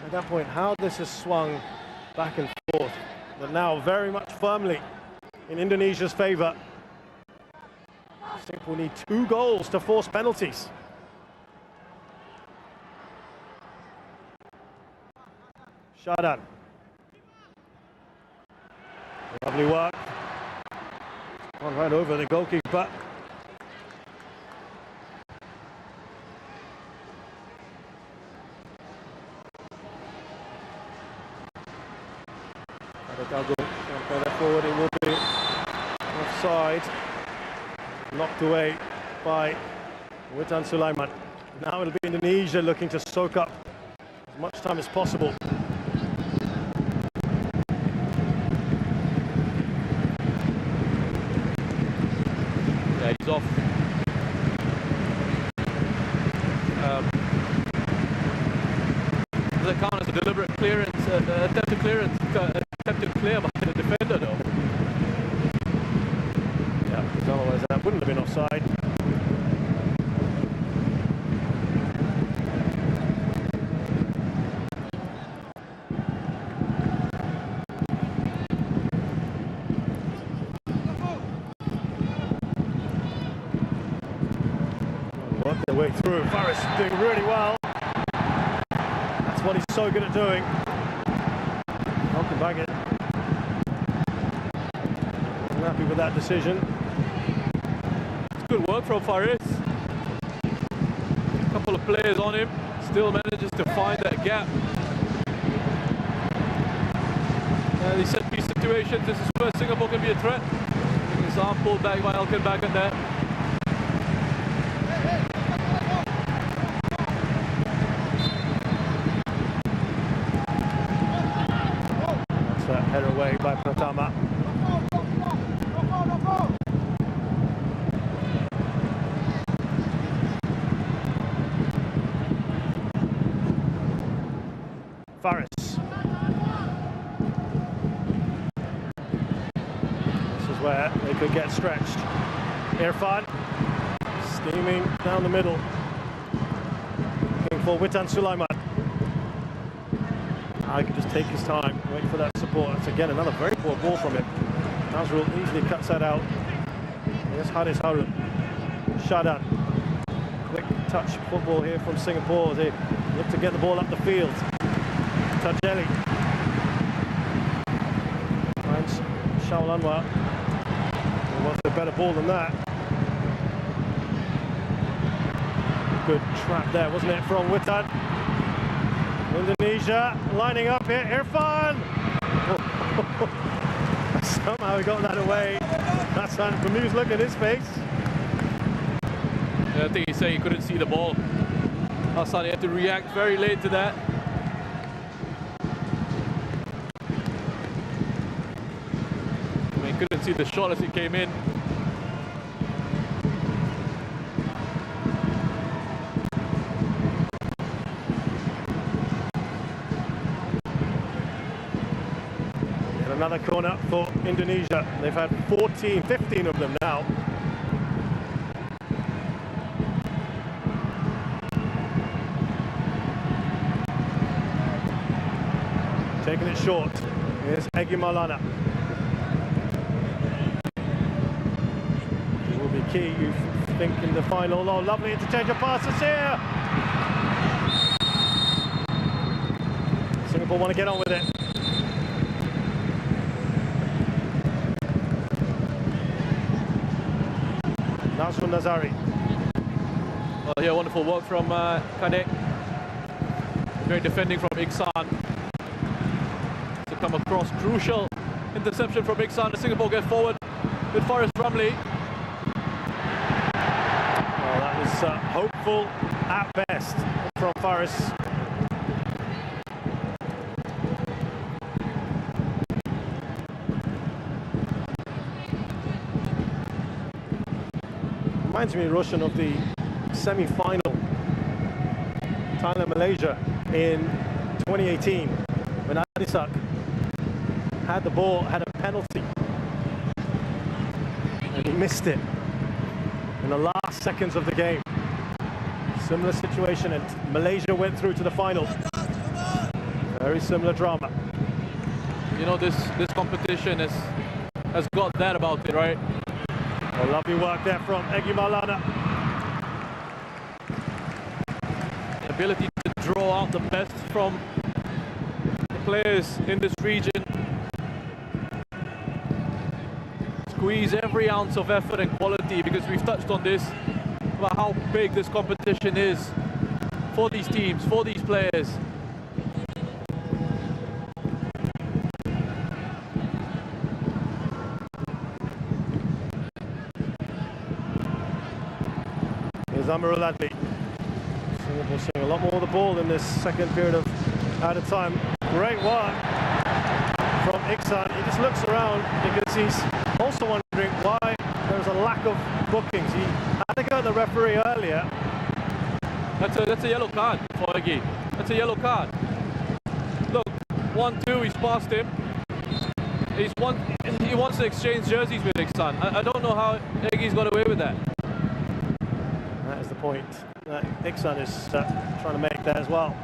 At that point, how this has swung back and forth, but now very much firmly in Indonesia's favour. Singapore need 2 goals to force penalties. Shadan. Lovely work. Gone right over the goalkeeper. Can't play that forward, it will be offside. Knocked away by Witan Sulaiman. Now it'll be Indonesia looking to soak up as much time as possible. Yeah, he's off. Does it count as a deliberate clearance, attempted clear by the defender though? Yeah, because otherwise that wouldn't have been offside. Work their way through. Faris doing really well. That's what he's so good at doing. Welcome back in. I'm happy with that decision. Good work from Faris. A couple of players on him, still manages to find that gap. These set piece situations, this is where Singapore can be a threat. His arm pulled back by Alkan back at that. That's that header away by Pratama. Faris. This is where they could get stretched. Irfan steaming down the middle. Looking for Witan Sulaiman. I can just take his time, wait for that support. That's again another very poor ball from him. Nazrul easily cuts that out. Here's Haris Harun. Shadan. Quick touch football here from Singapore. They look to get the ball up the field. Tajeli finds Shaul Anwar. He wants a better ball than that. Good trap there, wasn't it, from Witan? Indonesia lining up here. Irfan! Somehow he got that away. That's that bemused look at his face. Yeah, I think he said he couldn't see the ball. Hassan had to react very late to that. Couldn't see the shot as it came in. And another corner for Indonesia. They've had 15 of them now. Taking it short. Here's Egy Maulana. Key, you think, in the final. Oh, lovely interchange of passes here. Singapore want to get on with it. Nazrul Nazari. Well, here, wonderful work from Kadek. Great defending from Iksan. To come across, crucial interception from Iksan. The Singapore get forward with Faris Ramli. Well, that was hopeful at best from Faris. Reminds me, Roshan, of the semi-final Thailand-Malaysia in 2018 when Adisak had the ball, had a penalty, and he missed it in the last seconds of the game. Similar situation, and Malaysia went through to the final. Very similar drama. You know, this competition has got that about it, right? Well, lovely work there from Egy Maulana. The ability to draw out the best from the players in this region. Squeeze every ounce of effort and quality, because we've touched on this, about how big this competition is for these teams, for these players. Here's Amarul Adli. Singapore seeing a lot more of the ball in this second period of added time. Great work from Iksan. He just looks around because he's also wondering why there's a lack of bookings. He had to go to the referee earlier. That's a yellow card for Egy. That's a yellow card. Look, 1-2, he's past him. He wants to exchange jerseys with Iksan. I don't know how Egy's got away with that. That is the point that Iksan is trying to make there as well.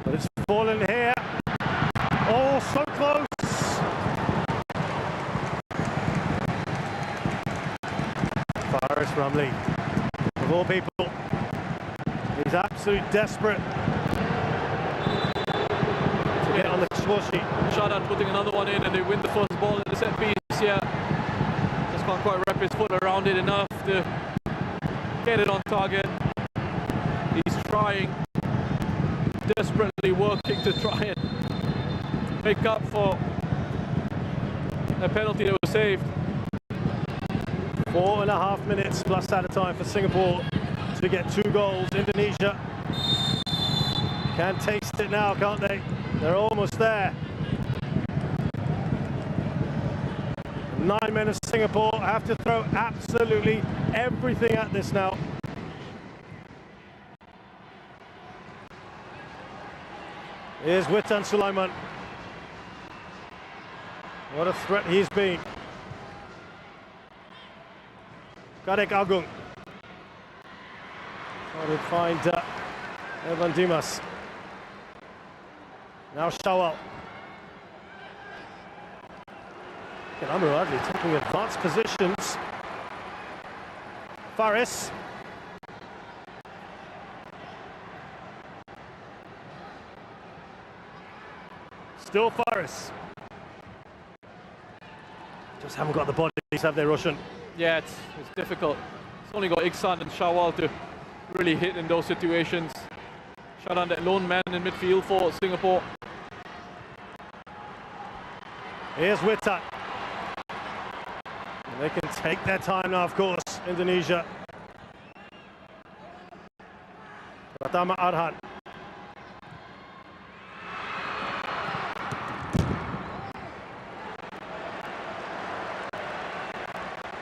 But it's fallen here. Oh, so close! Faris Ramli, of all people, he's absolutely desperate to get on the score sheet. Shadan putting another one in, and they win the first ball in the set piece here. Just can't quite wrap his foot around it enough to get it on target. He's trying, desperately working to try and make up for a penalty that was saved. 4.5 minutes plus added time for Singapore to get 2 goals. Indonesia can taste it now, can't they? They're almost there. 9 men of Singapore have to throw absolutely everything at this now. Here's Witan Sulaiman. What a threat he's been. Kadek Agung. Trying to find Evan Dimas. Now Shawal. And Amarul Adli taking advanced positions. Faris. Still Faris. Just haven't got the bodies, have they, Roshan? Yeah, it's difficult. It's only got Iksan and Shawal to really hit in those situations. Shadan, that lone man in midfield for Singapore. Here's Witan. And they can take their time now, of course, Indonesia. Pratama Arhan.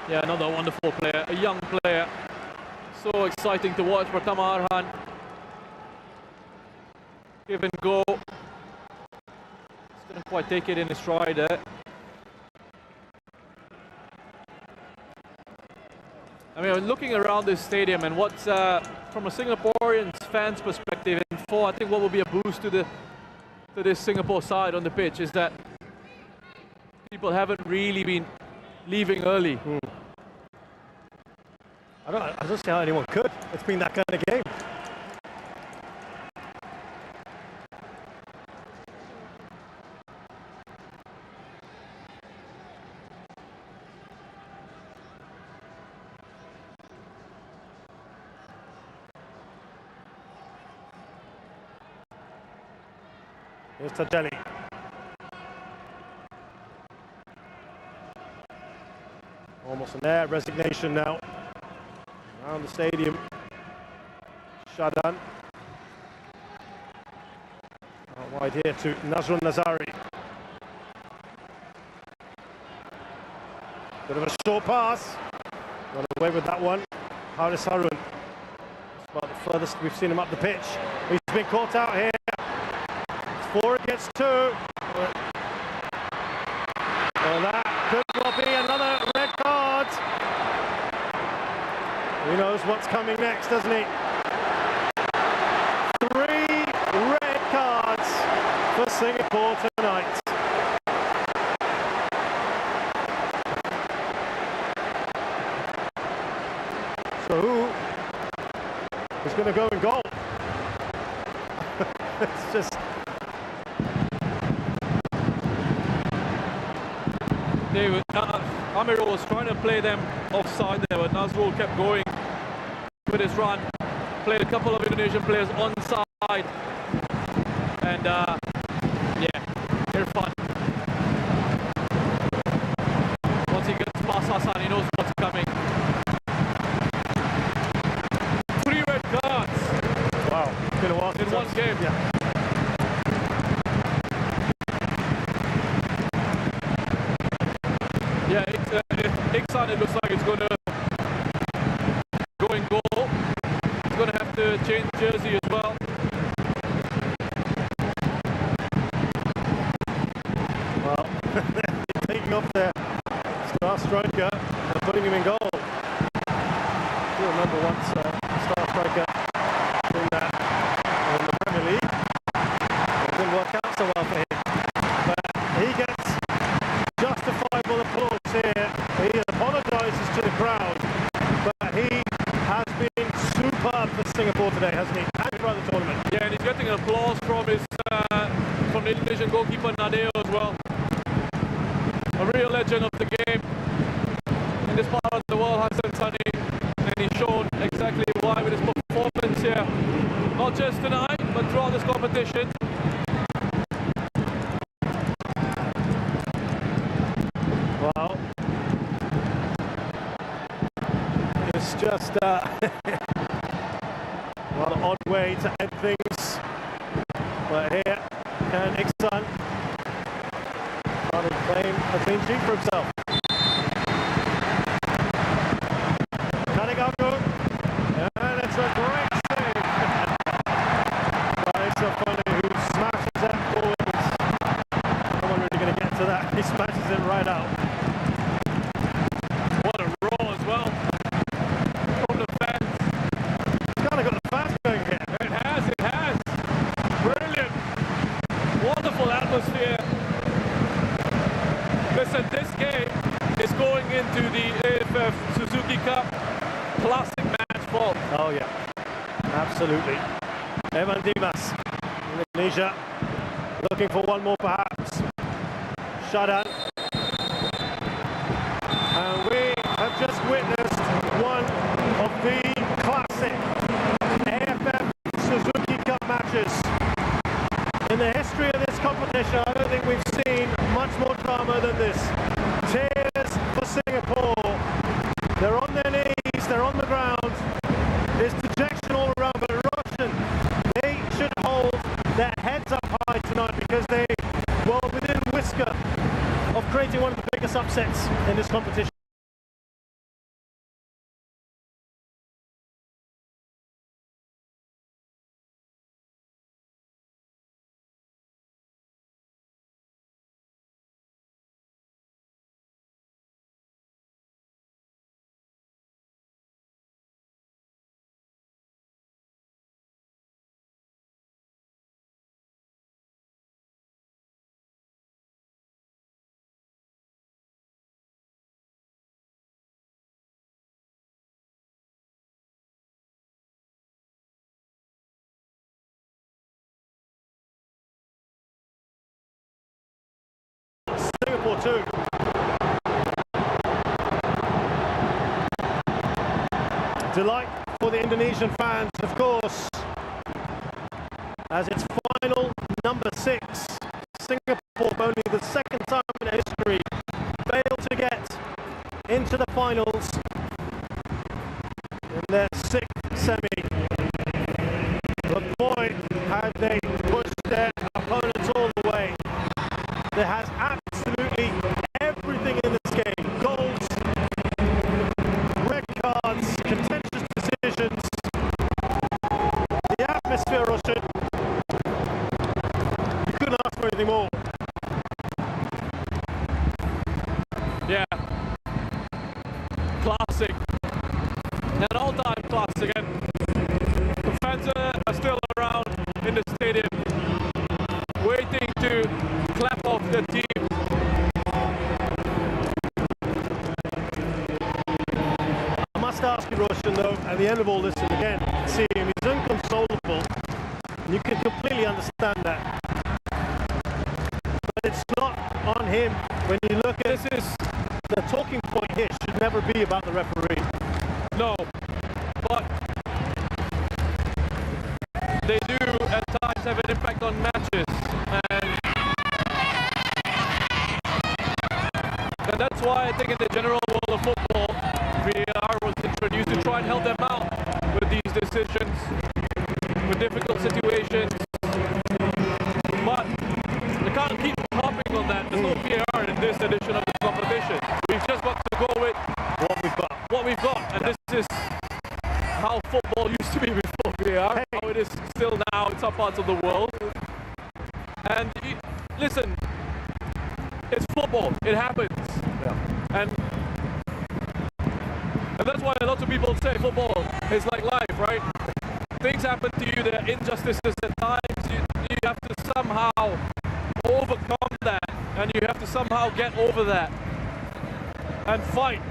Yeah, another wonderful player, a young player. So exciting to watch. Pratama Arhan. Give and go. Just couldn't quite take it in his stride there. I mean, looking around this stadium and what's from a Singaporean fans' perspective, and I think what will be a boost to this Singapore side on the pitch is that people haven't really been leaving early. I don't see how anyone could. It's been that kind of game. Here's Tajeli. Almost an air resignation now around the stadium. Shadan. Out wide here to Nazrul Nazari. Bit of a short pass. Got away with that one. Haris Harun. It's about the furthest we've seen him up the pitch. He's been caught out here. It's 4 against 2. Well, that could well be another red card. He knows what's coming next, doesn't he? 3 red cards for Singapore tonight. So who is going to go in goal? It's just... Amirul was trying to play them offside there, but Nazrul kept going with his run. Played a couple of Indonesian players onside. And yeah, Irfan. Once he gets past Hassan, he knows what's coming. 3 red cards. Wow, it's been a while in one game. Yeah. Yeah, Iksan, it looks like it's going to go in goal. He's going to have to change jersey as well. Well, taking off their star striker and putting him in goal. I do remember once a star striker doing that in the Premier League. It didn't work out so well for him. But he gets justifiable applause here. He apologises to the crowd, but he has been superb for Singapore today, hasn't he? And throughout the tournament. Yeah, and he's getting applause from his from the Indonesian goalkeeper Nadeo as well. A real legend of the game in this part of the world, Hassan Sani, and he's shown exactly why with his performance here, not just tonight, but throughout this competition. Well, it's just well, an odd way to end things. But here, can Iksan try to claim a clean sheet for himself? Kanigaku, and it's a great save. But it's so funny who smashes that forwards. No one really going to get to that. He smashes it right out. What a roll as well from the fans. It's kind of got the fans going here. It has. Brilliant. Wonderful atmosphere. Listen, this game is going into the AFF Suzuki Cup Classic match ball. Oh yeah, absolutely. Evan Dimas, Indonesia, looking for one more perhaps. Shadan. And we have just witnessed one of the classic AFF Suzuki Cup matches. In the history of this competition, I don't think we've seen much more drama than this. Tears for Singapore. They're on their knees, they're on the ground. There's dejection all around, but Roshan, they should hold their heads up high tonight because they were within a whisker of creating one of the biggest upsets in this competition. Singapore 2. Delight for the Indonesian fans, of course, as it's final number 6 semi. But boy, have they pushed their opponents all the way. There has absolutely everything in this game. Goals, red cards, contentious decisions. The atmosphere, Russian. You couldn't ask for anything more. Yeah. Classic. An all-time classic. And the fans are still around in the stadium, waiting to clap off the team. I must ask you, Roshan, though, at the end of all this, and again, you can see him, he's inconsolable. You can completely understand that. But it's not on him. When you look at This is the talking point here, should never be about the referee. no, but they do at times have an impact on matches, and that's why I think in the general world of football, VAR was introduced to try and help them out with these decisions, with difficult situations. But we can't keep harping on that. There's no VAR in this edition of the competition. We've just got to go with what we've got, and this is how football used to be before VAR, how it is still now in some parts of the world. And listen, it's football, it happens. And that's why a lot of people say football is like life, right? Things happen to you, there are injustices at times, you have to somehow overcome that, and you have to somehow get over that and fight